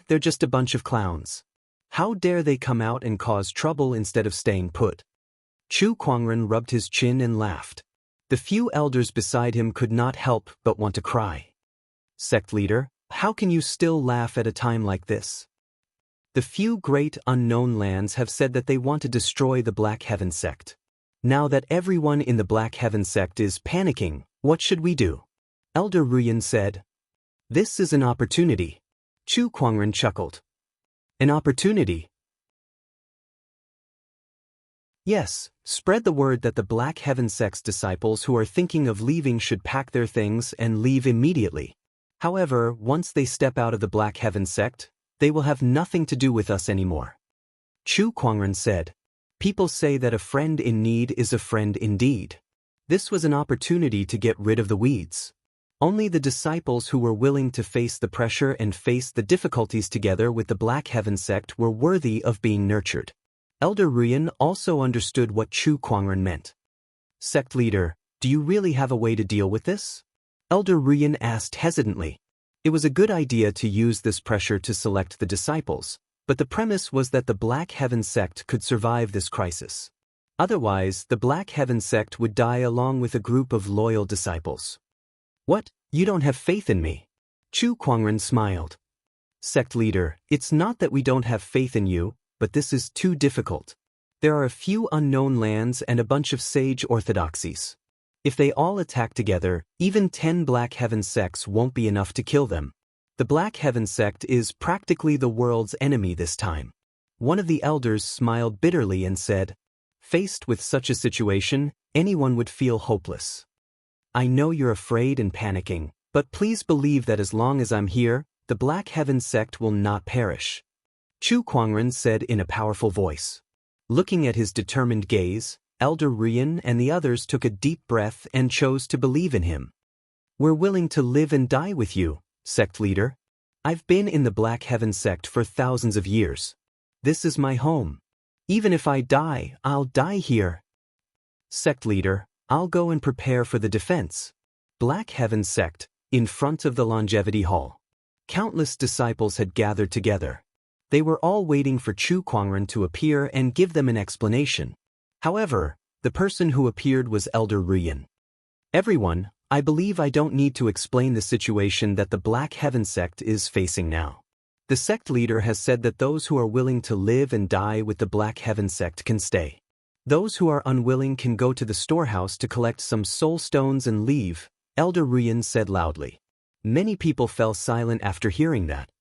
they're just a bunch of clowns. How dare they come out and cause trouble instead of staying put? Chu Kuangren rubbed his chin and laughed. The few elders beside him could not help but want to cry. Sect leader, how can you still laugh at a time like this? The few great unknown lands have said that they want to destroy the Black Heaven sect. Now that everyone in the Black Heaven sect is panicking, what should we do? Elder Ruyan said. This is an opportunity. Chu Kuangren chuckled. An opportunity? Yes, spread the word that the Black Heaven sect's disciples who are thinking of leaving should pack their things and leave immediately. However, once they step out of the Black Heaven sect, they will have nothing to do with us anymore. Chu Kuangren said. People say that a friend in need is a friend indeed. This was an opportunity to get rid of the weeds. Only the disciples who were willing to face the pressure and face the difficulties together with the Black Heaven sect were worthy of being nurtured. Elder Ruyan also understood what Chu Kuangren meant. Sect leader, do you really have a way to deal with this? Elder Ruyan asked hesitantly. It was a good idea to use this pressure to select the disciples, but the premise was that the Black Heaven sect could survive this crisis. Otherwise, the Black Heaven sect would die along with a group of loyal disciples. What? You don't have faith in me? Chu Kuangren smiled. Sect leader, it's not that we don't have faith in you, but this is too difficult. There are a few unknown lands and a bunch of sage orthodoxies. If they all attack together, even 10 Black Heaven sects won't be enough to kill them. The Black Heaven sect is practically the world's enemy this time. One of the elders smiled bitterly and said, faced with such a situation, anyone would feel hopeless. I know you're afraid and panicking, but please believe that as long as I'm here, the Black Heaven sect will not perish. Chu Kuangren said in a powerful voice. Looking at his determined gaze, Elder Rian and the others took a deep breath and chose to believe in him. We're willing to live and die with you, sect leader. I've been in the Black Heaven sect for thousands of years. This is my home. Even if I die, I'll die here. Sect leader, I'll go and prepare for the defense. Black Heaven sect, in front of the Longevity Hall. Countless disciples had gathered together. They were all waiting for Chu Kuangren to appear and give them an explanation. However, the person who appeared was Elder Rian. Everyone, I believe I don't need to explain the situation that the Black Heaven sect is facing now. The sect leader has said that those who are willing to live and die with the Black Heaven sect can stay. Those who are unwilling can go to the storehouse to collect some soul stones and leave, Elder Rian said loudly. Many people fell silent after hearing that.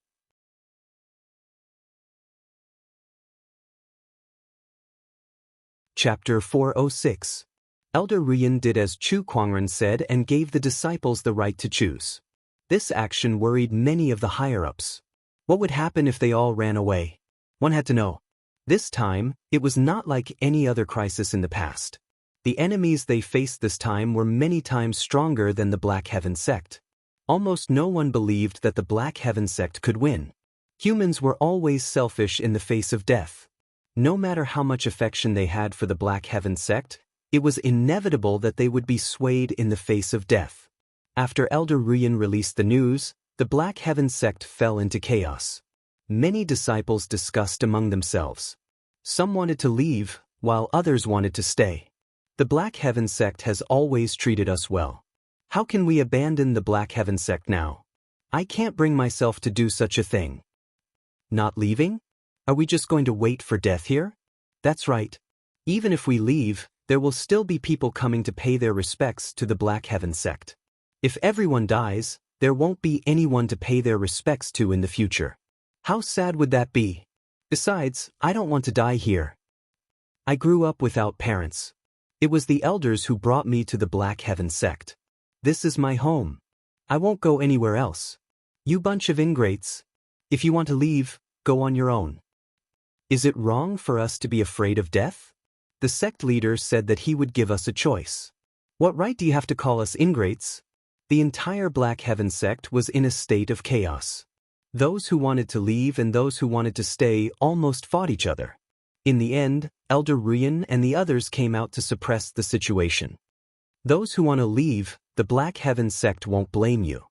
Chapter 406. Elder Rian did as Chu Kuangren said and gave the disciples the right to choose. This action worried many of the higher-ups. What would happen if they all ran away? One had to know. This time, it was not like any other crisis in the past. The enemies they faced this time were many times stronger than the Black Heaven sect. Almost no one believed that the Black Heaven sect could win. Humans were always selfish in the face of death. No matter how much affection they had for the Black Heaven sect, it was inevitable that they would be swayed in the face of death. After Elder Rian released the news, the Black Heaven sect fell into chaos. Many disciples discussed among themselves. Some wanted to leave, while others wanted to stay. The Black Heaven sect has always treated us well. How can we abandon the Black Heaven sect now? I can't bring myself to do such a thing. Not leaving? Are we just going to wait for death here? That's right. Even if we leave, there will still be people coming to pay their respects to the Black Heaven sect. If everyone dies, there won't be anyone to pay their respects to in the future. How sad would that be? Besides, I don't want to die here. I grew up without parents. It was the elders who brought me to the Black Heaven sect. This is my home. I won't go anywhere else. You bunch of ingrates. If you want to leave, go on your own. Is it wrong for us to be afraid of death? The sect leader said that he would give us a choice. What right do you have to call us ingrates? The entire Black Heaven sect was in a state of chaos. Those who wanted to leave and those who wanted to stay almost fought each other. In the end, Elder Rian and the others came out to suppress the situation. Those who want to leave, the Black Heaven sect won't blame you.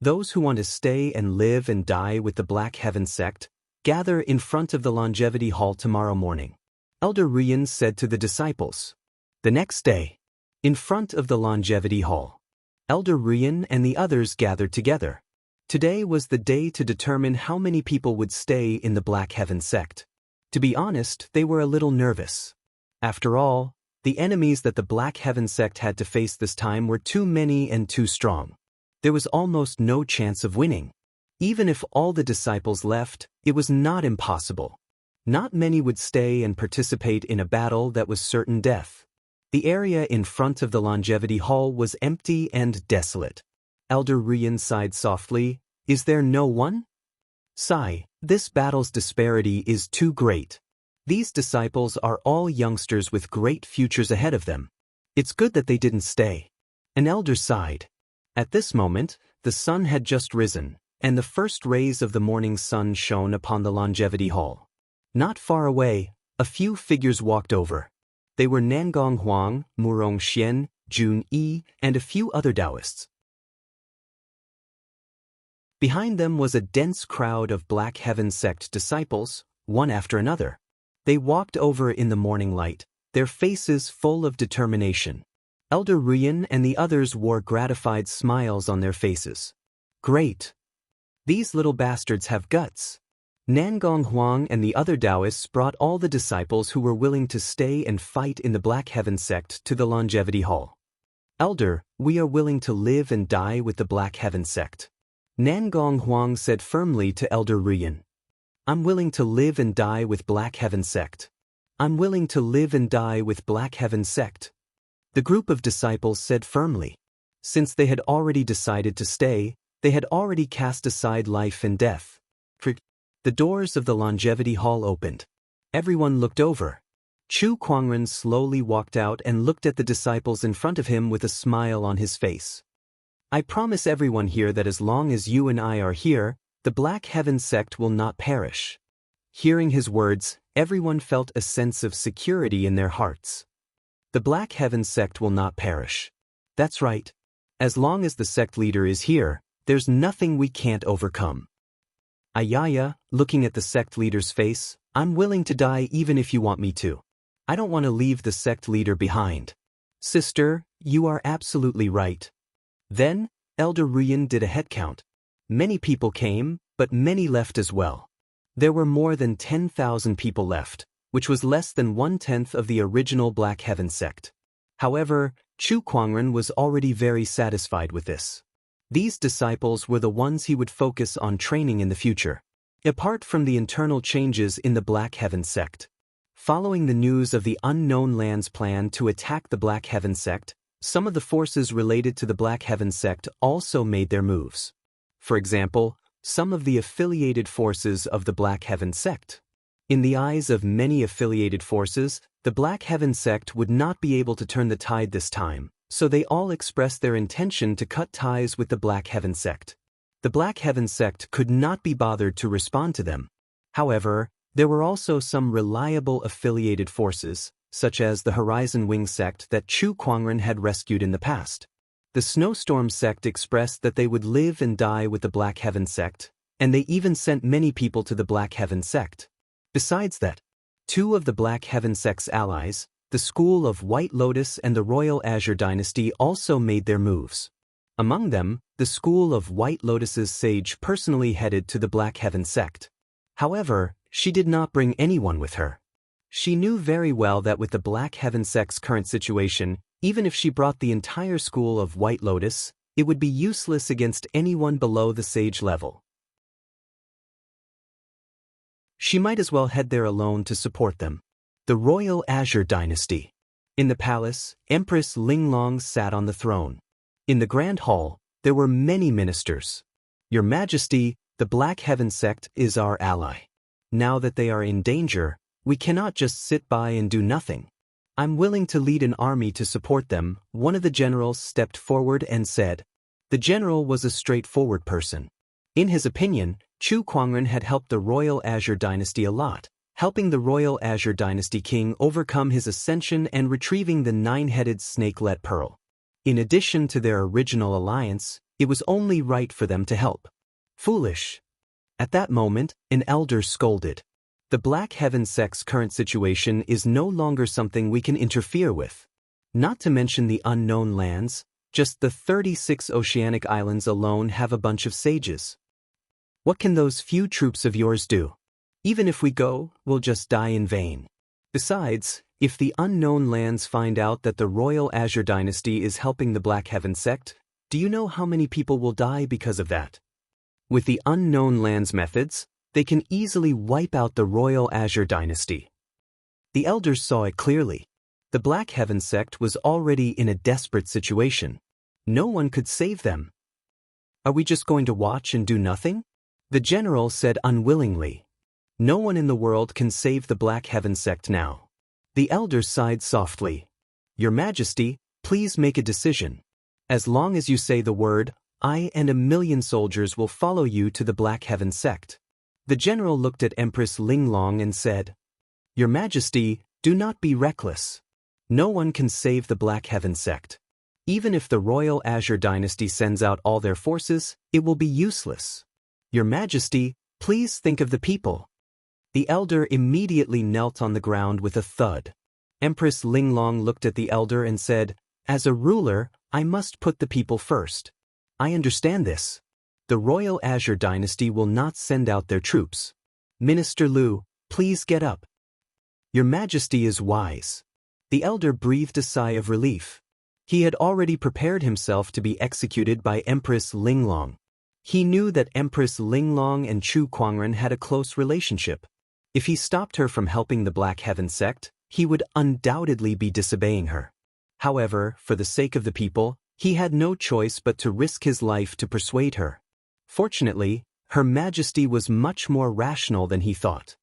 Those who want to stay and live and die with the Black Heaven sect, gather in front of the Longevity Hall tomorrow morning. Elder Rian said to the disciples. The next day, in front of the Longevity Hall, Elder Rian and the others gathered together. Today was the day to determine how many people would stay in the Black Heaven sect. To be honest, they were a little nervous. After all, the enemies that the Black Heaven sect had to face this time were too many and too strong. There was almost no chance of winning. Even if all the disciples left, it was not impossible. Not many would stay and participate in a battle that was certain death. The area in front of the Longevity Hall was empty and desolate. Elder Rian sighed softly. Is there no one? Sigh, this battle's disparity is too great. These disciples are all youngsters with great futures ahead of them. It's good that they didn't stay. An elder sighed. At this moment, the sun had just risen, and the first rays of the morning sun shone upon the Longevity Hall. Not far away, a few figures walked over. They were Nangong Huang, Murong Xian, Jun Yi, and a few other Taoists. Behind them was a dense crowd of Black Heaven sect disciples, one after another. They walked over in the morning light, their faces full of determination. Elder Ruyan and the others wore gratified smiles on their faces. Great! These little bastards have guts. Nangong Huang and the other Taoists brought all the disciples who were willing to stay and fight in the Black Heaven sect to the Longevity Hall. Elder, we are willing to live and die with the Black Heaven sect. Nangong Huang said firmly to Elder Ruyan. I'm willing to live and die with Black Heaven sect. I'm willing to live and die with Black Heaven sect. The group of disciples said firmly. Since they had already decided to stay, they had already cast aside life and death. The doors of the Longevity Hall opened. Everyone looked over. Chu Kuangren slowly walked out and looked at the disciples in front of him with a smile on his face. I promise everyone here that as long as you and I are here, the Black Heaven sect will not perish. Hearing his words, everyone felt a sense of security in their hearts. The Black Heaven sect will not perish. That's right. As long as the sect leader is here, there's nothing we can't overcome. Ayaya, looking at the sect leader's face, I'm willing to die even if you want me to. I don't want to leave the sect leader behind. Sister, you are absolutely right. Then, Elder Ruyan did a head count. Many people came, but many left as well. There were more than 10,000 people left, which was less than 1/10 of the original Black Heaven sect. However, Chu Kuangren was already very satisfied with this. These disciples were the ones he would focus on training in the future. Apart from the internal changes in the Black Heaven sect. Following the news of the Unknown Lands plan to attack the Black Heaven sect, some of the forces related to the Black Heaven sect also made their moves. For example, some of the affiliated forces of the Black Heaven sect. In the eyes of many affiliated forces, the Black Heaven sect would not be able to turn the tide this time, so they all expressed their intention to cut ties with the Black Heaven sect. The Black Heaven sect could not be bothered to respond to them. However, there were also some reliable affiliated forces, such as the Horizon Wing sect that Chu Kuangren had rescued in the past. The Snowstorm sect expressed that they would live and die with the Black Heaven sect, and they even sent many people to the Black Heaven sect. Besides that, two of the Black Heaven sect's allies, the School of White Lotus and the Royal Azure Dynasty, also made their moves. Among them, the School of White Lotus's sage personally headed to the Black Heaven sect. However, she did not bring anyone with her. She knew very well that with the Black Heaven sect's current situation, even if she brought the entire School of White Lotus, it would be useless against anyone below the sage level. She might as well head there alone to support them. The Royal Azure Dynasty. In the palace, Empress Linglong sat on the throne. In the Grand Hall, there were many ministers. Your Majesty, the Black Heaven sect is our ally. Now that they are in danger, we cannot just sit by and do nothing. I'm willing to lead an army to support them, one of the generals stepped forward and said. The general was a straightforward person. In his opinion, Chu Kuangren had helped the Royal Azure Dynasty a lot, helping the Royal Azure Dynasty king overcome his ascension and retrieving the 9-headed snakelet pearl. In addition to their original alliance, it was only right for them to help. Foolish. At that moment, an elder scolded. The Black Heaven sect's current situation is no longer something we can interfere with. Not to mention the unknown lands, just the 36 oceanic islands alone have a bunch of sages. What can those few troops of yours do? Even if we go, we'll just die in vain. Besides, if the unknown lands find out that the Royal Azure Dynasty is helping the Black Heaven sect, do you know how many people will die because of that? With the unknown lands methods, they can easily wipe out the Royal Azure Dynasty. The elders saw it clearly. The Black Heaven sect was already in a desperate situation. No one could save them. Are we just going to watch and do nothing? The general said unwillingly. No one in the world can save the Black Heaven sect now. The elders sighed softly. Your Majesty, please make a decision. As long as you say the word, I and 1,000,000 soldiers will follow you to the Black Heaven sect. The general looked at Empress Linglong and said, Your Majesty, do not be reckless. No one can save the Black Heaven sect. Even if the Royal Azure Dynasty sends out all their forces, it will be useless. Your Majesty, please think of the people. The elder immediately knelt on the ground with a thud. Empress Linglong looked at the elder and said, "As a ruler, I must put the people first. I understand this. The Royal Azure Dynasty will not send out their troops. Minister Lu, please get up. Your Majesty is wise." The elder breathed a sigh of relief. He had already prepared himself to be executed by Empress Linglong. He knew that Empress Linglong and Chu Kuangren had a close relationship. If he stopped her from helping the Black Heaven sect, he would undoubtedly be disobeying her. However, for the sake of the people, he had no choice but to risk his life to persuade her. Fortunately, Her Majesty was much more rational than he thought.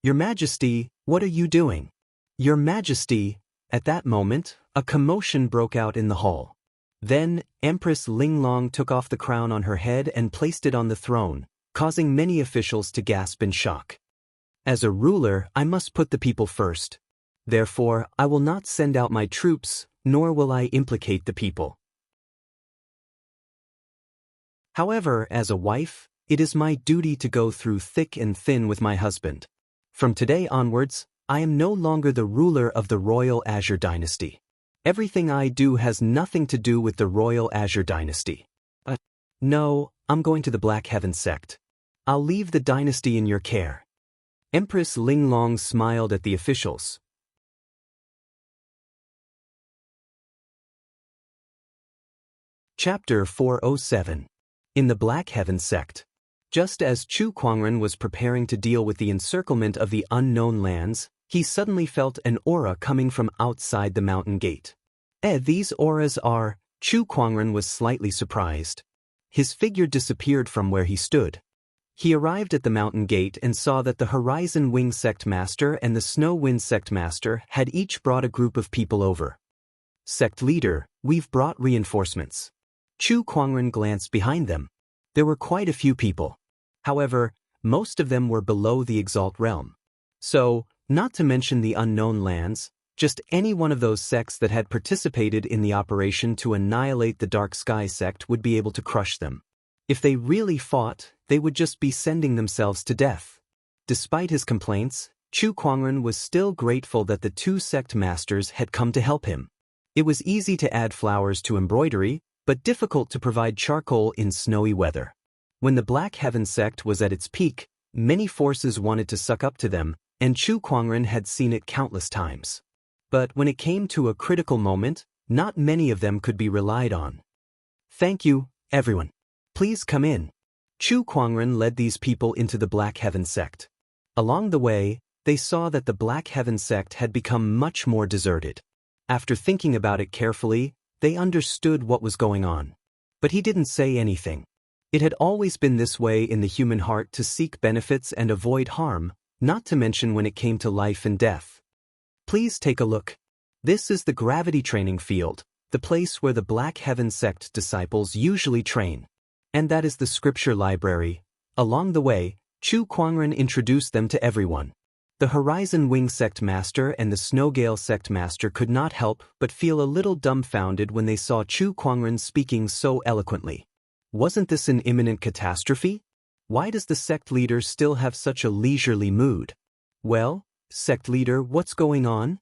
"Your Majesty, what are you doing?" "Your Majesty." At that moment, a commotion broke out in the hall. Then, Empress Linglong took off the crown on her head and placed it on the throne, causing many officials to gasp in shock. "As a ruler, I must put the people first. Therefore, I will not send out my troops, nor will I implicate the people. However, as a wife, it is my duty to go through thick and thin with my husband. From today onwards, I am no longer the ruler of the Royal Azure Dynasty. Everything I do has nothing to do with the Royal Azure Dynasty. No, I'm going to the Black Heaven sect. I'll leave the dynasty in your care." Empress Linglong smiled at the officials. Chapter 407. In the Black Heaven sect. Just as Chu Kuangren was preparing to deal with the encirclement of the unknown lands, he suddenly felt an aura coming from outside the mountain gate. These auras are... Chu Kuangren was slightly surprised. His figure disappeared from where he stood. He arrived at the mountain gate and saw that the Horizon Wing Sect Master and the Snow Wind Sect Master had each brought a group of people over. "Sect leader, we've brought reinforcements." Chu Kuangren glanced behind them. There were quite a few people. However, most of them were below the Exalt realm. So, not to mention the unknown lands, just any one of those sects that had participated in the operation to annihilate the Dark Sky sect would be able to crush them. If they really fought, they would just be sending themselves to death. Despite his complaints, Chu Kuangren was still grateful that the two sect masters had come to help him. It was easy to add flowers to embroidery, but difficult to provide charcoal in snowy weather. When the Black Heaven sect was at its peak, many forces wanted to suck up to them, and Chu Kuangren had seen it countless times. But when it came to a critical moment, not many of them could be relied on. "Thank you, everyone. Please come in." Chu Kuangren led these people into the Black Heaven sect. Along the way, they saw that the Black Heaven sect had become much more deserted. After thinking about it carefully, they understood what was going on. But he didn't say anything. It had always been this way in the human heart to seek benefits and avoid harm, not to mention when it came to life and death. "Please take a look. This is the gravity training field, the place where the Black Heaven sect disciples usually train. And that is the scripture library." Along the way, Chu Kuangren introduced them to everyone. The Horizon Wing Sect Master and the Snowgale Sect Master could not help but feel a little dumbfounded when they saw Chu Kuangren speaking so eloquently. Wasn't this an imminent catastrophe? Why does the sect leader still have such a leisurely mood? "Well, sect leader, what's going on?"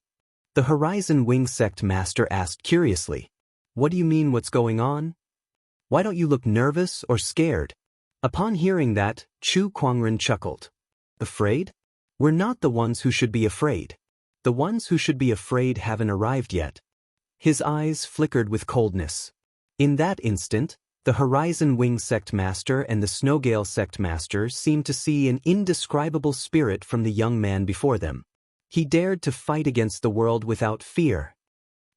The Horizon Wing Sect Master asked curiously. "What do you mean what's going on? Why don't you look nervous or scared?" Upon hearing that, Chu Kuangren chuckled. "Afraid? We're not the ones who should be afraid. The ones who should be afraid haven't arrived yet." His eyes flickered with coldness. In that instant, the Horizon Wing Sect Master and the Snowgale Sect Master seemed to see an indescribable spirit from the young man before them. He dared to fight against the world without fear.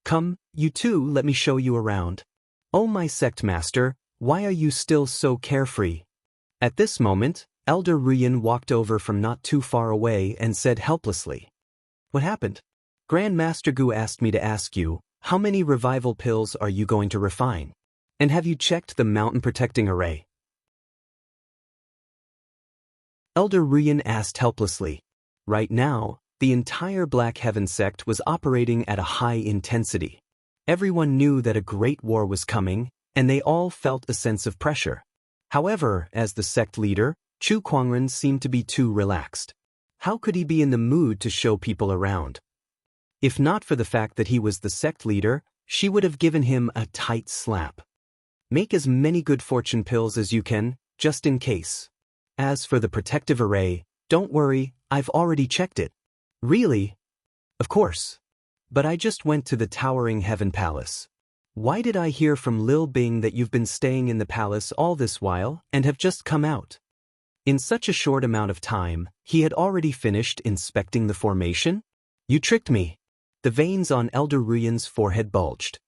"Come, you two, let me show you around." "Oh, my Sect Master, why are you still so carefree?" At this moment, Elder Ruyan walked over from not too far away and said helplessly, "What happened?" "Grand Master Gu asked me to ask you, how many revival pills are you going to refine? And have you checked the mountain protecting array?" Elder Ruyan asked helplessly. Right now, the entire Black Heaven sect was operating at a high intensity. Everyone knew that a great war was coming, and they all felt a sense of pressure. However, as the sect leader, Chu Kuangren seemed to be too relaxed. How could he be in the mood to show people around? If not for the fact that he was the sect leader, she would have given him a tight slap. Make as many good fortune pills as you can, just in case. As for the protective array, don't worry, I've already checked it. Really? Of course. But I just went to the Towering Heaven Palace. Why did I hear from Lil Bing that you've been staying in the palace all this while and have just come out? In such a short amount of time, he had already finished inspecting the formation? You tricked me. The veins on Elder Ruyan's forehead bulged.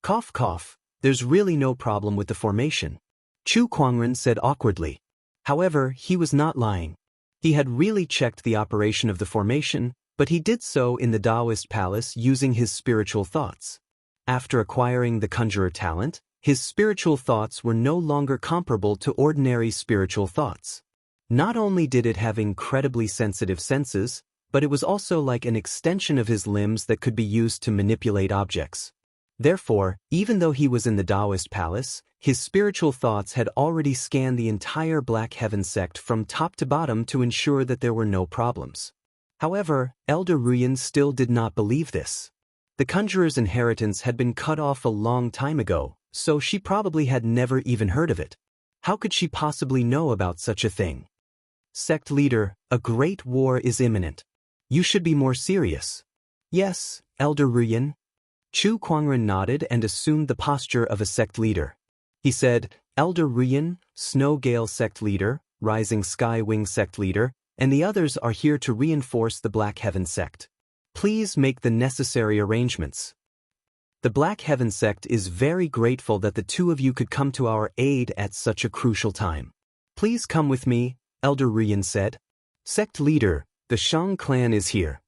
Cough cough, there's really no problem with the formation, Chu Kuangren said awkwardly. However, he was not lying. He had really checked the operation of the formation, but he did so in the Taoist palace using his spiritual thoughts. After acquiring the conjurer talent, his spiritual thoughts were no longer comparable to ordinary spiritual thoughts. Not only did it have incredibly sensitive senses, but it was also like an extension of his limbs that could be used to manipulate objects. Therefore, even though he was in the Taoist palace, his spiritual thoughts had already scanned the entire Black Heaven sect from top to bottom to ensure that there were no problems. However, Elder Ruyan still did not believe this. The conjurer's inheritance had been cut off a long time ago, so she probably had never even heard of it. How could she possibly know about such a thing? Sect leader, a great war is imminent. You should be more serious. Yes, Elder Ruyan. Chu Kuangren nodded and assumed the posture of a sect leader. He said, Elder Ruyan, Snow Gale sect leader, Rising Sky Wing sect leader, and the others are here to reinforce the Black Heaven sect. Please make the necessary arrangements. The Black Heaven sect is very grateful that the two of you could come to our aid at such a crucial time. Please come with me, Elder Ruyan said. Sect leader, the Shang clan is here.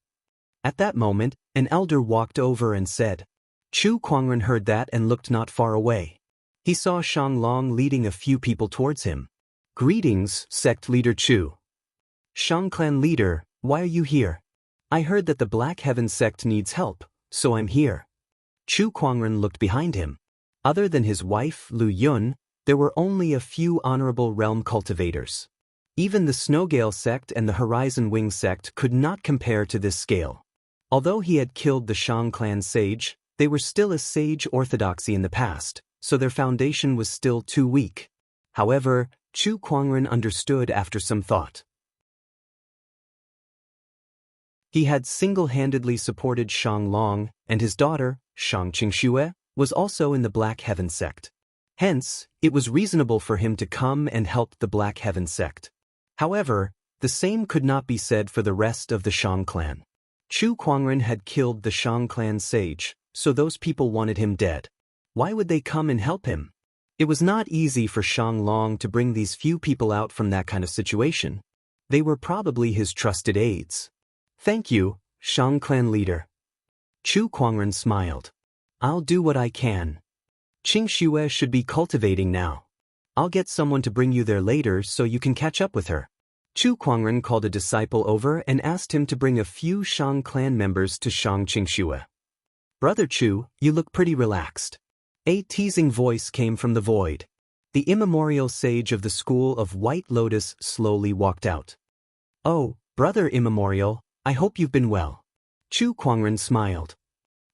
At that moment, an elder walked over and said. Chu Kuangren heard that and looked not far away. He saw Shang Long leading a few people towards him. Greetings, sect leader Chu. Shang clan leader, why are you here? I heard that the Black Heaven sect needs help, so I'm here. Chu Kuangren looked behind him. Other than his wife, Lu Yun, there were only a few honorable realm cultivators. Even the Snowgale sect and the Horizon Wing sect could not compare to this scale. Although he had killed the Shang clan sage, they were still a sage orthodoxy in the past, so their foundation was still too weak. However, Chu Kuangren understood after some thought. He had single-handedly supported Shang Long, and his daughter, Shang Qingxue, was also in the Black Heaven sect. Hence, it was reasonable for him to come and help the Black Heaven sect. However, the same could not be said for the rest of the Shang clan. Chu Kuangren had killed the Shang clan sage, so those people wanted him dead. Why would they come and help him? It was not easy for Shang Long to bring these few people out from that kind of situation. They were probably his trusted aides. Thank you, Shang clan leader. Chu Kuangren smiled. I'll do what I can. Qingxue should be cultivating now. I'll get someone to bring you there later so you can catch up with her. Chu Kuangren called a disciple over and asked him to bring a few Shang clan members to Shang Qingxue. Brother Chu, you look pretty relaxed. A teasing voice came from the void. The immemorial sage of the school of White Lotus slowly walked out. Oh, Brother Immemorial, I hope you've been well. Chu Kuangren smiled.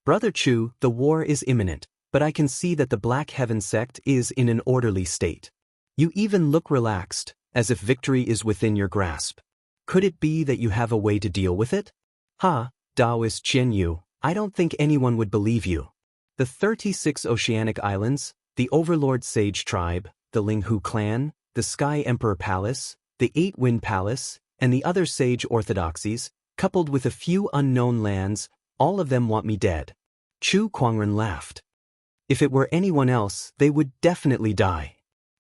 Brother Chu, the war is imminent, but I can see that the Black Heaven sect is in an orderly state. You even look relaxed, as if victory is within your grasp. Could it be that you have a way to deal with it? Ha, Taoist Qianyu, I don't think anyone would believe you. The 36 Oceanic Islands, the Overlord Sage Tribe, the Linghu Clan, the Sky Emperor Palace, the Eight Wind Palace, and the other sage orthodoxies, coupled with a few unknown lands, all of them want me dead. Chu Kuangren laughed. If it were anyone else, they would definitely die.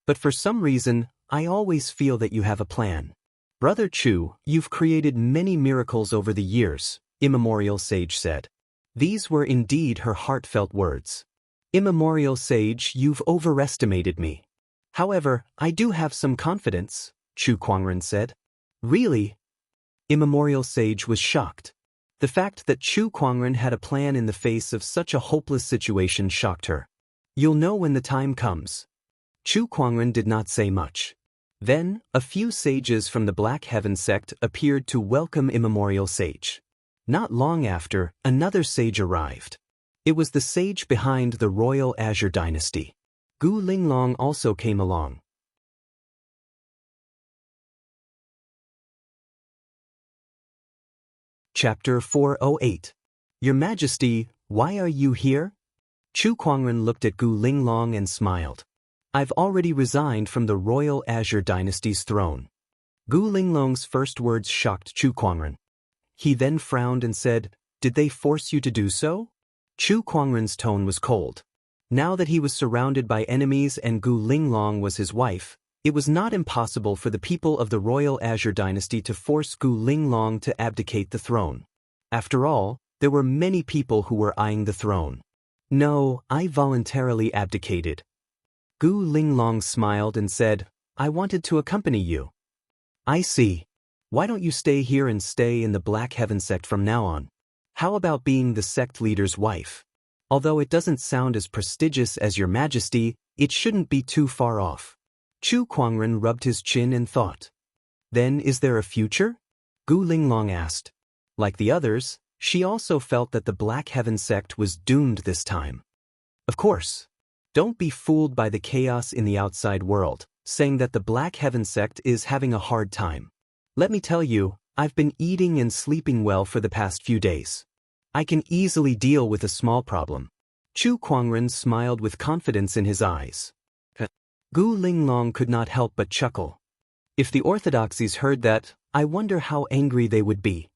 But for some reason, I always feel that you have a plan. Brother Chu, you've created many miracles over the years, Immemorial Sage said. These were indeed her heartfelt words. Immemorial Sage, you've overestimated me. However, I do have some confidence, Chu Kuangren said. Really? Immemorial Sage was shocked. The fact that Chu Kuangren had a plan in the face of such a hopeless situation shocked her. You'll know when the time comes. Chu Kuangren did not say much. Then, a few sages from the Black Heaven sect appeared to welcome Immemorial Sage. Not long after, another sage arrived. It was the sage behind the royal Azure dynasty. Gu Linglong also came along. Chapter 408. Your Majesty, why are you here? Chu Kuangren looked at Gu Linglong and smiled. I've already resigned from the royal Azure dynasty's throne. Gu Linglong's first words shocked Chu Kuangren. He then frowned and said, Did they force you to do so? Chu Kuangren's tone was cold. Now that he was surrounded by enemies and Gu Linglong was his wife, it was not impossible for the people of the royal Azure dynasty to force Gu Linglong to abdicate the throne. After all, there were many people who were eyeing the throne. No, I voluntarily abdicated. Gu Linglong smiled and said, I wanted to accompany you. I see. Why don't you stay here and stay in the Black Heaven sect from now on? How about being the sect leader's wife? Although it doesn't sound as prestigious as Your Majesty, it shouldn't be too far off. Chu Kuangren rubbed his chin and thought. Then is there a future? Gu Linglong asked. Like the others, she also felt that the Black Heaven sect was doomed this time. Of course. Don't be fooled by the chaos in the outside world, saying that the Black Heaven sect is having a hard time. Let me tell you, I've been eating and sleeping well for the past few days. I can easily deal with a small problem. Chu Kuangren smiled with confidence in his eyes. Gu Linglong could not help but chuckle. If the orthodoxies heard that, I wonder how angry they would be.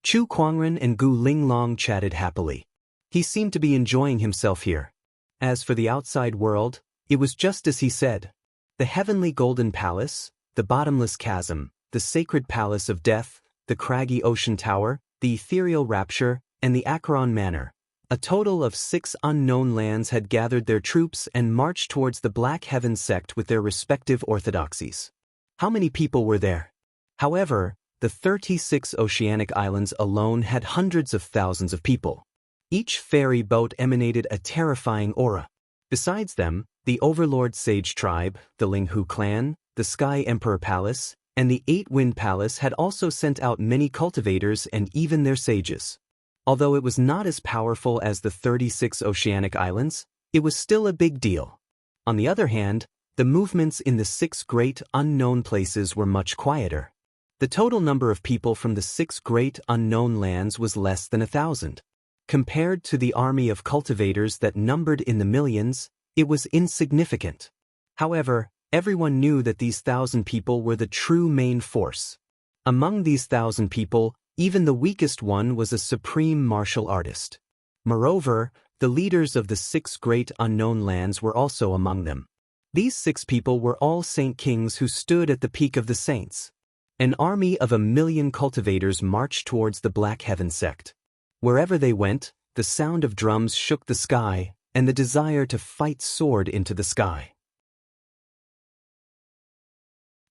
Chu Kuangren and Gu Linglong chatted happily. He seemed to be enjoying himself here. As for the outside world, it was just as he said. The heavenly golden palace, the bottomless chasm, the sacred palace of death, the craggy ocean tower, the ethereal rapture, and the Acheron manor. A total of 6 unknown lands had gathered their troops and marched towards the Black Heaven sect with their respective orthodoxies. How many people were there? However, the 36 oceanic islands alone had hundreds of thousands of people. Each ferry boat emanated a terrifying aura. Besides them, the Overlord Sage tribe, the Linghu clan, the Sky Emperor Palace, and the 8-Wind Palace had also sent out many cultivators and even their sages. Although it was not as powerful as the 36 oceanic islands, it was still a big deal. On the other hand, the movements in the 6 great unknown places were much quieter. The total number of people from the 6 great unknown lands was less than 1,000. Compared to the army of cultivators that numbered in the millions, it was insignificant. However, everyone knew that these 1,000 people were the true main force. Among these 1,000 people, even the weakest one was a supreme martial artist. Moreover, the leaders of the 6 great unknown lands were also among them. These 6 people were all saint kings who stood at the peak of the saints. An army of 1,000,000 cultivators marched towards the Black Heaven sect. Wherever they went, the sound of drums shook the sky, and the desire to fight soared into the sky.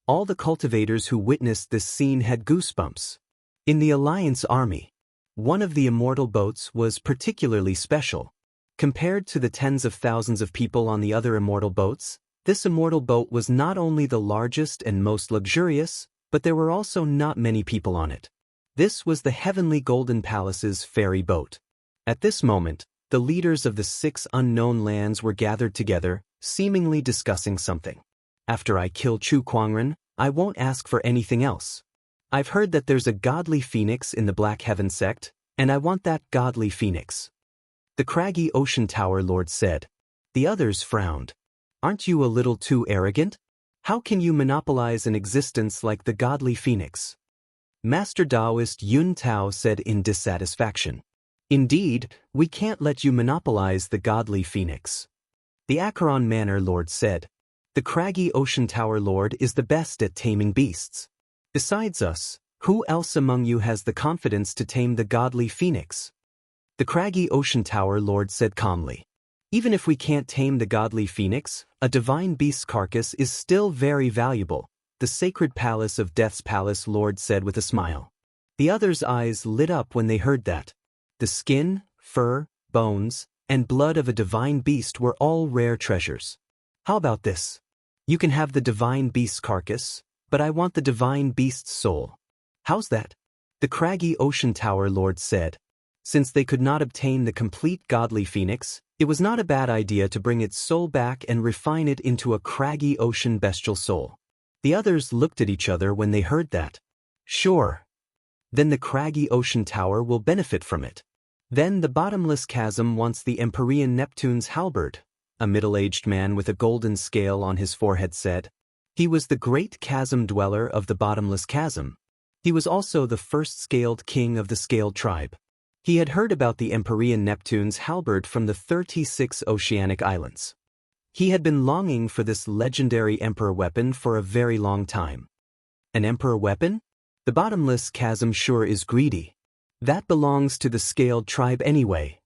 All the cultivators who witnessed this scene had goosebumps. In the Alliance army, one of the immortal boats was particularly special. Compared to the tens of thousands of people on the other immortal boats, this immortal boat was not only the largest and most luxurious, but there were also not many people on it. This was the Heavenly Golden Palace's ferry boat. At this moment, the leaders of the 6 unknown lands were gathered together, seemingly discussing something. After I kill Chu Kuangren, I won't ask for anything else. I've heard that there's a godly phoenix in the Black Heaven sect, and I want that godly phoenix. The craggy ocean tower lord said. The others frowned. Aren't you a little too arrogant? How can you monopolize an existence like the godly phoenix? Master Taoist Yun Tao said in dissatisfaction. Indeed, we can't let you monopolize the godly phoenix. The Acheron Manor Lord said. The craggy ocean tower lord is the best at taming beasts. Besides us, who else among you has the confidence to tame the godly phoenix? The craggy ocean tower lord said calmly. Even if we can't tame the godly phoenix, a divine beast's carcass is still very valuable, the sacred palace of Death's Palace Lord said with a smile. The others' eyes lit up when they heard that. The skin, fur, bones, and blood of a divine beast were all rare treasures. How about this? You can have the divine beast's carcass, but I want the divine beast's soul. How's that? The craggy ocean tower lord said. Since they could not obtain the complete godly phoenix, it was not a bad idea to bring its soul back and refine it into a craggy ocean bestial soul. The others looked at each other when they heard that. Sure. Then the craggy ocean tower will benefit from it. Then the bottomless chasm wants the Empyrean Neptune's halberd, a middle-aged man with a golden scale on his forehead said. He was the great chasm dweller of the bottomless chasm. He was also the first scaled king of the scaled tribe. He had heard about the Empyrean Neptune's halberd from the 36 oceanic islands. He had been longing for this legendary emperor weapon for a very long time. An emperor weapon? The bottomless chasm sure is greedy. That belongs to the scaled tribe anyway.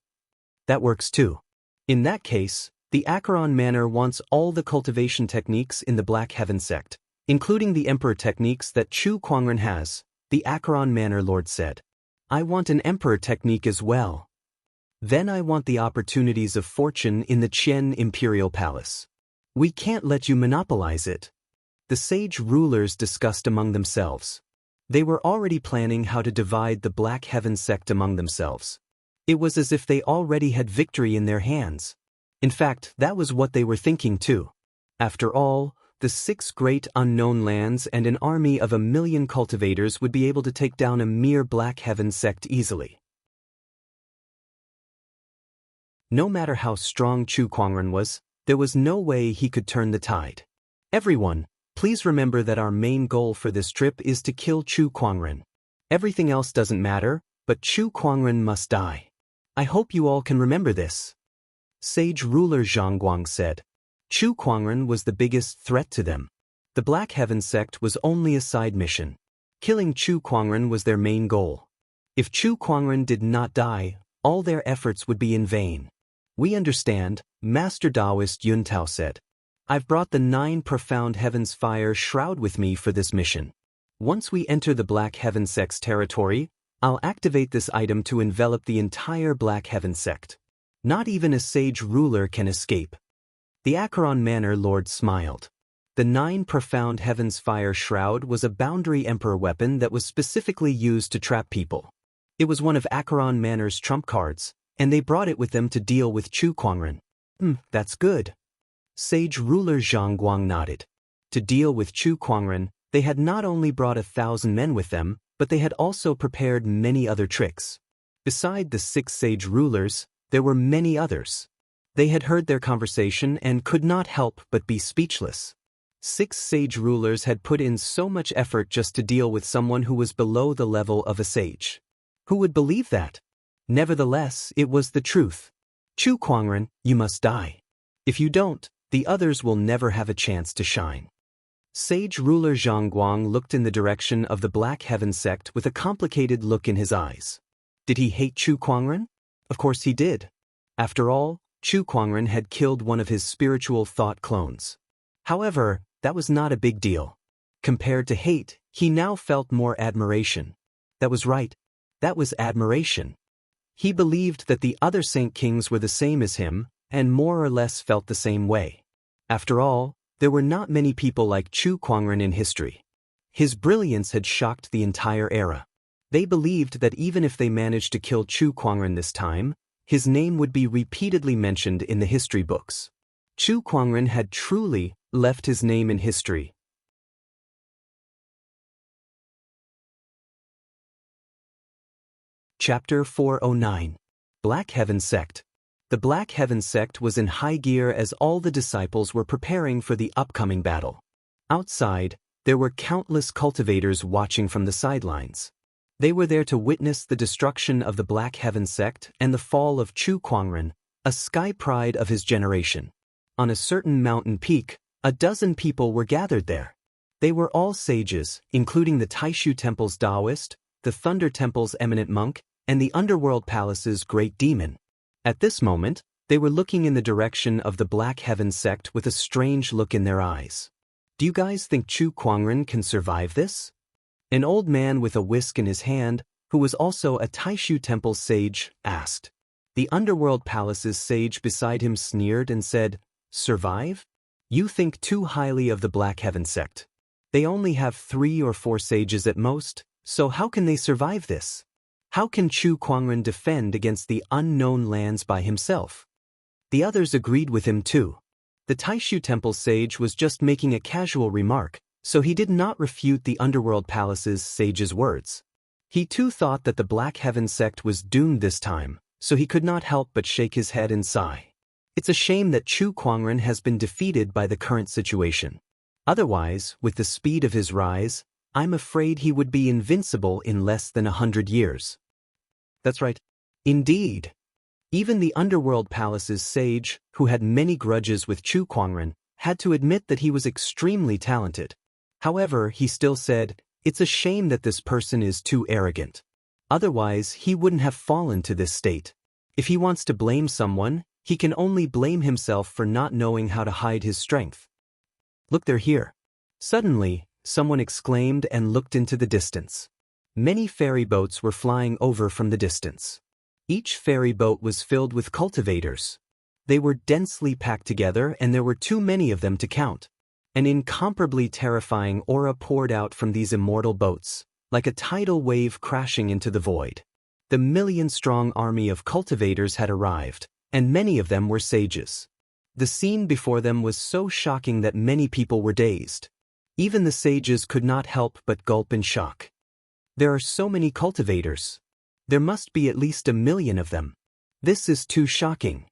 That works too. In that case, the Acheron Manor wants all the cultivation techniques in the Black Heaven sect, including the emperor techniques that Chu Kuangren has, the Acheron Manor lord said. I want an emperor technique as well. Then I want the opportunities of fortune in the Qian Imperial Palace. We can't let you monopolize it. The sage rulers discussed among themselves. They were already planning how to divide the Black Heaven sect among themselves. It was as if they already had victory in their hands. In fact, that was what they were thinking too. After all, the 6 great unknown lands and an army of 1 million cultivators would be able to take down a mere Black Heaven sect easily. No matter how strong Chu Kuangren was, there was no way he could turn the tide. Everyone, please remember that our main goal for this trip is to kill Chu Kuangren. Everything else doesn't matter, but Chu Kuangren must die. I hope you all can remember this. Sage ruler Zhang Guang said. Chu Kuangren was the biggest threat to them. The Black Heaven sect was only a side mission. Killing Chu Kuangren was their main goal. If Chu Kuangren did not die, all their efforts would be in vain. We understand, Master Taoist Yun Tao said. I've brought the 9 profound heavens fire shroud with me for this mission. Once we enter the Black Heaven sect's territory, I'll activate this item to envelop the entire Black Heaven sect. Not even a sage ruler can escape. The Acheron Manor lord smiled. The 9 profound heavens fire shroud was a boundary emperor weapon that was specifically used to trap people. It was one of Acheron Manor's trump cards, and they brought it with them to deal with Chu Kuangren. That's good. Sage ruler Zhang Guang nodded. To deal with Chu Kuangren, they had not only brought 1,000 men with them, but they had also prepared many other tricks. Beside the 6 sage rulers, there were many others. They had heard their conversation and could not help but be speechless. 6 sage rulers had put in so much effort just to deal with someone who was below the level of a sage. Who would believe that? Nevertheless, it was the truth. Chu Kuangren, you must die. If you don't, the others will never have a chance to shine. Sage ruler Zhang Guang looked in the direction of the Black Heaven sect with a complicated look in his eyes. Did he hate Chu Kuangren? Of course he did. After all, Chu Kuangren had killed one of his spiritual thought clones. However, that was not a big deal. Compared to hate, he now felt more admiration. That was right. That was admiration. He believed that the other Saint Kings were the same as him, and more or less felt the same way. After all, there were not many people like Chu Kuangren in history. His brilliance had shocked the entire era. They believed that even if they managed to kill Chu Kuangren this time, his name would be repeatedly mentioned in the history books. Chu Kuangren had truly left his name in history. Chapter 409. Black Heaven Sect. The Black Heaven sect was in high gear as all the disciples were preparing for the upcoming battle. Outside, there were countless cultivators watching from the sidelines. They were there to witness the destruction of the Black Heaven sect and the fall of Chu Kuangren, a sky pride of his generation. On a certain mountain peak, 12 people were gathered there. They were all sages, including the Taishu Temple's Taoist, the Thunder Temple's eminent monk, and the Underworld Palace's great demon. At this moment, they were looking in the direction of the Black Heaven sect with a strange look in their eyes. Do you guys think Chu Kuangren can survive this? An old man with a whisk in his hand, who was also a Taishu Temple sage, asked. The Underworld Palace's sage beside him sneered and said, "Survive? You think too highly of the Black Heaven sect. They only have 3 or 4 sages at most, So how can they survive this? How can Chu Kuangren defend against the unknown lands by himself? The others agreed with him too. The Taishu Temple sage was just making a casual remark, so he did not refute the Underworld Palace's sage's words. He too thought that the Black Heaven sect was doomed this time, so he could not help but shake his head and sigh. It's a shame that Chu Kuangren has been defeated by the current situation. Otherwise, with the speed of his rise, I'm afraid he would be invincible in less than 100 years. That's right. Indeed. Even the Underworld Palace's sage, who had many grudges with Chu Kuangren, had to admit that he was extremely talented. However, he still said, "It's a shame that this person is too arrogant. Otherwise, he wouldn't have fallen to this state. If he wants to blame someone, he can only blame himself for not knowing how to hide his strength." Look, they're here. Suddenly, someone exclaimed and looked into the distance. Many ferry boats were flying over from the distance. Each ferry boat was filled with cultivators. They were densely packed together and there were too many of them to count. An incomparably terrifying aura poured out from these immortal boats, like a tidal wave crashing into the void. The million-strong army of cultivators had arrived, and many of them were sages. The scene before them was so shocking that many people were dazed. Even the sages could not help but gulp in shock. There are so many cultivators. There must be at least 1 million of them. This is too shocking.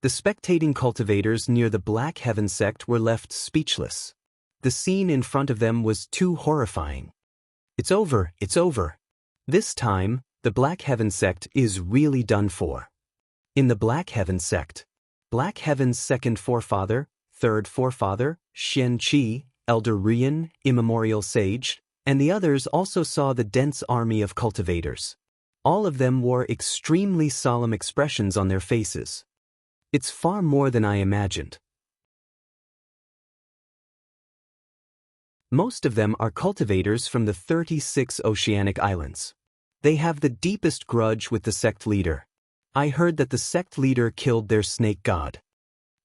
The spectating cultivators near the Black Heaven sect were left speechless. The scene in front of them was too horrifying. It's over, it's over. This time, the Black Heaven sect is really done for. In the Black Heaven sect, Black Heaven's second forefather, third forefather, Xian Qi, Elder Rian, Immemorial Sage, and the others also saw the dense army of cultivators. All of them wore extremely solemn expressions on their faces. It's far more than I imagined. Most of them are cultivators from the 36 oceanic islands. They have the deepest grudge with the sect leader. I heard that the sect leader killed their snake god.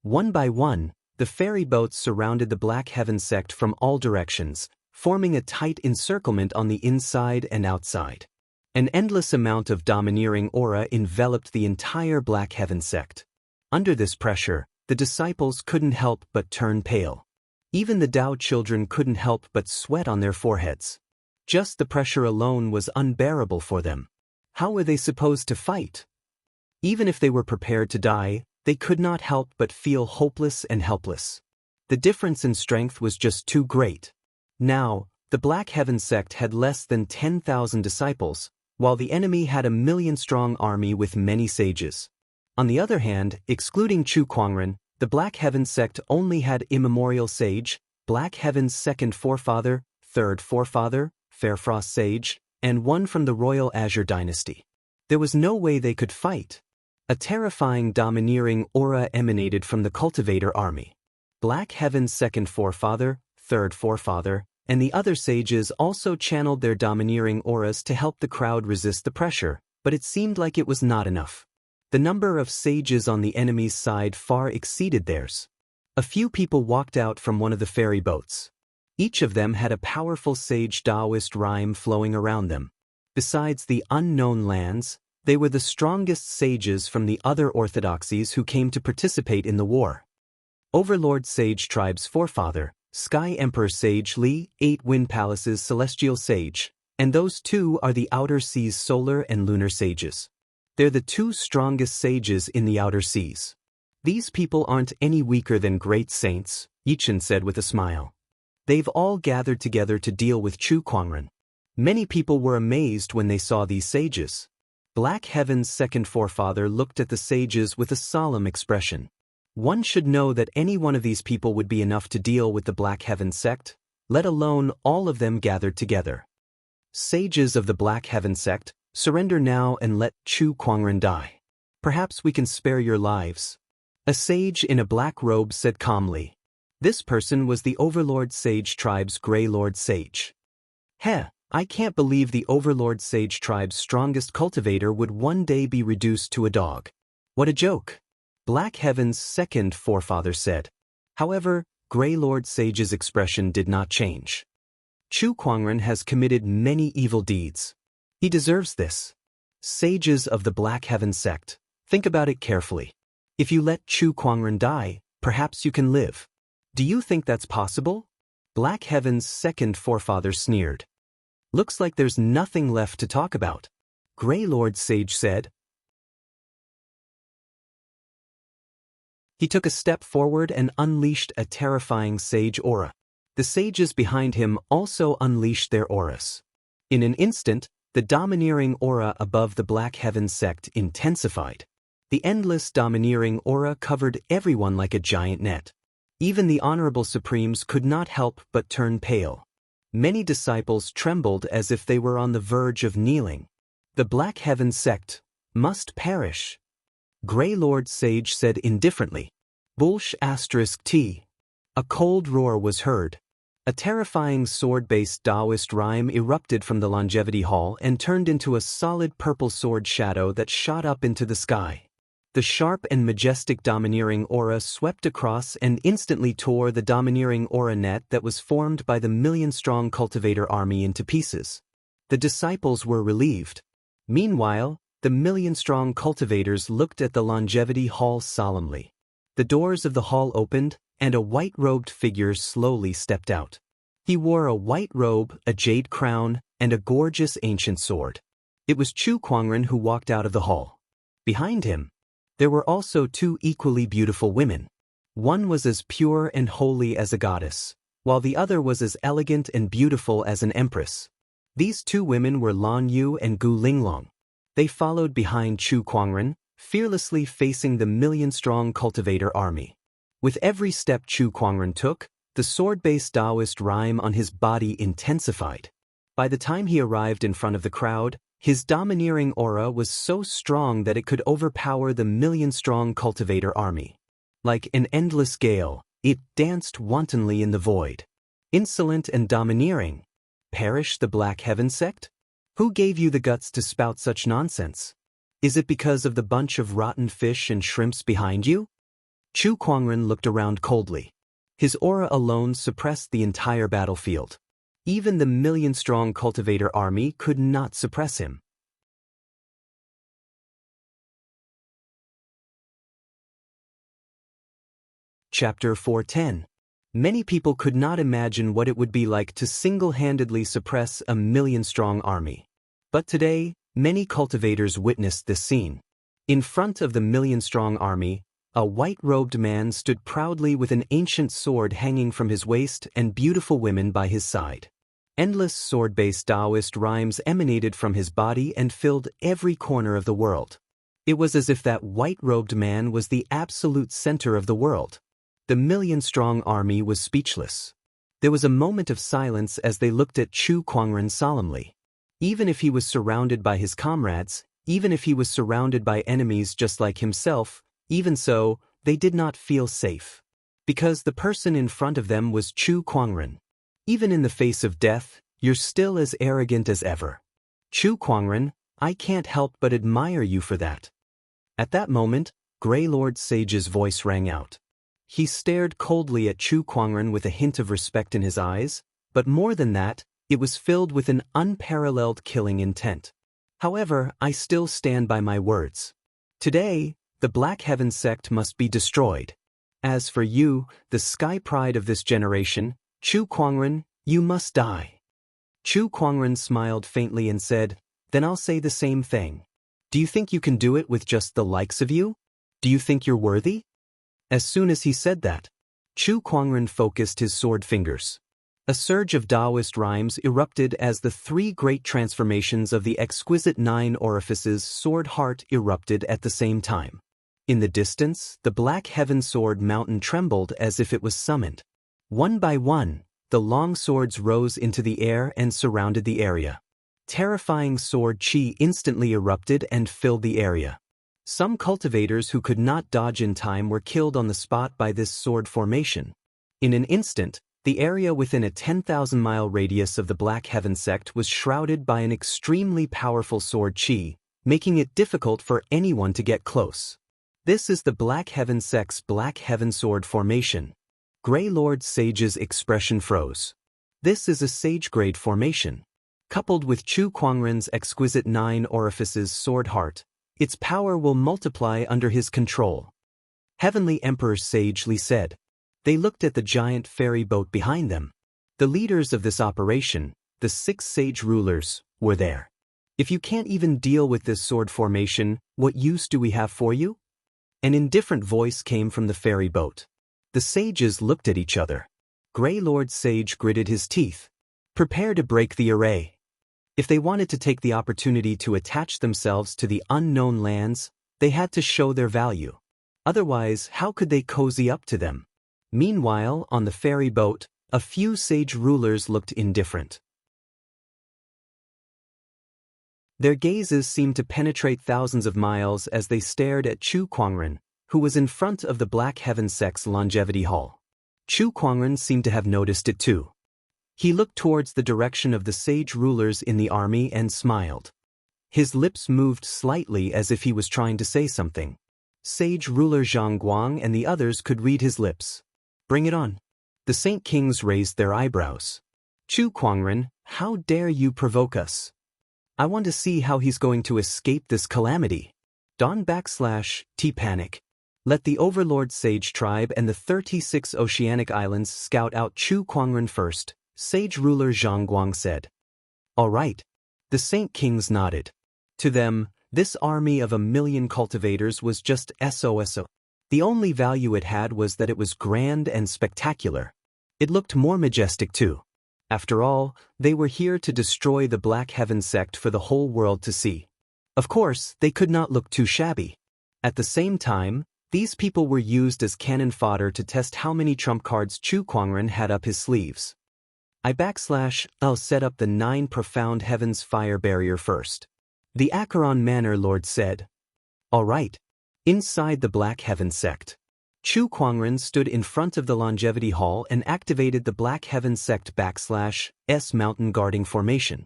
One by one, the ferry boats surrounded the Black Heaven sect from all directions, forming a tight encirclement on the inside and outside. An endless amount of domineering aura enveloped the entire Black Heaven sect. Under this pressure, the disciples couldn't help but turn pale. Even the Tao children couldn't help but sweat on their foreheads. Just the pressure alone was unbearable for them. How were they supposed to fight? Even if they were prepared to die, they could not help but feel hopeless and helpless. The difference in strength was just too great. Now, the Black Heaven sect had less than 10,000 disciples, while the enemy had a 1,000,000-strong army with many sages. On the other hand, excluding Chu Kuangren, the Black Heaven sect only had Immemorial Sage, Black Heaven's second forefather, third forefather, Fairfrost Sage, and one from the Royal Azure Dynasty. There was no way they could fight. A terrifying domineering aura emanated from the cultivator army. Black Heaven's second forefather, third forefather, and the other sages also channeled their domineering auras to help the crowd resist the pressure, but it seemed like it was not enough. The number of sages on the enemy's side far exceeded theirs. A few people walked out from one of the ferry boats. Each of them had a powerful sage Taoist rhyme flowing around them. Besides the unknown lands, they were the strongest sages from the other orthodoxies who came to participate in the war. Overlord Sage Tribe's forefather, Sky Emperor Sage Li, 8 Wind Palace's celestial sage, and those two are the Outer Seas solar and lunar sages. They're the 2 strongest sages in the Outer Seas. These people aren't any weaker than great saints, Yichen said with a smile. They've all gathered together to deal with Chu Kuangren. Many people were amazed when they saw these sages. Black Heaven's second forefather looked at the sages with a solemn expression. One should know that any one of these people would be enough to deal with the Black Heaven sect, let alone all of them gathered together. Sages of the Black Heaven sect, surrender now and let Chu Kuangren die. Perhaps we can spare your lives. A sage in a black robe said calmly. This person was the Overlord Sage Tribe's Grey Lord Sage. Heh, I can't believe the Overlord Sage Tribe's strongest cultivator would one day be reduced to a dog. What a joke. Black Heaven's second forefather said. However, Grey Lord Sage's expression did not change. Chu Kuangren has committed many evil deeds. He deserves this. Sages of the Black Heaven sect, think about it carefully. If you let Chu Kuangren die, perhaps you can live. Do you think that's possible? Black Heaven's second forefather sneered. Looks like there's nothing left to talk about. Grey Lord Sage said. He took a step forward and unleashed a terrifying sage aura. The sages behind him also unleashed their auras. In an instant, the domineering aura above the Black Heaven sect intensified. The endless domineering aura covered everyone like a giant net. Even the Honorable Supremes could not help but turn pale. Many disciples trembled as if they were on the verge of kneeling. The Black Heaven sect must perish. Grey Lord Sage said indifferently. Bullsh *T. A cold roar was heard. A terrifying sword-based Taoist rhyme erupted from the Longevity Hall and turned into a solid purple sword shadow that shot up into the sky. The sharp and majestic domineering aura swept across and instantly tore the domineering aura net that was formed by the million-strong cultivator army into pieces. The disciples were relieved. Meanwhile, the million-strong cultivators looked at the Longevity Hall solemnly. The doors of the hall opened, and a white-robed figure slowly stepped out. He wore a white robe, a jade crown, and a gorgeous ancient sword. It was Chu Kuangren who walked out of the hall. Behind him, there were also two equally beautiful women. One was as pure and holy as a goddess, while the other was as elegant and beautiful as an empress. These two women were Lan Yu and Gu Linglong. They followed behind Chu Kuangren, fearlessly facing the million-strong cultivator army. With every step Chu Kuangren took, the sword-based Taoist rhyme on his body intensified. By the time he arrived in front of the crowd, his domineering aura was so strong that it could overpower the million-strong cultivator army. Like an endless gale, it danced wantonly in the void. Insolent and domineering. Perish the Black Heaven sect? Who gave you the guts to spout such nonsense? Is it because of the bunch of rotten fish and shrimps behind you? Chu Kuangren looked around coldly. His aura alone suppressed the entire battlefield. Even the million-strong cultivator army could not suppress him. Chapter 410. Many people could not imagine what it would be like to single-handedly suppress a million-strong army. But today, many cultivators witnessed this scene. In front of the million-strong army, a white-robed man stood proudly with an ancient sword hanging from his waist and beautiful women by his side. Endless sword-based Taoist rhymes emanated from his body and filled every corner of the world. It was as if that white-robed man was the absolute center of the world. The million-strong army was speechless. There was a moment of silence as they looked at Chu Kuangren solemnly. Even if he was surrounded by his comrades, even if he was surrounded by enemies just like himself, even so, they did not feel safe. Because the person in front of them was Chu Kuangren. Even in the face of death, you're still as arrogant as ever. Chu Kuangren, I can't help but admire you for that. At that moment, Grey Lord Sage's voice rang out. He stared coldly at Chu Kuangren with a hint of respect in his eyes, but more than that, it was filled with an unparalleled killing intent. However, I still stand by my words. Today, the Black Heaven sect must be destroyed. As for you, the sky pride of this generation, Chu Kuangren, you must die. Chu Kuangren smiled faintly and said, Then I'll say the same thing. Do you think you can do it with just the likes of you? Do you think you're worthy? As soon as he said that, Chu Kuangren focused his sword fingers. A surge of Taoist rhymes erupted as the three great transformations of the exquisite 9 orifices sword heart erupted at the same time. In the distance, the Black Heaven sword mountain trembled as if it was summoned. One by one, the long swords rose into the air and surrounded the area. Terrifying sword chi instantly erupted and filled the area. Some cultivators who could not dodge in time were killed on the spot by this sword formation. In an instant, the area within a 10,000-mile radius of the Black Heaven sect was shrouded by an extremely powerful sword chi, making it difficult for anyone to get close. This is the Black Heaven sect's Black Heaven sword formation. Grey Lord Sage's expression froze. This is a sage-grade formation. Coupled with Chu Kuangren's exquisite 9 orifices sword heart, its power will multiply under his control. Heavenly Emperor sagely said. They looked at the giant ferry boat behind them. The leaders of this operation, the 6 sage rulers, were there. If you can't even deal with this sword formation, what use do we have for you? An indifferent voice came from the ferry boat. The sages looked at each other. Grey Lord Sage gritted his teeth. Prepare to break the array. If they wanted to take the opportunity to attach themselves to the unknown lands, they had to show their value. Otherwise, how could they cozy up to them? Meanwhile, on the ferry boat, a few sage rulers looked indifferent. Their gazes seemed to penetrate thousands of miles as they stared at Chu Kuangren, who was in front of the Black Heaven Sect's longevity hall. Chu Kuangren seemed to have noticed it too. He looked towards the direction of the sage rulers in the army and smiled. His lips moved slightly as if he was trying to say something. Sage ruler Zhang Guang and the others could read his lips. Bring it on. The Saint Kings raised their eyebrows. Chu Kuangren, how dare you provoke us? I want to see how he's going to escape this calamity. T panic. Let the Overlord Sage Tribe and the 36 Oceanic Islands scout out Chu Kuangren first, Sage ruler Zhang Guang said. All right. The Saint Kings nodded. To them, this army of 1,000,000 cultivators was just SOSO. The only value it had was that it was grand and spectacular. It looked more majestic too. After all, they were here to destroy the Black Heaven Sect for the whole world to see. Of course, they could not look too shabby. At the same time, these people were used as cannon fodder to test how many trump cards Chu Kuangren had up his sleeves. I'll set up the 9 profound heavens fire barrier first. The Acheron Manor Lord said. All right. Inside the Black Heaven Sect. Chu Kuangren stood in front of the longevity hall and activated the Black Heaven Sect /S mountain guarding formation.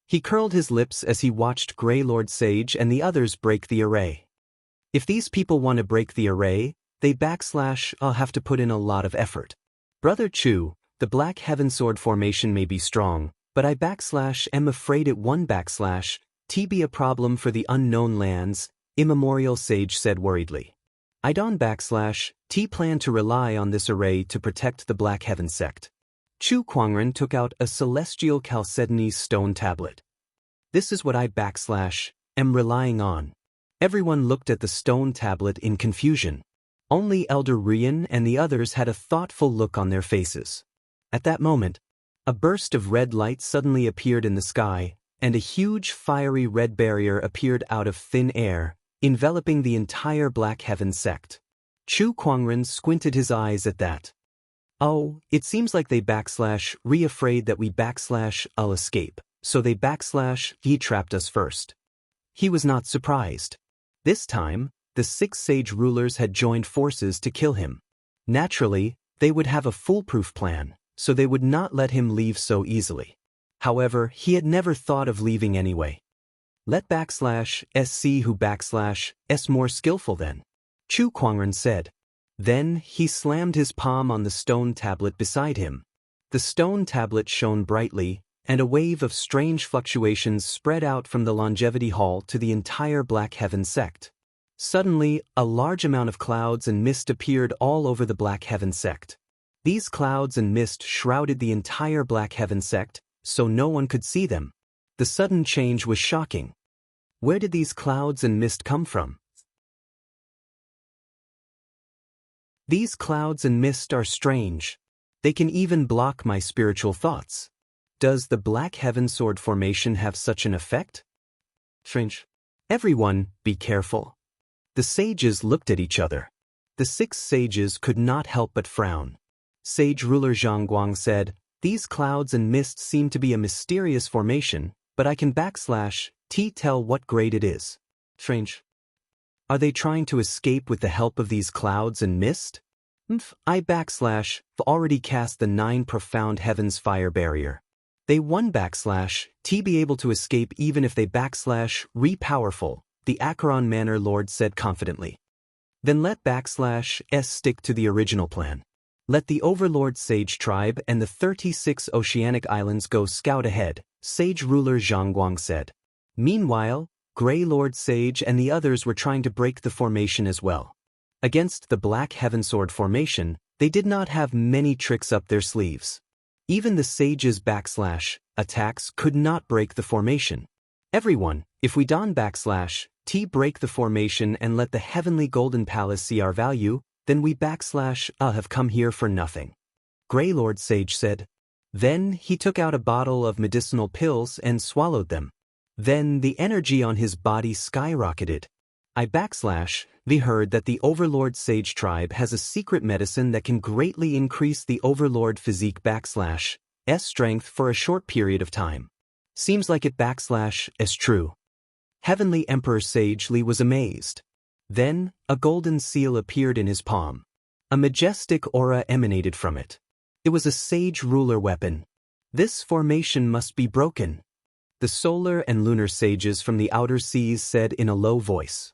He curled his lips as he watched Grey Lord Sage and the others break the array. If these people want to break the array, they I'll have to put in a lot of effort. Brother Chu, the Black Heaven Sword formation may be strong, but I am afraid it won't be a problem for the unknown lands, Immemorial Sage said worriedly. I don't plan to rely on this array to protect the Black Heaven Sect. Chu Kuangren took out a celestial chalcedony stone tablet. This is what I am relying on. Everyone looked at the stone tablet in confusion. Only Elder Rian and the others had a thoughtful look on their faces. At that moment, a burst of red light suddenly appeared in the sky, and a huge fiery red barrier appeared out of thin air, enveloping the entire Black Heaven Sect. Chu Kuangren squinted his eyes at that. Oh, it seems like they afraid that we I'll escape, so they he trapped us first. He was not surprised. This time, the 6 sage rulers had joined forces to kill him. Naturally, they would have a foolproof plan, so they would not let him leave so easily. However, he had never thought of leaving anyway. Let see who S more skillful then, Chu Kuangren said. Then, he slammed his palm on the stone tablet beside him. The stone tablet shone brightly, and a wave of strange fluctuations spread out from the longevity hall to the entire Black Heaven Sect. Suddenly, a large amount of clouds and mist appeared all over the Black Heaven Sect. These clouds and mist shrouded the entire Black Heaven Sect, so no one could see them. The sudden change was shocking. Where did these clouds and mist come from? These clouds and mist are strange. They can even block my spiritual thoughts. Does the Black Heaven Sword formation have such an effect? Strange. Everyone, be careful. The sages looked at each other. The 6 sages could not help but frown. Sage ruler Zhang Guang said, These clouds and mist seem to be a mysterious formation, but I can tell what grade it is. Strange. Are they trying to escape with the help of these clouds and mist? I already cast the 9 profound heavens fire barrier. They won be able to escape even if they re-powerful, the Acheron Manor Lord said confidently. Then let S stick to the original plan. Let the Overlord Sage tribe and the 36 oceanic islands go scout ahead, Sage ruler Zhangguang said. Meanwhile, Grey Lord Sage and the others were trying to break the formation as well. Against the Black Heavensword formation, they did not have many tricks up their sleeves. Even the Sage's attacks could not break the formation. Everyone, if we don T break the formation and let the Heavenly Golden Palace see our value, then we have come here for nothing. Grey Lord Sage said. Then he took out a bottle of medicinal pills and swallowed them. Then the energy on his body skyrocketed. We heard that the Overlord Sage tribe has a secret medicine that can greatly increase the Overlord physique strength for a short period of time. Seems like it is true. Heavenly Emperor Sage Li was amazed. Then, a golden seal appeared in his palm. A majestic aura emanated from it. It was a sage ruler weapon. This formation must be broken. The solar and lunar sages from the outer seas said in a low voice.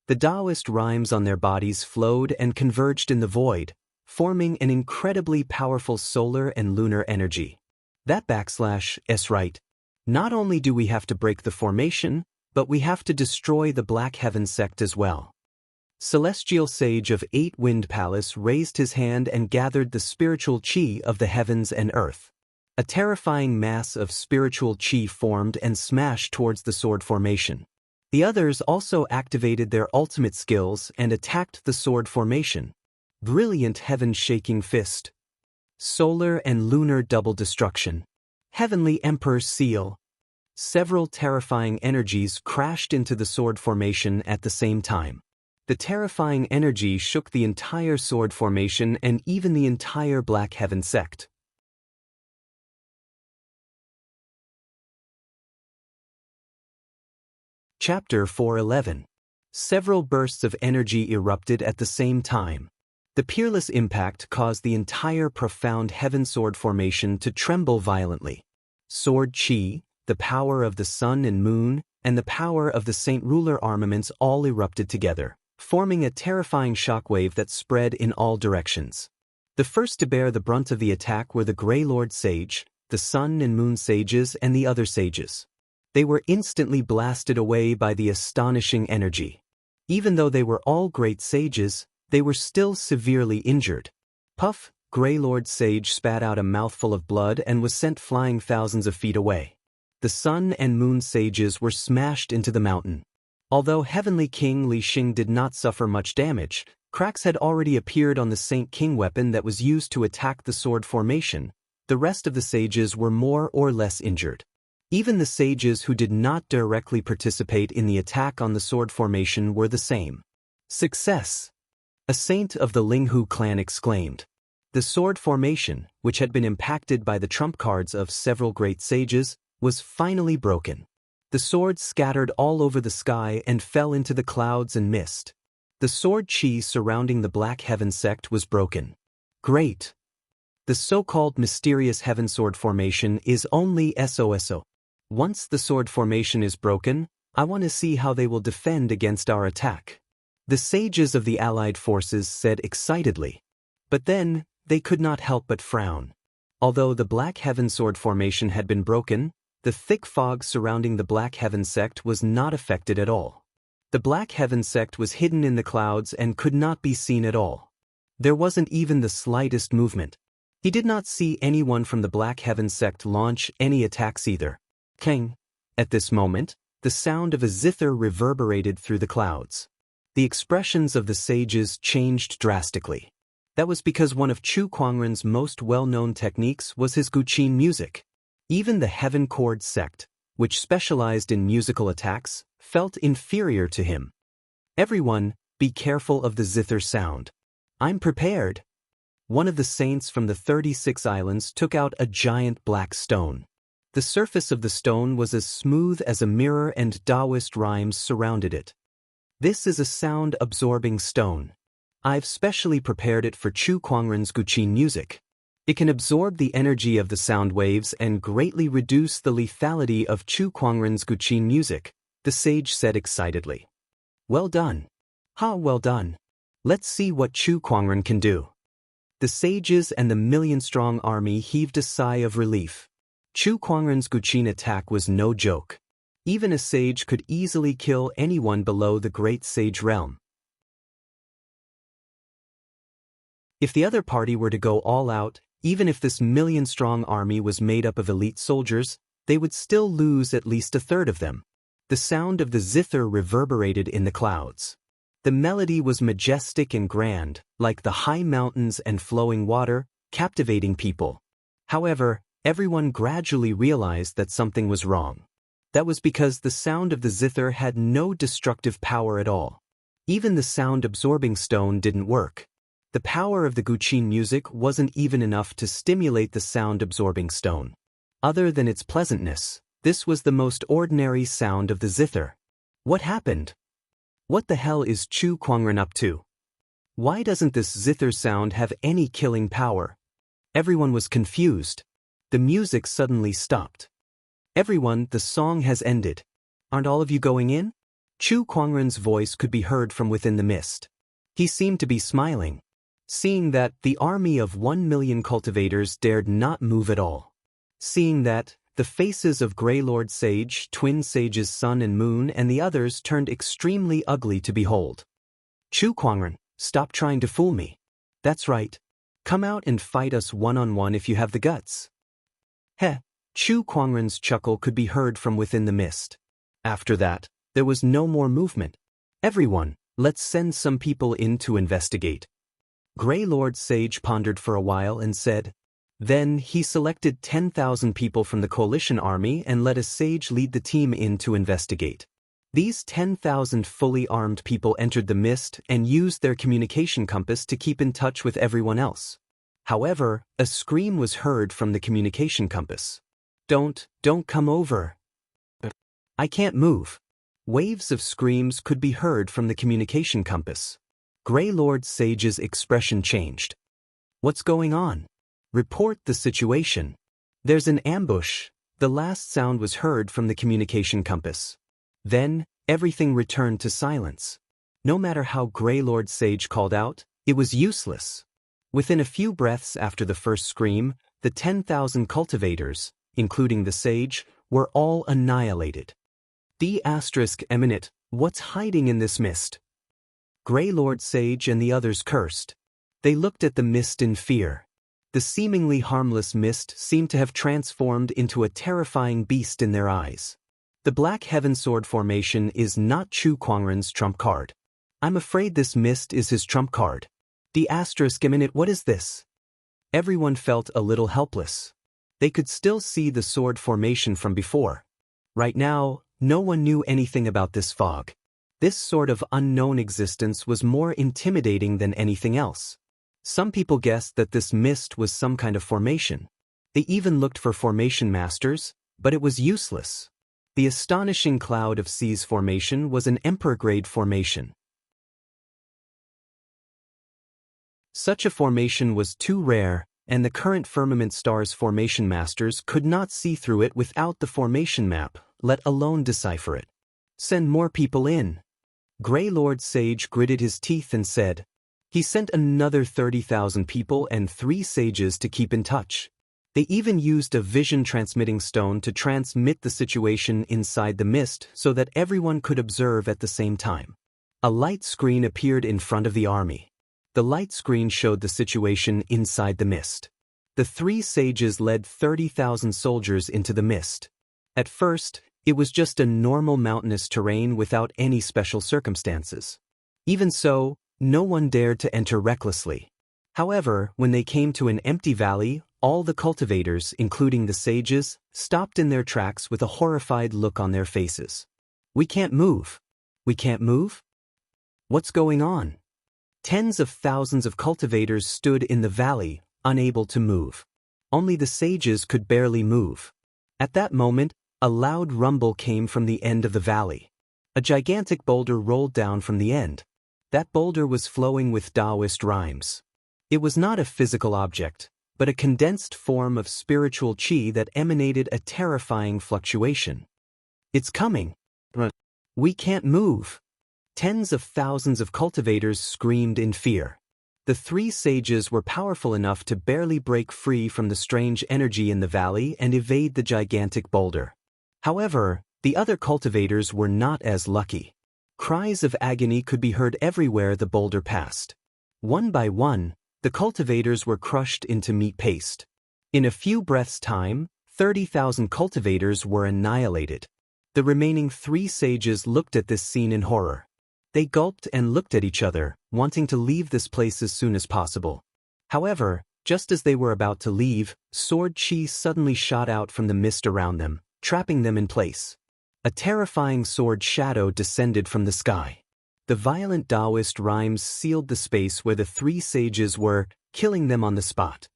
The Taoist rhymes on their bodies flowed and converged in the void, forming an incredibly powerful solar and lunar energy. That is right. Not only do we have to break the formation, but we have to destroy the Black Heaven sect as well. Celestial Sage of 8 Wind Palace raised his hand and gathered the spiritual chi of the heavens and earth. A terrifying mass of spiritual chi formed and smashed towards the sword formation. The others also activated their ultimate skills and attacked the sword formation. Brilliant heaven-shaking fist. Solar and lunar double destruction. Heavenly Emperor's seal. Several terrifying energies crashed into the sword formation at the same time. The terrifying energy shook the entire sword formation and even the entire Black Heaven sect. Chapter 411. Several bursts of energy erupted at the same time. The peerless impact caused the entire profound heaven sword formation to tremble violently. Sword chi, the power of the sun and moon, and the power of the Saint Ruler armaments all erupted together, forming a terrifying shockwave that spread in all directions. The first to bear the brunt of the attack were the Grey Lord Sage, the Sun and Moon Sages and the other sages. They were instantly blasted away by the astonishing energy. Even though they were all great sages, they were still severely injured. Puff, Grey Lord Sage spat out a mouthful of blood and was sent flying thousands of feet away. The Sun and Moon Sages were smashed into the mountain. Although Heavenly King Li Xing did not suffer much damage, cracks had already appeared on the Saint King weapon that was used to attack the sword formation. The rest of the sages were more or less injured. Even the sages who did not directly participate in the attack on the sword formation were the same. Success! A saint of the Linghu clan exclaimed. The sword formation, which had been impacted by the trump cards of several great sages, was finally broken. The swords scattered all over the sky and fell into the clouds and mist. The sword chi surrounding the Black Heaven sect was broken. Great! The so-called mysterious heaven sword formation is only SOSO. Once the sword formation is broken, I want to see how they will defend against our attack. The sages of the allied forces said excitedly. But then, they could not help but frown. Although the Black Heaven sword formation had been broken, the thick fog surrounding the Black Heaven sect was not affected at all. The Black Heaven sect was hidden in the clouds and could not be seen at all. There wasn't even the slightest movement. He did not see anyone from the Black Heaven sect launch any attacks either. King. At this moment, the sound of a zither reverberated through the clouds. The expressions of the sages changed drastically. That was because one of Chu Kuangren's most well-known techniques was his guqin music. Even the Heaven Chord sect, which specialized in musical attacks, felt inferior to him. Everyone, be careful of the zither sound. I'm prepared. One of the saints from the 36 islands took out a giant black stone. The surface of the stone was as smooth as a mirror and Taoist rhymes surrounded it. This is a sound-absorbing stone. I've specially prepared it for Chu Kuangren's guqin music. It can absorb the energy of the sound waves and greatly reduce the lethality of Chu Kuangren's guqin music, the sage said excitedly. Well done. Well done. Let's see what Chu Kuangren can do. The sages and the million-strong army heaved a sigh of relief. Chu Kuangren's Guqin attack was no joke. Even a sage could easily kill anyone below the Great Sage Realm. If the other party were to go all out, even if this million-strong army was made up of elite soldiers, they would still lose at least a third of them. The sound of the zither reverberated in the clouds. The melody was majestic and grand, like the high mountains and flowing water, captivating people. However, everyone gradually realized that something was wrong. That was because the sound of the zither had no destructive power at all. Even the sound-absorbing stone didn't work. The power of the Guqin music wasn't even enough to stimulate the sound-absorbing stone. Other than its pleasantness, this was the most ordinary sound of the zither. What happened? What the hell is Chu Kuangren up to? Why doesn't this zither sound have any killing power? Everyone was confused. The music suddenly stopped. Everyone, the song has ended. Aren't all of you going in? Chu Kuangren's voice could be heard from within the mist. He seemed to be smiling. Seeing that, the army of 1 million cultivators dared not move at all. Seeing that, the faces of Grey Lord Sage, Twin Sage's Sun and Moon, and the others turned extremely ugly to behold. Chu Kuangren, stop trying to fool me. That's right. Come out and fight us one-on-one if you have the guts. Heh. Chu Kuangren's chuckle could be heard from within the mist. After that, there was no more movement. Everyone, let's send some people in to investigate. Grey Lord Sage pondered for a while and said. Then he selected 10,000 people from the coalition army and let a sage lead the team in to investigate. These 10,000 fully armed people entered the mist and used their communication compass to keep in touch with everyone else. However, a scream was heard from the communication compass. Don't come over. I can't move. Waves of screams could be heard from the communication compass. Grey Lord Sage's expression changed. What's going on? Report the situation. There's an ambush. The last sound was heard from the communication compass. Then, everything returned to silence. No matter how Grey Lord Sage called out, it was useless. Within a few breaths after the first scream, the 10,000 cultivators, including the sage, were all annihilated. D*Eminent, what's hiding in this mist? Grey Lord Sage and the others cursed. They looked at the mist in fear. The seemingly harmless mist seemed to have transformed into a terrifying beast in their eyes. The Black Heaven Sword formation is not Chu Kuangren's trump card. I'm afraid this mist is his trump card. D*Eminent, what is this? Everyone felt a little helpless. They could still see the sword formation from before. Right now, no one knew anything about this fog. This sort of unknown existence was more intimidating than anything else. Some people guessed that this mist was some kind of formation. They even looked for formation masters, but it was useless. The astonishing cloud of seas formation was an emperor-grade formation. Such a formation was too rare, and the current firmament stars formation masters could not see through it without the formation map, let alone decipher it. Send more people in. Grey Lord Sage gritted his teeth and said. He sent another 30,000 people and 3 sages to keep in touch. They even used a vision-transmitting stone to transmit the situation inside the mist so that everyone could observe at the same time. A light screen appeared in front of the army. The light screen showed the situation inside the mist. The 3 sages led 30,000 soldiers into the mist. At first, it was just a normal mountainous terrain without any special circumstances. Even so, no one dared to enter recklessly. However, when they came to an empty valley, all the cultivators, including the sages, stopped in their tracks with a horrified look on their faces. We can't move. We can't move? What's going on? Tens of thousands of cultivators stood in the valley, unable to move. Only the sages could barely move. At that moment, a loud rumble came from the end of the valley. A gigantic boulder rolled down from the end. That boulder was flowing with Taoist rhymes. It was not a physical object, but a condensed form of spiritual qi that emanated a terrifying fluctuation. It's coming. We can't move. Tens of thousands of cultivators screamed in fear. The three sages were powerful enough to barely break free from the strange energy in the valley and evade the gigantic boulder. However, the other cultivators were not as lucky. Cries of agony could be heard everywhere the boulder passed. One by one, the cultivators were crushed into meat paste. In a few breaths' time, 30,000 cultivators were annihilated. The remaining three sages looked at this scene in horror. They gulped and looked at each other, wanting to leave this place as soon as possible. However, just as they were about to leave, sword chi suddenly shot out from the mist around them, trapping them in place. A terrifying sword shadow descended from the sky. The violent Taoist rhymes sealed the space where the three sages were, killing them on the spot.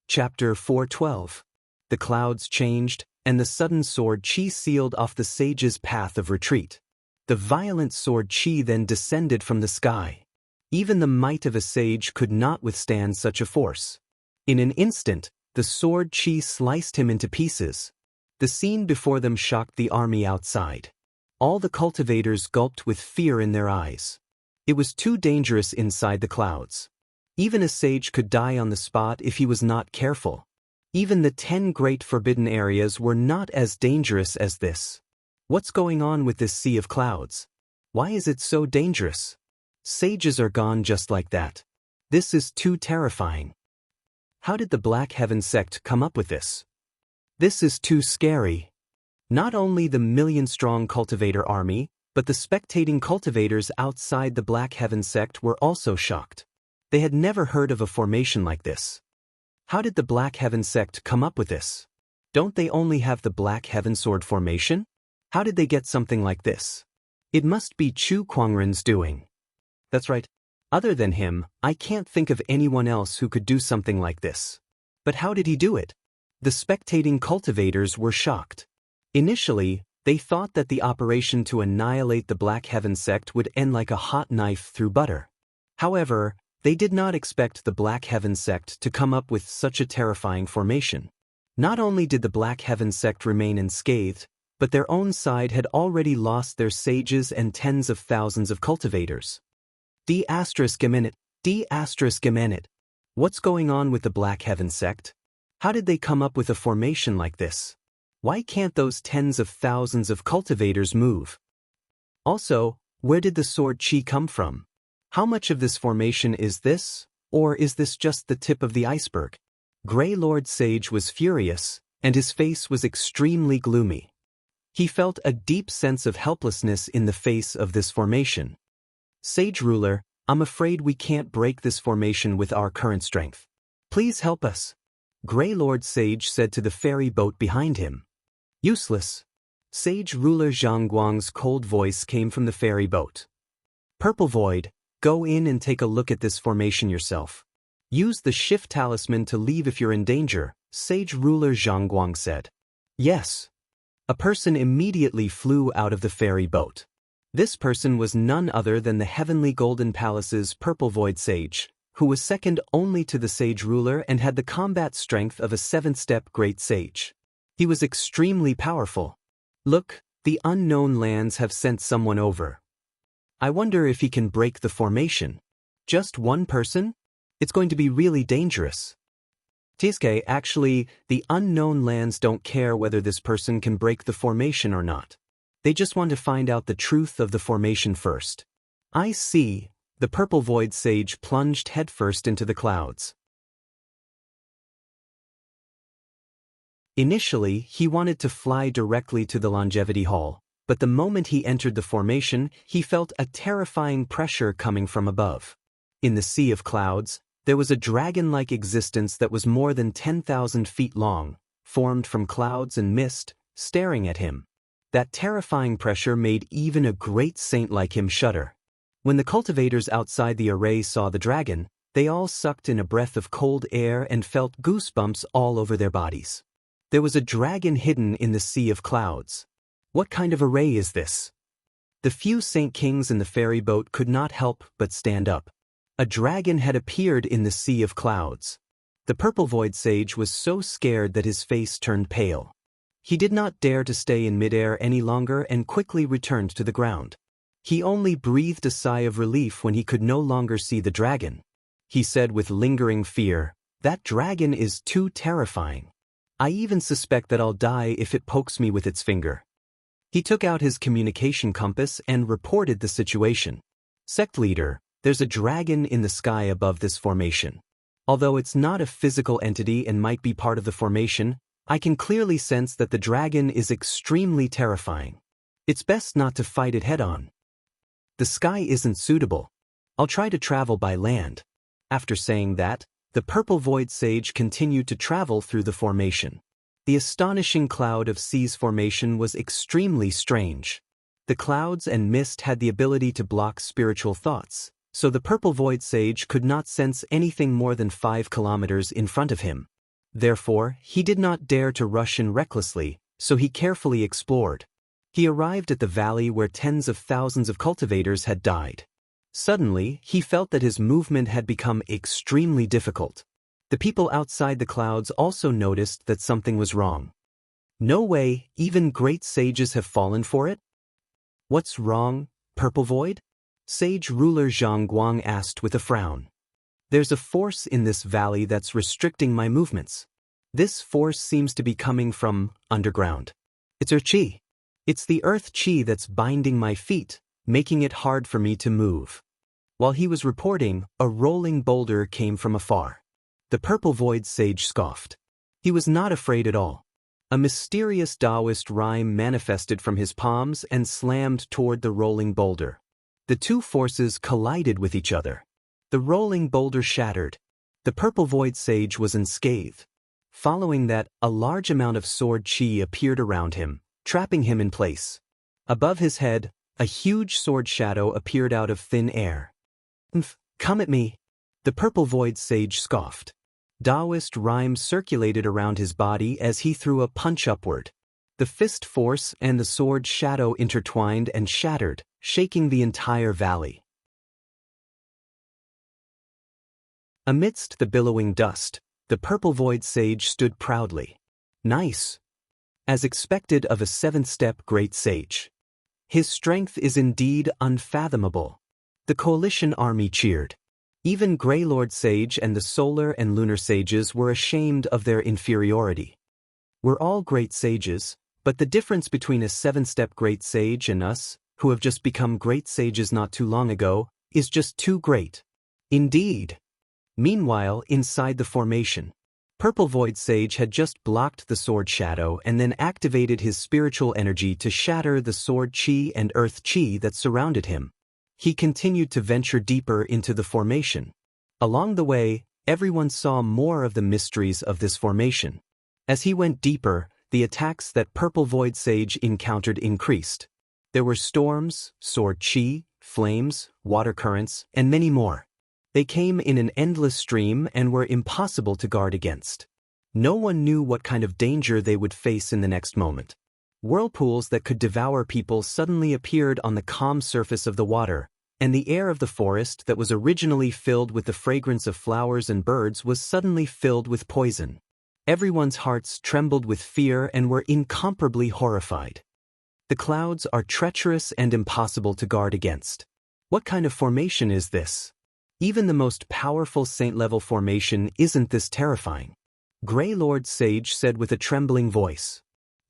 Chapter 4:12. The clouds changed, and the sudden sword chi sealed off the sage's path of retreat. The violent sword chi then descended from the sky. Even the might of a sage could not withstand such a force. In an instant, the sword chi sliced him into pieces. The scene before them shocked the army outside. All the cultivators gulped with fear in their eyes. It was too dangerous inside the clouds. Even a sage could die on the spot if he was not careful. Even the 10 great forbidden areas were not as dangerous as this. What's going on with this sea of clouds? Why is it so dangerous? Sages are gone just like that. This is too terrifying. How did the Black Heaven sect come up with this? This is too scary. Not only the million-strong cultivator army, but the spectating cultivators outside the Black Heaven sect were also shocked. They had never heard of a formation like this. How did the Black Heaven sect come up with this? Don't they only have the Black Heaven sword formation? How did they get something like this? It must be Chu Kuangren's doing. That's right. Other than him, I can't think of anyone else who could do something like this. But how did he do it? The spectating cultivators were shocked. Initially, they thought that the operation to annihilate the Black Heaven sect would end like a hot knife through butter. However, they did not expect the Black Heaven sect to come up with such a terrifying formation. Not only did the Black Heaven sect remain unscathed, but their own side had already lost their sages and tens of thousands of cultivators. D***. What's going on with the Black Heaven sect? How did they come up with a formation like this? Why can't those tens of thousands of cultivators move? Also, where did the sword chi come from? How much of this formation is this, or is this just the tip of the iceberg? Grey Lord Sage was furious, and his face was extremely gloomy. He felt a deep sense of helplessness in the face of this formation. Sage Ruler, I'm afraid we can't break this formation with our current strength. Please help us. Grey Lord Sage said to the ferry boat behind him. Useless. Sage Ruler Zhang Guang's cold voice came from the ferry boat. Purple Void, go in and take a look at this formation yourself. Use the shift talisman to leave if you're in danger, Sage Ruler Zhang Guang said. Yes. A person immediately flew out of the ferry boat. This person was none other than the Heavenly Golden Palace's Purple Void Sage, who was second only to the Sage Ruler and had the combat strength of a 7th-step Great Sage. He was extremely powerful. Look, the unknown lands have sent someone over. I wonder if he can break the formation. Just one person? It's going to be really dangerous. Tiske, actually, the unknown lands don't care whether this person can break the formation or not. They just want to find out the truth of the formation first. I see. The Purple Void Sage plunged headfirst into the clouds. Initially, he wanted to fly directly to the Longevity Hall, but the moment he entered the formation, he felt a terrifying pressure coming from above. In the sea of clouds, there was a dragon-like existence that was more than 10,000 feet long, formed from clouds and mist, staring at him. That terrifying pressure made even a great saint like him shudder. When the cultivators outside the array saw the dragon, they all sucked in a breath of cold air and felt goosebumps all over their bodies. There was a dragon hidden in the sea of clouds. What kind of array is this? The few Saint Kings in the ferry boat could not help but stand up. A dragon had appeared in the sea of clouds. The Purple Void Sage was so scared that his face turned pale. He did not dare to stay in midair any longer and quickly returned to the ground. He only breathed a sigh of relief when he could no longer see the dragon. He said with lingering fear, "That dragon is too terrifying. I even suspect that I'll die if it pokes me with its finger." He took out his communication compass and reported the situation. "Sect leader, there's a dragon in the sky above this formation. Although it's not a physical entity and might be part of the formation, I can clearly sense that the dragon is extremely terrifying. It's best not to fight it head-on. The sky isn't suitable. I'll try to travel by land." After saying that, the purple void sage continued to travel through the formation. The astonishing cloud of seas formation was extremely strange. The clouds and mist had the ability to block spiritual thoughts, so the purple void sage could not sense anything more than 5 kilometers in front of him. Therefore, he did not dare to rush in recklessly, so he carefully explored. He arrived at the valley where tens of thousands of cultivators had died. Suddenly, he felt that his movement had become extremely difficult. The people outside the clouds also noticed that something was wrong. "No way, even great sages have fallen for it?" "What's wrong, Purple Void?" Sage ruler Zhang Guang asked with a frown. "There's a force in this valley that's restricting my movements. This force seems to be coming from underground. It's Earth Chi. It's the Earth Chi that's binding my feet, making it hard for me to move." While he was reporting, a rolling boulder came from afar. The purple void sage scoffed. He was not afraid at all. A mysterious Taoist rhyme manifested from his palms and slammed toward the rolling boulder. The two forces collided with each other. The rolling boulder shattered. The purple void sage was unscathed. Following that, a large amount of sword chi appeared around him, trapping him in place. Above his head, a huge sword shadow appeared out of thin air. "Come at me." The purple void sage scoffed. Taoist rhyme circulated around his body as he threw a punch upward. The fist force and the sword shadow intertwined and shattered, shaking the entire valley. Amidst the billowing dust, the purple void sage stood proudly. "Nice. As expected of a 7th-step great sage. His strength is indeed unfathomable." The coalition army cheered. Even Grey Lord Sage and the solar and lunar sages were ashamed of their inferiority. "We're all great sages, but the difference between a 7th-step great sage and us, who have just become great sages not too long ago, is just too great." Indeed. Meanwhile, inside the formation, Purple Void Sage had just blocked the sword shadow and then activated his spiritual energy to shatter the sword chi and earth chi that surrounded him. He continued to venture deeper into the formation. Along the way, everyone saw more of the mysteries of this formation. As he went deeper, the attacks that Purple Void Sage encountered increased. There were storms, sword chi, flames, water currents, and many more. They came in an endless stream and were impossible to guard against. No one knew what kind of danger they would face in the next moment. Whirlpools that could devour people suddenly appeared on the calm surface of the water, and the air of the forest that was originally filled with the fragrance of flowers and birds was suddenly filled with poison. Everyone's hearts trembled with fear and were incomparably horrified. The clouds are treacherous and impossible to guard against. What kind of formation is this? Even the most powerful saint-level formation isn't this terrifying. Grey Lord Sage said with a trembling voice.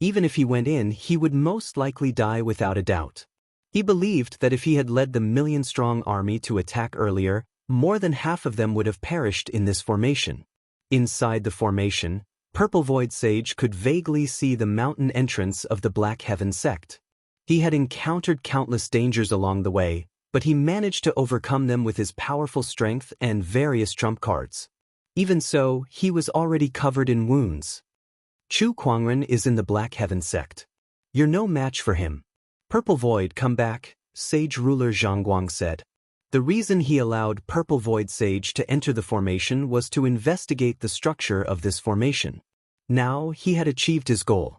Even if he went in, he would most likely die without a doubt. He believed that if he had led the million-strong army to attack earlier, more than half of them would have perished in this formation. Inside the formation, Purple Void Sage could vaguely see the mountain entrance of the Black Heaven sect. He had encountered countless dangers along the way, but he managed to overcome them with his powerful strength and various trump cards. Even so, he was already covered in wounds. Chu Kuangren is in the Black Heaven sect. You're no match for him. Purple Void, come back, Sage Ruler Zhangguang said. The reason he allowed Purple Void Sage to enter the formation was to investigate the structure of this formation. Now he had achieved his goal.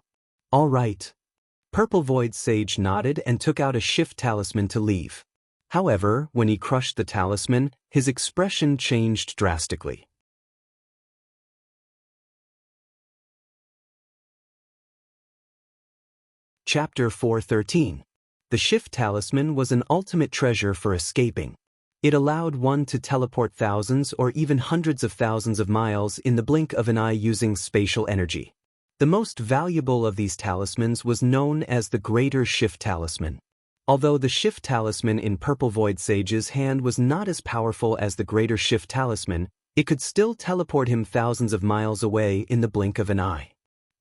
All right. Purple Void Sage nodded and took out a shift talisman to leave. However, when he crushed the talisman, his expression changed drastically. Chapter 413. The Shift Talisman was an ultimate treasure for escaping. It allowed one to teleport thousands or even hundreds of thousands of miles in the blink of an eye using spatial energy. The most valuable of these talismans was known as the Greater Shift Talisman. Although the Shift Talisman in Purple Void Sage's hand was not as powerful as the Greater Shift Talisman, it could still teleport him thousands of miles away in the blink of an eye.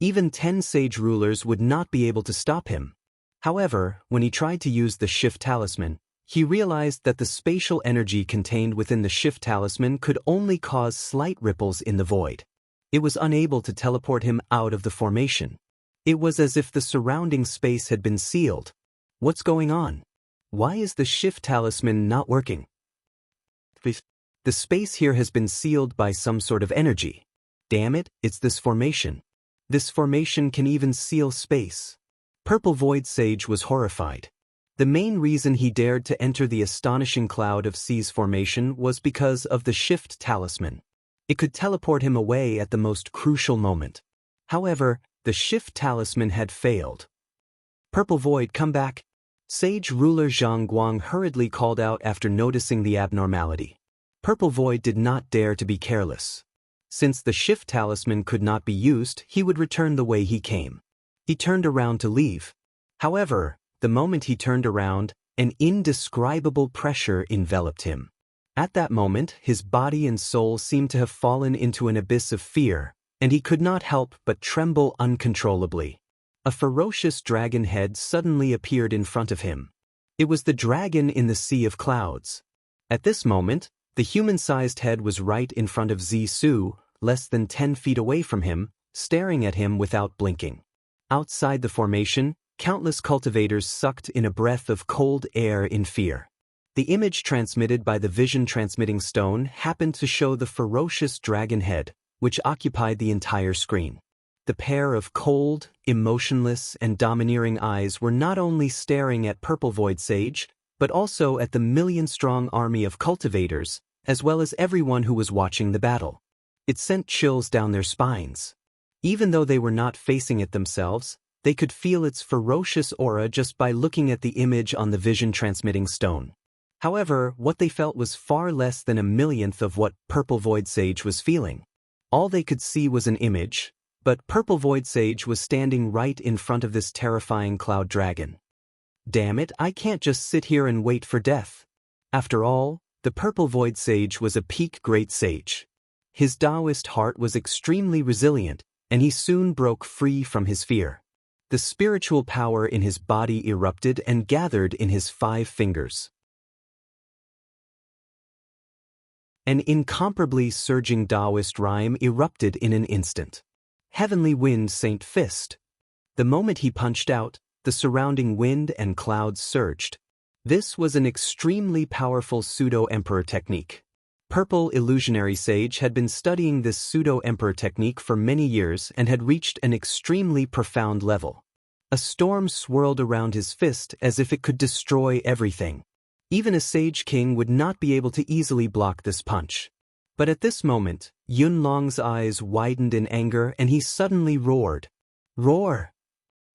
Even 10 sage rulers would not be able to stop him. However, when he tried to use the Shift Talisman, he realized that the spatial energy contained within the Shift Talisman could only cause slight ripples in the void. It was unable to teleport him out of the formation. It was as if the surrounding space had been sealed. What's going on? Why is the Shift Talisman not working? The space here has been sealed by some sort of energy. Damn it, it's this formation. This formation can even seal space. Purple Void Sage was horrified. The main reason he dared to enter the astonishing cloud of seas formation was because of the Shift Talisman. It could teleport him away at the most crucial moment. However, the Shift Talisman had failed. Purple Void, come back. Sage ruler Zhang Guang hurriedly called out after noticing the abnormality. Purple Void did not dare to be careless. Since the Shift Talisman could not be used, he would return the way he came. He turned around to leave. However, the moment he turned around, an indescribable pressure enveloped him. At that moment, his body and soul seemed to have fallen into an abyss of fear, and he could not help but tremble uncontrollably. A ferocious dragon head suddenly appeared in front of him. It was the dragon in the sea of clouds. At this moment, the human-sized head was right in front of Zissou, less than 10 feet away from him, staring at him without blinking. Outside the formation, countless cultivators sucked in a breath of cold air in fear. The image transmitted by the vision-transmitting stone happened to show the ferocious dragon head, which occupied the entire screen. The pair of cold, emotionless, and domineering eyes were not only staring at Purple Void Sage, but also at the million-strong army of cultivators, as well as everyone who was watching the battle. It sent chills down their spines. Even though they were not facing it themselves, they could feel its ferocious aura just by looking at the image on the vision-transmitting stone. However, what they felt was far less than a millionth of what Purple Void Sage was feeling. All they could see was an image, but Purple Void Sage was standing right in front of this terrifying cloud dragon. Damn it, I can't just sit here and wait for death. After all, the Purple Void Sage was a peak great sage. His Taoist heart was extremely resilient, and he soon broke free from his fear. The spiritual power in his body erupted and gathered in his 5 fingers. An incomparably surging Taoist rhyme erupted in an instant. Heavenly Wind Saint Fist. The moment he punched out, the surrounding wind and clouds surged. This was an extremely powerful pseudo-emperor technique. Purple Illusionary Sage had been studying this pseudo-emperor technique for many years and had reached an extremely profound level. A storm swirled around his fist as if it could destroy everything. Even a Sage King would not be able to easily block this punch. But at this moment, Yunlong's eyes widened in anger and he suddenly roared. Roar!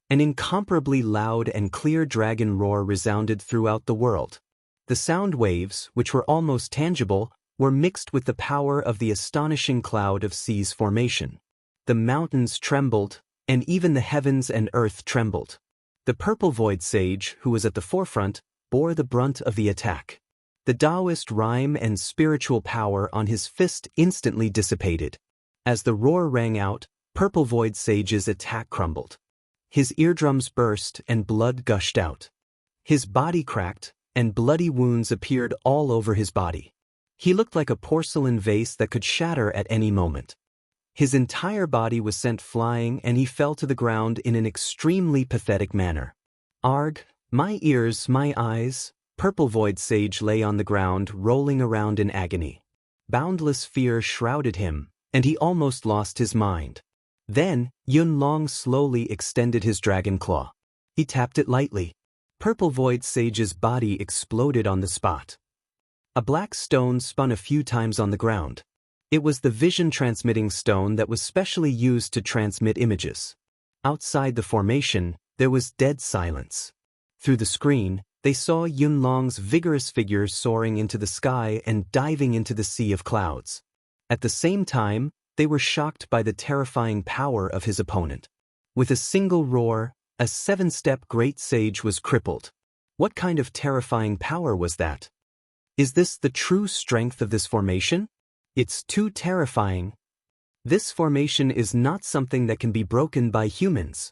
An incomparably loud and clear dragon roar resounded throughout the world. The sound waves, which were almost tangible, were mixed with the power of the astonishing cloud of seas formation. The mountains trembled, and even the heavens and earth trembled. The Purple Void Sage, who was at the forefront, bore the brunt of the attack. The Taoist rhyme and spiritual power on his fist instantly dissipated. As the roar rang out, Purple Void Sage's attack crumbled. His eardrums burst and blood gushed out. His body cracked, and bloody wounds appeared all over his body. He looked like a porcelain vase that could shatter at any moment. His entire body was sent flying and he fell to the ground in an extremely pathetic manner. Arg, my ears, my eyes. Purple Void Sage lay on the ground, rolling around in agony. Boundless fear shrouded him, and he almost lost his mind. Then, Yunlong slowly extended his dragon claw. He tapped it lightly. Purple Void Sage's body exploded on the spot. A black stone spun a few times on the ground. It was the vision-transmitting stone that was specially used to transmit images. Outside the formation, There was dead silence. Through the screen, they saw Yunlong's vigorous figure soaring into the sky and diving into the sea of clouds. At the same time, they were shocked by the terrifying power of his opponent. With a single roar, a 7-step great sage was crippled. What kind of terrifying power was that? Is this the true strength of this formation? It's too terrifying. This formation is not something that can be broken by humans.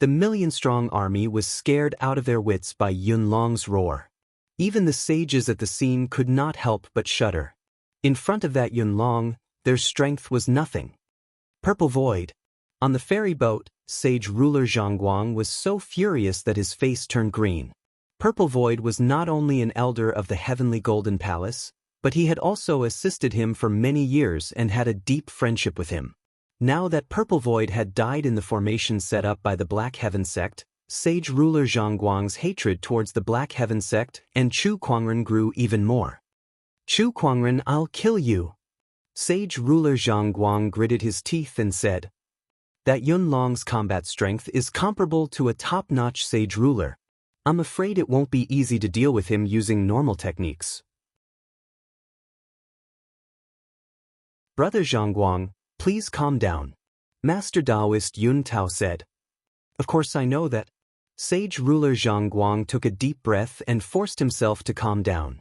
The million-strong army was scared out of their wits by Yunlong's roar. Even the sages at the scene could not help but shudder. In front of that Yunlong, their strength was nothing. Purple Void. On the ferry boat, Sage Ruler Zhongguang was so furious that his face turned green. Purple Void was not only an elder of the Heavenly Golden Palace, but he had also assisted him for many years and had a deep friendship with him. Now that Purple Void had died in the formation set up by the Black Heaven sect, Sage Ruler Zhongguang's hatred towards the Black Heaven sect and Chu Kuangren grew even more. Chu Kuangren, I'll kill you. Sage Ruler Zhongguang gritted his teeth and said, that Yunlong's combat strength is comparable to a top-notch Sage Ruler. I'm afraid it won't be easy to deal with him using normal techniques. Brother Zhongguang, please calm down. Master Taoist Yun Tao said. Of course I know that. Sage Ruler Zhongguang took a deep breath and forced himself to calm down.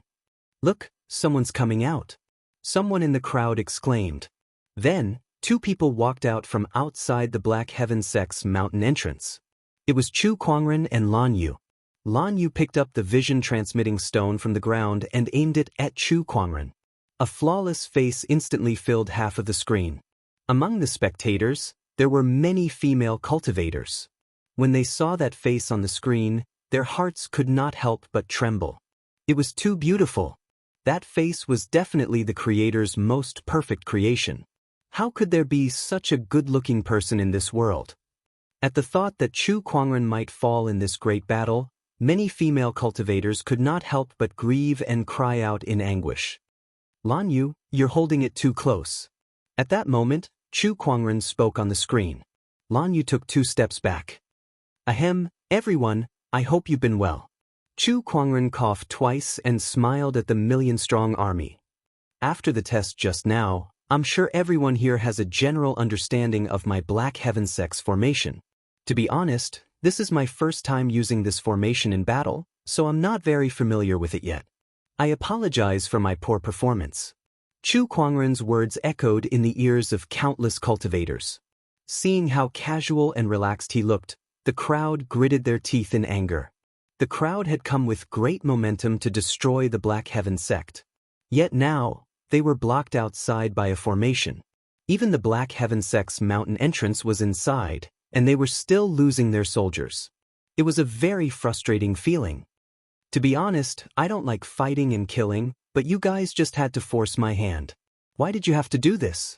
Look, someone's coming out. Someone in the crowd exclaimed. Then, 2 people walked out from outside the Black Heaven sect's mountain entrance. It was Chu Kuangren and Lan Yu. Lan Yu picked up the vision-transmitting stone from the ground and aimed it at Chu Kuangren. A flawless face instantly filled half of the screen. Among the spectators, there were many female cultivators. When they saw that face on the screen, their hearts could not help but tremble. It was too beautiful. That face was definitely the creator's most perfect creation. How could there be such a good-looking person in this world? At the thought that Chu Kuangren might fall in this great battle, many female cultivators could not help but grieve and cry out in anguish. Lan Yu, you're holding it too close. At that moment, Chu Kuangren spoke on the screen. Lan Yu took 2 steps back. Ahem, everyone, I hope you've been well. Chu Kuangren coughed twice and smiled at the million-strong army. After the test just now, I'm sure everyone here has a general understanding of my Black Heaven sect's formation. To be honest, this is my first time using this formation in battle, so I'm not very familiar with it yet. I apologize for my poor performance. Chu Kuangren's words echoed in the ears of countless cultivators. Seeing how casual and relaxed he looked, the crowd gritted their teeth in anger. The crowd had come with great momentum to destroy the Black Heaven sect. Yet now, they were blocked outside by a formation. Even the Black Heaven sect's mountain entrance was inside, and they were still losing their soldiers. It was a very frustrating feeling. To be honest, I don't like fighting and killing, but you guys just had to force my hand. Why did you have to do this?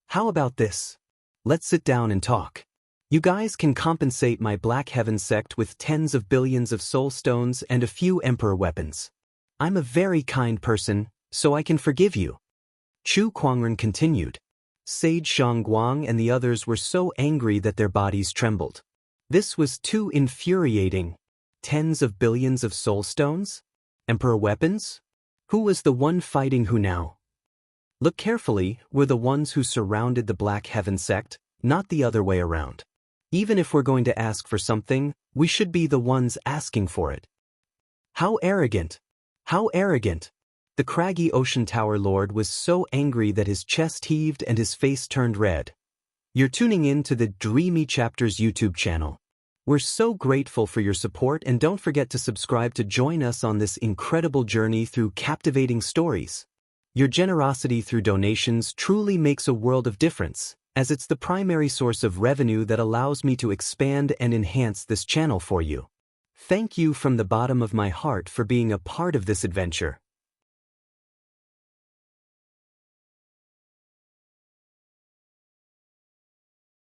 How about this? Let's sit down and talk. You guys can compensate my Black Heaven sect with tens of billions of soul stones and a few emperor weapons. I'm a very kind person, so I can forgive you. Chu Kuangren continued. Sage Zhongguang and the others were so angry that their bodies trembled. This was too infuriating. Tens of billions of soul stones? Emperor weapons? Who was the one fighting who now? Look carefully, we're the ones who surrounded the Black Heaven sect, not the other way around. Even if we're going to ask for something, we should be the ones asking for it. How arrogant! How arrogant! The craggy Ocean Tower Lord was so angry that his chest heaved and his face turned red. You're tuning in to the Dreamy Chapters YouTube channel. We're so grateful for your support, and don't forget to subscribe to join us on this incredible journey through captivating stories. Your generosity through donations truly makes a world of difference, as it's the primary source of revenue that allows me to expand and enhance this channel for you. Thank you from the bottom of my heart for being a part of this adventure.